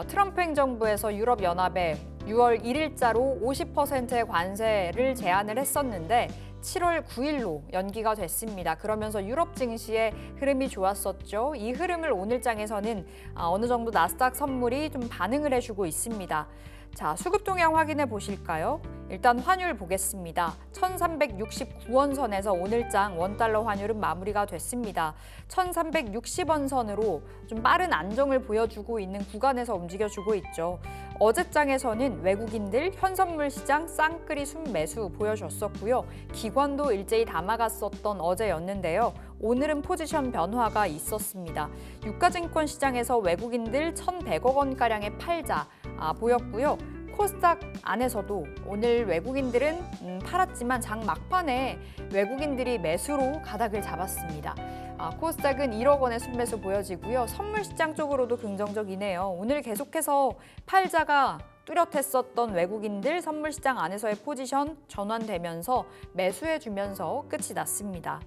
트럼프 행정부에서 유럽연합에 6월 1일자로 50%의 관세를 제한을 했었는데 7월 9일로 연기가 됐습니다. 그러면서 유럽 증시의 흐름이 좋았었죠. 이 흐름을 오늘장에서는 어느 정도 나스닥 선물이 좀 반응을 해주고 있습니다. 자, 수급 동향 확인해 보실까요? 일단 환율 보겠습니다. 1369원 선에서 오늘장 원달러 환율은 마무리가 됐습니다. 1360원 선으로 좀 빠른 안정을 보여주고 있는 구간에서 움직여주고 있죠. 어제장에서는 외국인들 현선물 시장 쌍끌이 순매수 보여줬었고요. 기관도 일제히 담아갔었던 어제였는데요. 오늘은 포지션 변화가 있었습니다. 유가증권 시장에서 외국인들 1,100억 원가량의 팔자 보였고요. 코스닥 안에서도 오늘 외국인들은 팔았지만 장 막판에 외국인들이 매수로 가닥을 잡았습니다. 코스닥은 1억 원의 순매수 보여지고요. 선물시장 쪽으로도 긍정적이네요. 오늘 계속해서 팔자가 뚜렷했었던 외국인들 선물시장 안에서의 포지션 전환되면서 매수해주면서 끝이 났습니다.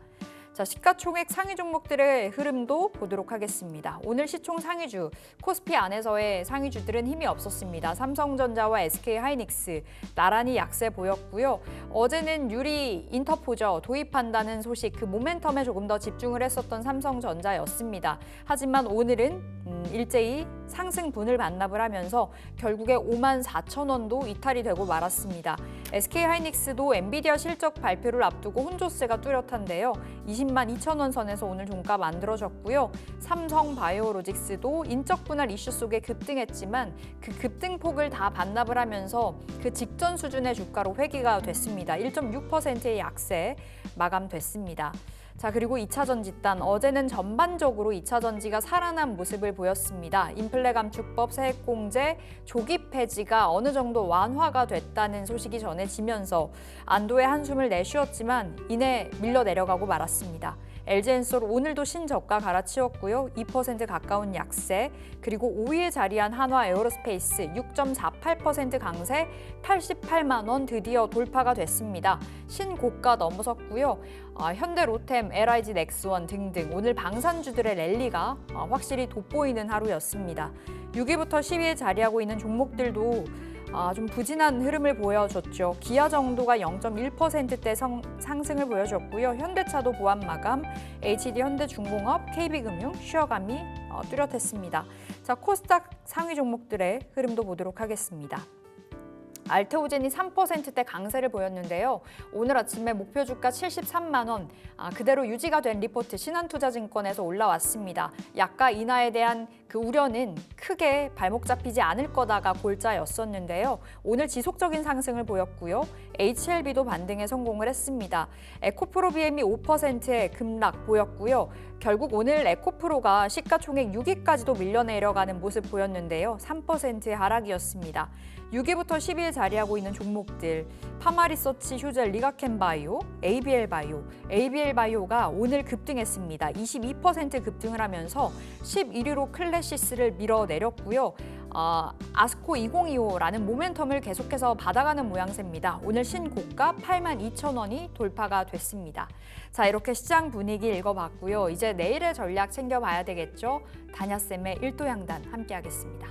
자, 시가총액 상위 종목들의 흐름도 보도록 하겠습니다. 오늘 시총 상위주, 코스피 안에서의 상위주들은 힘이 없었습니다. 삼성전자와 SK하이닉스 나란히 약세 보였고요. 어제는 유리 인터포저 도입한다는 소식, 그 모멘텀에 조금 더 집중을 했었던 삼성전자였습니다. 하지만 오늘은 일제히 상승분을 반납을 하면서 결국에 54,000원도 이탈이 되고 말았습니다. SK하이닉스도 엔비디아 실적 발표를 앞두고 혼조세가 뚜렷한데요. 202,000원 선에서 오늘 종가 만들어졌고요. 삼성바이오로직스도 인적 분할 이슈 속에 급등했지만 그 급등폭을 다 반납을 하면서 그 직전 수준의 주가로 회귀가 됐습니다. 1.6%의 약세 마감됐습니다. 자, 그리고 2차전지 단 어제는 전반적으로 2차전지가 살아난 모습을 보였습니다. 인플레 감축법, 세액공제, 조기 폐지가 어느 정도 완화가 됐다는 소식이 전해지면서 안도의 한숨을 내쉬었지만 이내 밀려 내려가고 말았습니다. LG엔솔 오늘도 신저가 갈아치웠고요. 2% 가까운 약세, 그리고 5위에 자리한 한화 에어로스페이스 6.48% 강세, 88만 원 드디어 돌파가 됐습니다. 신고가 넘어섰고요. 현대 로템, LIG 넥스원 등등 오늘 방산주들의 랠리가 확실히 돋보이는 하루였습니다. 6위부터 10위에 자리하고 있는 종목들도 좀 부진한 흐름을 보여줬죠. 기아 정도가 0.1%대 상승을 보여줬고요. 현대차도 보합 마감, HD 현대중공업, KB금융, 쉬어감이 뚜렷했습니다. 자, 코스닥 상위 종목들의 흐름도 보도록 하겠습니다. 알테오젠이 3%대 강세를 보였는데요. 오늘 아침에 목표 주가 73만 원, 그대로 유지가 된 리포트 신한투자증권에서 올라왔습니다. 약가 인하에 대한 그 우려는 크게 발목 잡히지 않을 거다가 골자였었는데요. 오늘 지속적인 상승을 보였고요. HLB도 반등에 성공을 했습니다. 에코프로비엠이 5%의 급락 보였고요. 결국 오늘 에코프로가 시가총액 6위까지도 밀려내려가는 모습 보였는데요. 3%의 하락이었습니다. 6위부터 10위에 자리하고 있는 종목들, 파마리서치, 휴젤, 리가켄바이오, ABL바이오. ABL바이오가 오늘 급등했습니다. 22% 급등을 하면서 11위로 클래시스를 밀어내렸고요. 아스코 2025라는 모멘텀을 계속해서 받아가는 모양새입니다. 오늘 신고가 82,000원이 돌파가 됐습니다. 자, 이렇게 시장 분위기 읽어봤고요. 이제 내일의 전략 챙겨봐야 되겠죠. 다냐쌤의 일도양단 함께하겠습니다.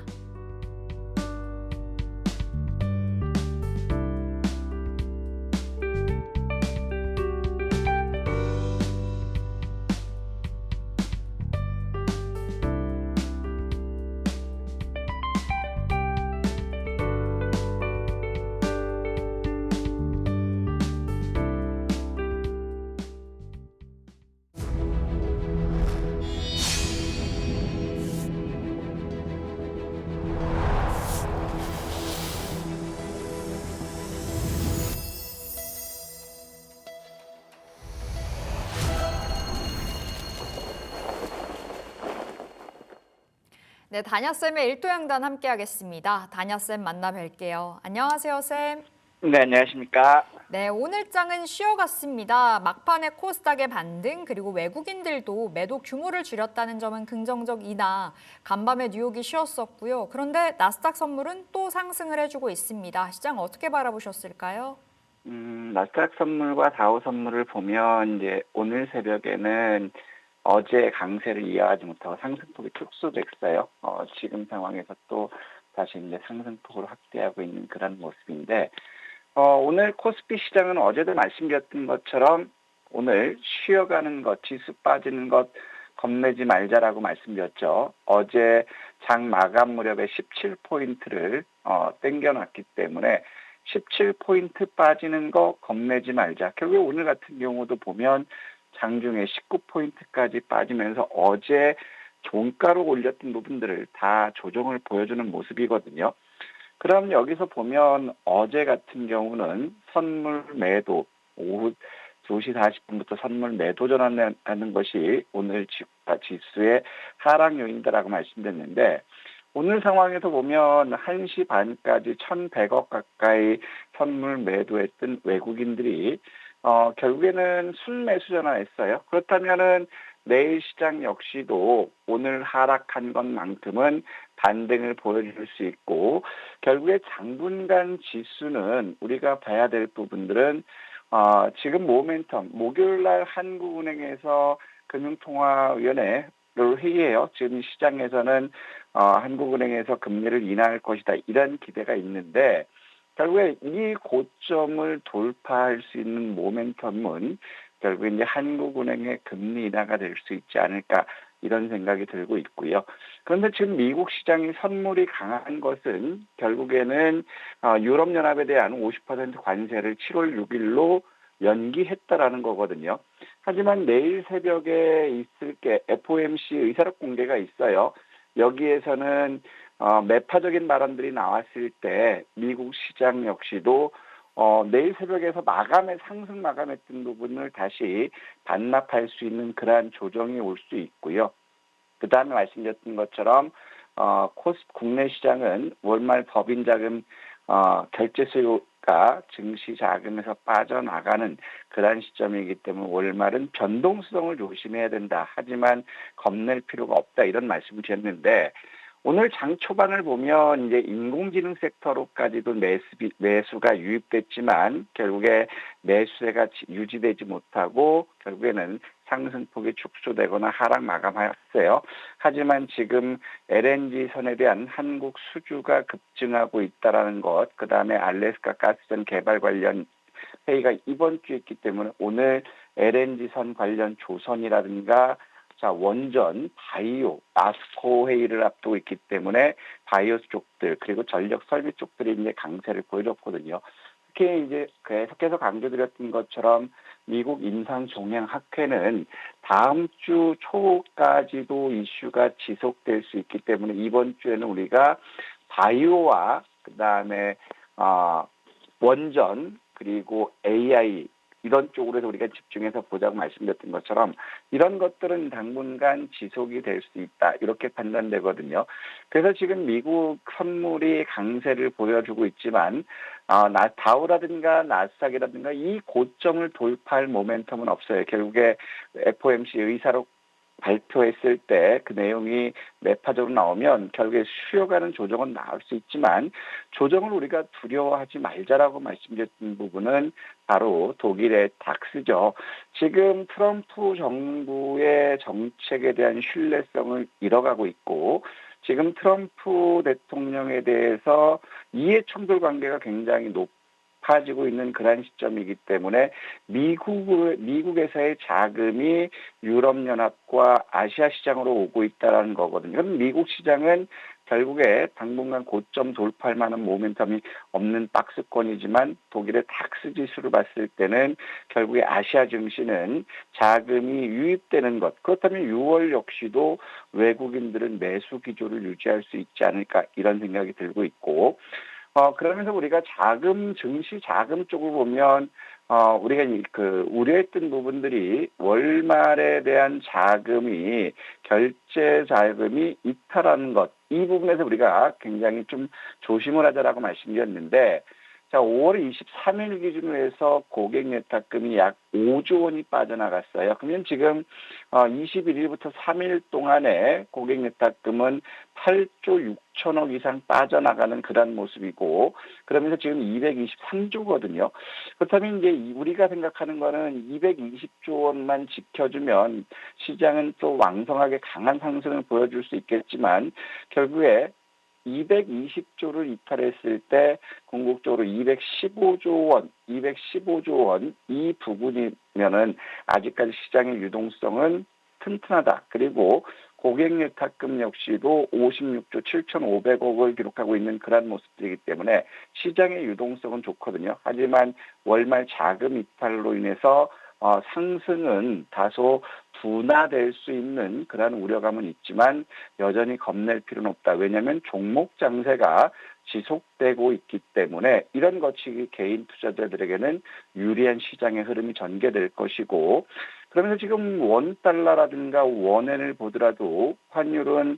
네, 다냐쌤의 일도양단 함께하겠습니다. 다냐쌤 만나 뵐게요. 안녕하세요, 쌤. 네, 안녕하십니까. 네, 오늘 장은 쉬어갔습니다. 막판에 코스닥의 반등, 그리고 외국인들도 매도 규모를 줄였다는 점은 긍정적이나 간밤에 뉴욕이 쉬었었고요. 그런데 나스닥 선물은 또 상승을 해주고 있습니다. 시장 어떻게 바라보셨을까요? 나스닥 선물과 다우 선물을 보면 이제 오늘 새벽에는 어제 강세를 이어가지 못하고 상승폭이 축소됐어요. 지금 상황에서 또 다시 이제 상승폭을 확대하고 있는 그런 모습인데, 오늘 코스피 시장은 어제도 말씀드렸던 것처럼 오늘 쉬어가는 것, 지수 빠지는 것 겁내지 말자라고 말씀드렸죠. 어제 장 마감 무렵에 17포인트를 땡겨놨기 때문에 17포인트 빠지는 거 겁내지 말자. 결국 오늘 같은 경우도 보면 장중에 19포인트까지 빠지면서 어제 종가로 올렸던 부분들을 다 조정을 보여주는 모습이거든요. 그럼 여기서 보면 어제 같은 경우는 선물 매도, 오후 2시 40분부터 선물 매도 전환하는 것이 오늘 지수의 하락 요인이라고 말씀드렸는데, 오늘 상황에서 보면 1시 반까지 1,100억 가까이 선물 매도했던 외국인들이 결국에는 순매수 전환했어요. 그렇다면은 내일 시장 역시도 오늘 하락한 것만큼은 반등을 보여줄 수 있고, 결국에 장분간 지수는 우리가 봐야 될 부분들은 지금 모멘텀, 목요일날 한국은행에서 금융통화위원회를 회의해요. 지금 시장에서는 한국은행에서 금리를 인하할 것이다, 이런 기대가 있는데, 결국에 이 고점을 돌파할 수 있는 모멘텀은 결국에 이제 한국은행의 금리 인하가 될 수 있지 않을까, 이런 생각이 들고 있고요. 그런데 지금 미국 시장이 선물이 강한 것은 결국에는 유럽연합에 대한 50% 관세를 7월 6일로 연기했다라는 거거든요. 하지만 내일 새벽에 있을 게 FOMC 의사록 공개가 있어요. 여기에서는 매파적인 발언들이 나왔을 때 미국 시장 역시도 내일 새벽에서 상승 마감했던 부분을 다시 반납할 수 있는 그러한 조정이 올 수 있고요. 그 다음에 말씀드렸던 것처럼 국내 시장은 월말 법인자금 결제 수요가 증시 자금에서 빠져나가는 그러한 시점이기 때문에 월말은 변동성을 조심해야 된다. 하지만 겁낼 필요가 없다. 이런 말씀을 드렸는데 오늘 장 초반을 보면 이제 인공지능 섹터로까지도 매수가 유입됐지만 결국에 매수세가 유지되지 못하고 결국에는 상승폭이 축소되거나 하락 마감하였어요. 하지만 지금 LNG 선에 대한 한국 수주가 급증하고 있다라는 것, 그 다음에 알래스카 가스전 개발 관련 회의가 이번 주에 있기 때문에 오늘 LNG 선 관련 조선이라든가 원전, 바이오, 아스코 회의를 앞두고 있기 때문에 바이오 쪽들 그리고 전력 설비 쪽들이 이제 강세를 보여줬거든요. 특히 이제 계속해서 강조드렸던 것처럼 미국 임상 종양 학회는 다음 주 초까지도 이슈가 지속될 수 있기 때문에 이번 주에는 우리가 바이오와 그 다음에 원전 그리고 AI 이런 쪽으로 해서 우리가 집중해서 보자고 말씀드렸던 것처럼 이런 것들은 당분간 지속이 될 수 있다. 이렇게 판단되거든요. 그래서 지금 미국 선물이 강세를 보여주고 있지만 다우라든가 나스닥이라든가 이 고점을 돌파할 모멘텀은 없어요. 결국에 FOMC 의사로 발표했을 때 그 내용이 매파적으로 나오면 결국에 쉬어가는 조정은 나올 수 있지만 조정을 우리가 두려워하지 말자라고 말씀드렸던 부분은 바로 독일의 닥스죠. 지금 트럼프 정부의 정책에 대한 신뢰성을 잃어가고 있고 지금 트럼프 대통령에 대해서 이해 충돌 관계가 굉장히 높아지고 있는 그런 시점이기 때문에 미국에서의 자금이 유럽연합과 아시아 시장으로 오고 있다는 거거든요. 그럼 미국 시장은 결국에 당분간 고점 돌파할 만한 모멘텀이 없는 박스권이지만 독일의 닥스 지수를 봤을 때는 결국에 아시아 증시는 자금이 유입되는 것. 그렇다면 6월 역시도 외국인들은 매수 기조를 유지할 수 있지 않을까 이런 생각이 들고 있고 그러면서 우리가 증시 자금 쪽을 보면 우리가 우려했던 부분들이 월말에 대한 결제 자금이 이탈하는 것, 이 부분에서 우리가 굉장히 좀 조심을 하자라고 말씀드렸는데, 5월 23일 기준으로 해서 고객 예탁금이 약 5조 원이 빠져나갔어요. 그러면 지금 21일부터 3일 동안에 고객 예탁금은 8조 6천억 이상 빠져나가는 그런 모습이고 그러면서 지금 223조거든요. 그렇다면 이제 우리가 생각하는 거는 220조 원만 지켜주면 시장은 또 왕성하게 강한 상승을 보여줄 수 있겠지만 결국에 220조를 이탈했을 때 궁극적으로 215조 원 이 부분이면은 아직까지 시장의 유동성은 튼튼하다. 그리고 고객 예탁금 역시도 56조 7,500억을 기록하고 있는 그런 모습들이기 때문에 시장의 유동성은 좋거든요. 하지만 월말 자금 이탈로 인해서 상승은 다소 둔화될 수 있는 그런 우려감은 있지만 여전히 겁낼 필요는 없다. 왜냐하면 종목 장세가 지속되고 있기 때문에 이런 것이 개인 투자자들에게는 유리한 시장의 흐름이 전개될 것이고 그러면서 지금 원달러라든가 원엔을 보더라도 환율은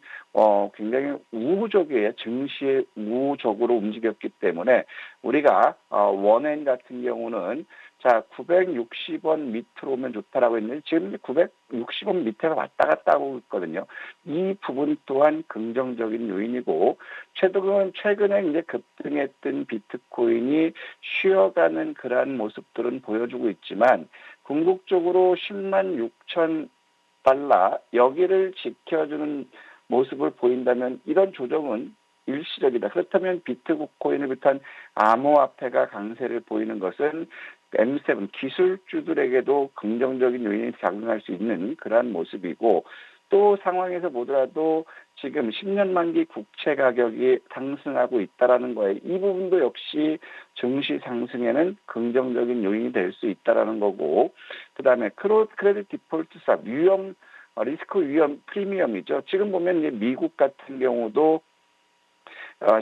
굉장히 우호적이에요. 증시에 우호적으로 움직였기 때문에 우리가 원엔 같은 경우는 960원 밑으로 오면 좋다라고 했는데 지금 960원 밑에가 왔다 갔다 하고 있거든요. 이 부분 또한 긍정적인 요인이고 최근에 이제 급등했던 비트코인이 쉬어가는 그러한 모습들은 보여주고 있지만 궁극적으로 10만 6천 달러 여기를 지켜주는 모습을 보인다면 이런 조정은 일시적이다. 그렇다면 비트코인을 비롯한 암호화폐가 강세를 보이는 것은 M7 기술주들에게도 긍정적인 요인이 작용할 수 있는 그러한 모습이고 또 상황에서 보더라도 지금 10년 만기 국채 가격이 상승하고 있다라는 거에 이 부분도 역시 증시 상승에는 긍정적인 요인이 될 수 있다라는 거고 그다음에 크레딧 디폴트 스왑 리스크 위험 프리미엄이죠. 지금 보면 이제 미국 같은 경우도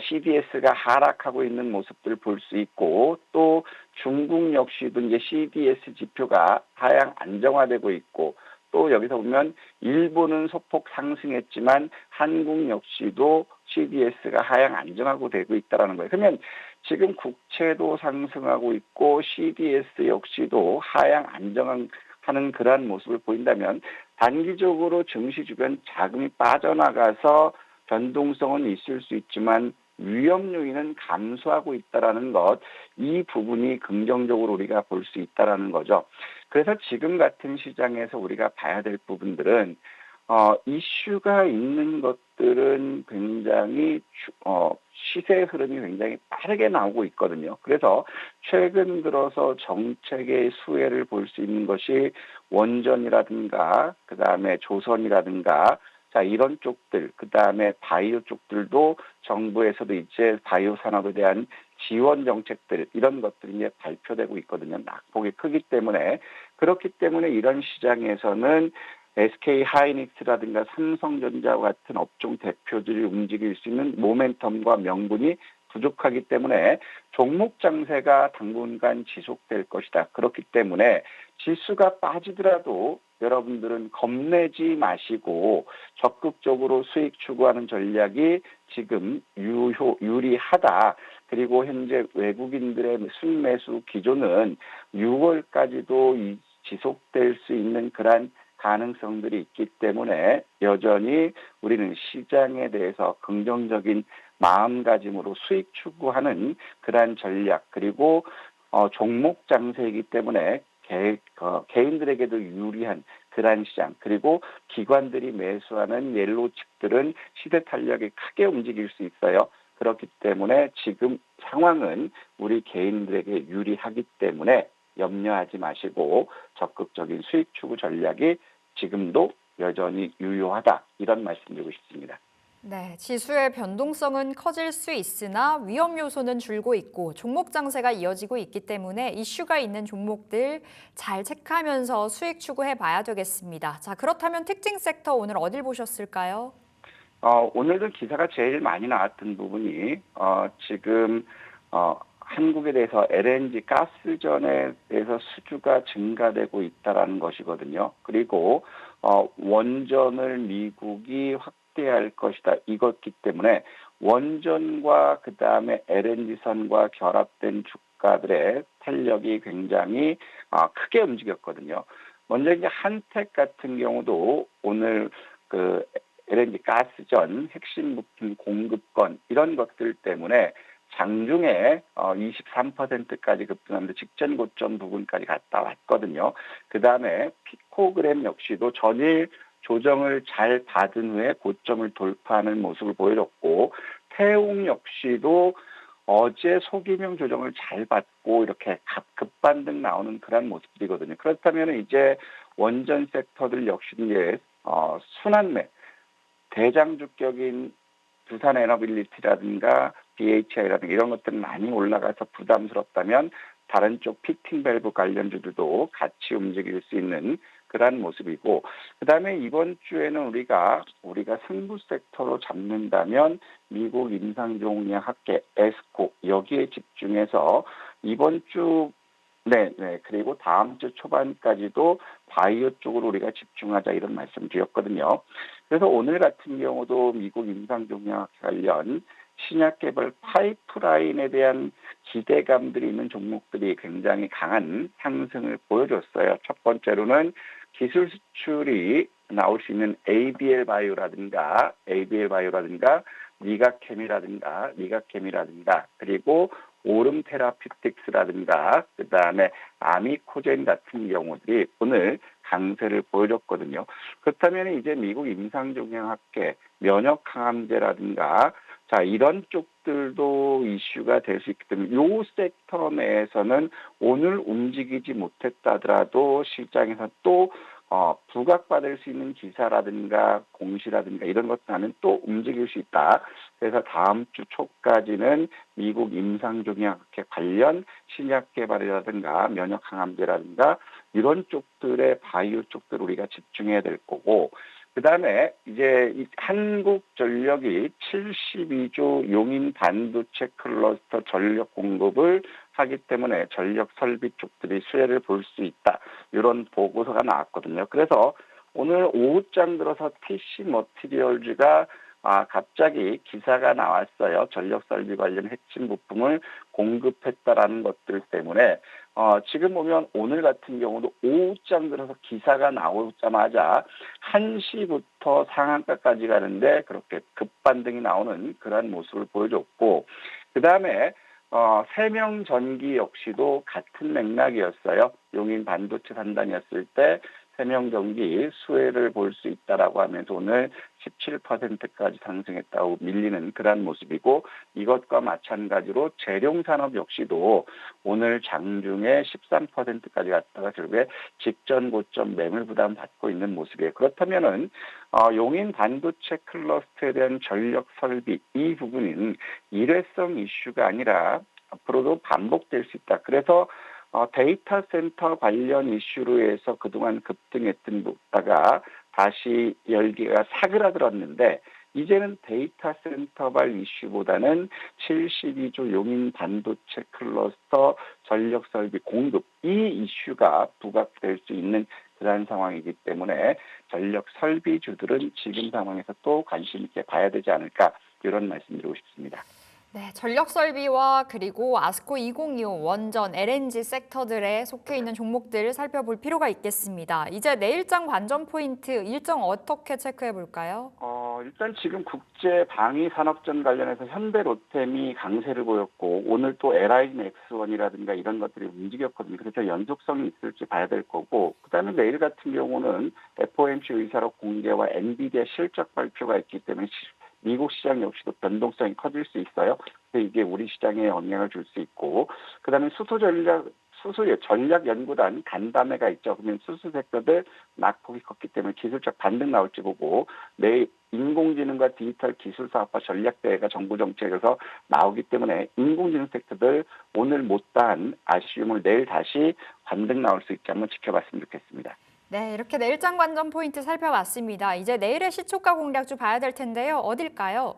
CDS가 하락하고 있는 모습들을 볼 수 있고 또 중국 역시도 이제 CDS 지표가 하향 안정화되고 있고 또 여기서 보면 일본은 소폭 상승했지만 한국 역시도 CDS가 하향 안정하고 되고 있다는 거예요. 그러면 지금 국채도 상승하고 있고 CDS 역시도 하향 안정하는 그러한 모습을 보인다면 단기적으로 증시 주변 자금이 빠져나가서 변동성은 있을 수 있지만 위험 요인은 감소하고 있다는 것, 이 부분이 긍정적으로 우리가 볼 수 있다는 거죠. 그래서 지금 같은 시장에서 우리가 봐야 될 부분들은 이슈가 있는 것들은 굉장히 시세 흐름이 굉장히 빠르게 나오고 있거든요. 그래서 최근 들어서 정책의 수혜를 볼 수 있는 것이 원전이라든가 그다음에 조선이라든가 자, 이런 쪽들, 그 다음에 바이오 쪽들도 정부에서도 이제 바이오 산업에 대한 지원 정책들, 이런 것들이 이제 발표되고 있거든요. 낙폭이 크기 때문에. 그렇기 때문에 이런 시장에서는 SK 하이닉스라든가 삼성전자와 같은 업종 대표들이 움직일 수 있는 모멘텀과 명분이 부족하기 때문에 종목 장세가 당분간 지속될 것이다. 그렇기 때문에 지수가 빠지더라도 여러분들은 겁내지 마시고 적극적으로 수익 추구하는 전략이 지금 유리하다. 그리고 현재 외국인들의 순매수 기조는 6월까지도 지속될 수 있는 그러한 가능성들이 있기 때문에 여전히 우리는 시장에 대해서 긍정적인 마음가짐으로 수익 추구하는 그러한 전략 그리고 종목 장세이기 때문에 개인들에게도 유리한 그러한 시장 그리고 기관들이 매수하는 옐로우칩들은 시대 탄력이 크게 움직일 수 있어요. 그렇기 때문에 지금 상황은 우리 개인들에게 유리하기 때문에 염려하지 마시고 적극적인 수익 추구 전략이 지금도 여전히 유효하다. 이런 말씀드리고 싶습니다. 네, 지수의 변동성은 커질 수 있으나 위험 요소는 줄고 있고 종목 장세가 이어지고 있기 때문에 이슈가 있는 종목들 잘 체크하면서 수익 추구해 봐야 되겠습니다. 자, 그렇다면 특징 섹터 오늘 어딜 보셨을까요? 오늘도 기사가 제일 많이 나왔던 부분이 지금 한국에 대해서 LNG 가스전에 대해서 수주가 증가되고 있다라는 것이거든요. 그리고 원전을 미국이 확대할 것이다. 이것기 때문에 원전과 그 다음에 LNG선과 결합된 주가들의 탄력이 굉장히 크게 움직였거든요. 먼저 이제 한택 같은 경우도 오늘 그 LNG 가스전 핵심 부품 공급권 이런 것들 때문에 장중에 23%까지 급등하면서 직전 고점 부분까지 갔다 왔거든요. 그 다음에 피코그램 역시도 전일 조정을 잘 받은 후에 고점을 돌파하는 모습을 보여줬고 태웅 역시도 어제 소기명 조정을 잘 받고 이렇게 급반등 나오는 그런 모습들이거든요. 그렇다면 이제 원전 섹터들 역시 이제 순환매 대장주격인 두산 에너빌리티라든가 BHI라든가 이런 것들은 많이 올라가서 부담스럽다면 다른 쪽 피팅 밸브 관련주들도 같이 움직일 수 있는 그러한 모습이고 그다음에 이번 주에는 우리가 승부 섹터로 잡는다면 미국 임상종약학회 에스코 여기에 집중해서 이번 주 그리고 다음 주 초반까지도 바이오 쪽으로 우리가 집중하자 이런 말씀 드렸거든요. 그래서 오늘 같은 경우도 미국 임상종약 관련 신약 개발 파이프라인에 대한 기대감들이 있는 종목들이 굉장히 강한 상승을 보여줬어요. 첫 번째로는 기술 수출이 나올 수 있는 ABL 바이오라든가 니가케미라든가 그리고 오름 테라피틱스라든가 그다음에 아미코젠 같은 경우들이 오늘 강세를 보여줬거든요. 그렇다면 이제 미국 임상종양학회 면역 항암제라든가 자 이런 쪽들도 이슈가 될 수 있기 때문에 이 섹터 내에서는 오늘 움직이지 못했다더라도 시장에서 또 부각받을 수 있는 기사라든가 공시라든가 이런 것들 하면 또 움직일 수 있다. 그래서 다음 주 초까지는 미국 임상종약학회 관련 신약 개발이라든가 면역 항암제라든가 이런 쪽들의 바이오 쪽들 우리가 집중해야 될 거고 그다음에 이제 한국전력이 72조 용인 반도체 클러스터 전력 공급을 하기 때문에 전력 설비 쪽들이 수혜를 볼 수 있다. 이런 보고서가 나왔거든요. 그래서 오늘 오후장 들어서 TC 머티리얼즈가 갑자기 기사가 나왔어요. 전력설비 관련 핵심 부품을 공급했다라는 것들 때문에 지금 보면 오늘 같은 경우도 오후장 들어서 기사가 나오자마자 1시부터 상한가까지 가는데 그렇게 급반등이 나오는 그러한 모습을 보여줬고, 그 다음에 세명전기 역시도 같은 맥락이었어요. 용인 반도체 산단이었을 때 세명전기 수혜를 볼 수 있다라고 하면서 오늘 17%까지 상승했다고 밀리는 그러한 모습이고, 이것과 마찬가지로 재룡산업 역시도 오늘 장중에 13%까지 갔다가 결국에 직전 고점 매물 부담 받고 있는 모습이에요. 그렇다면은 용인 반도체 클러스터에 대한 전력 설비 이 부분은 일회성 이슈가 아니라 앞으로도 반복될 수 있다. 그래서 데이터 센터 관련 이슈로 해서 그동안 급등했던 곳다가 다시 열기가 사그라들었는데, 이제는 데이터 센터발 이슈보다는 72조 용인 반도체 클러스터 전력 설비 공급 이 이슈가 부각될 수 있는 그러한 상황이기 때문에 전력 설비주들은 지금 상황에서 또 관심 있게 봐야 되지 않을까, 이런 말씀드리고 싶습니다. 네, 전력 설비와 그리고 아스코 2025 원전 LNG 섹터들에 속해 있는 종목들 살펴볼 필요가 있겠습니다. 이제 내일장 관전 포인트 일정 어떻게 체크해 볼까요? 일단 지금 국제 방위 산업전 관련해서 현대 로템이 강세를 보였고, 오늘 또 LIG X1이라든가 이런 것들이 움직였거든요. 그래서 연속성이 있을지 봐야 될 거고, 그다음에 내일 같은 경우는 FOMC 의사록 공개와 엔비디아 실적 발표가 있기 때문에 미국 시장 역시도 변동성이 커질 수 있어요. 그래서 이게 우리 시장에 영향을 줄 수 있고, 그다음에 수소 전략 연구단 간담회가 있죠. 그러면 수소 섹터들 낙폭이 컸기 때문에 기술적 반등 나올지 보고, 내일 인공지능과 디지털 기술 사업화 전략 대회가 정부 정책에서 나오기 때문에 인공지능 섹터들 오늘 못다한 아쉬움을 내일 다시 반등 나올 수 있게 한번 지켜봤으면 좋겠습니다. 네, 이렇게 내일장 관전 포인트 살펴봤습니다. 이제 내일의 시초가 공략주 봐야 될 텐데요. 어딜까요?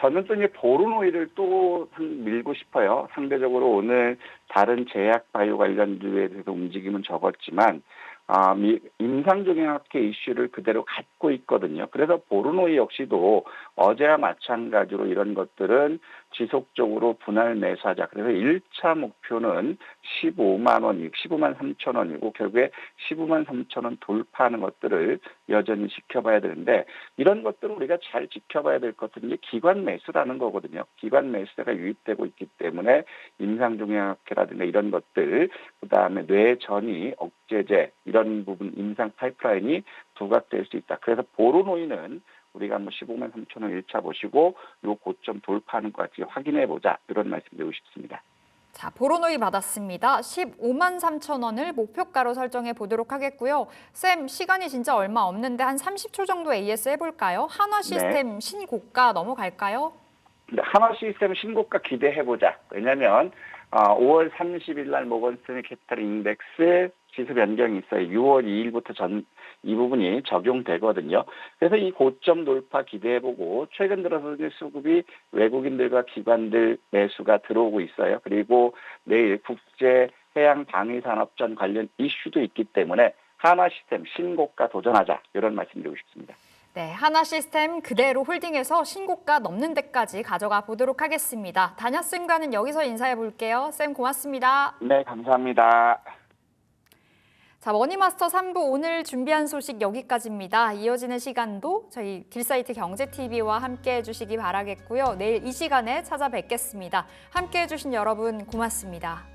저는 또 이제 보르노이를 또 밀고 싶어요. 상대적으로 오늘 다른 제약 바이오 관련주에 대해서 움직임은 적었지만 임상종양학회 이슈를 그대로 갖고 있거든요. 그래서 보르노이 역시도 어제와 마찬가지로 이런 것들은 지속적으로 분할 매수하자. 그래서 1차 목표는 15만 3천 원이고 결국에 15만 3천 원 돌파하는 것들을 여전히 지켜봐야 되는데, 이런 것들을 우리가 잘 지켜봐야 될 것은 이제 기관 매수라는 거거든요. 기관 매수세가 유입되고 있기 때문에 임상종양학회라든가 이런 것들, 그다음에 뇌전이 억제제 이런 부분 임상 파이프라인이 부각될 수 있다. 그래서 보르노이는 우리가 15만 3천 원 1차 보시고 요 고점 돌파하는 것 같이 확인해 보자, 이런 말씀드리고 싶습니다. 자, 보르노이 받았습니다. 15만 3천 원을 목표가로 설정해 보도록 하겠고요. 쌤, 시간이 진짜 얼마 없는데 한 30초 정도 AS 해볼까요? 한화 시스템 신고가 넘어갈까요? 한화 시스템 신고가 기대해 보자. 왜냐하면 5월 30일 날 모건스탠리 캐피탈 인덱스 지수 변경이 있어요. 6월 2일부터 이 부분이 적용되거든요. 그래서 이 고점 돌파 기대해보고, 최근 들어서 수급이 외국인들과 기관들 매수가 들어오고 있어요. 그리고 내일 국제 해양 방위 산업전 관련 이슈도 있기 때문에 한화 시스템 신고가 도전하자, 이런 말씀드리고 싶습니다. 네, 한화 시스템 그대로 홀딩해서 신고가 넘는 데까지 가져가 보도록 하겠습니다. 다냐쌤과는 여기서 인사해 볼게요. 쌤 고맙습니다. 네, 감사합니다. 자, 머니마스터 3부 오늘 준비한 소식 여기까지입니다. 이어지는 시간도 저희 딜사이트 경제TV와 함께 해주시기 바라겠고요. 내일 이 시간에 찾아뵙겠습니다. 함께 해주신 여러분 고맙습니다.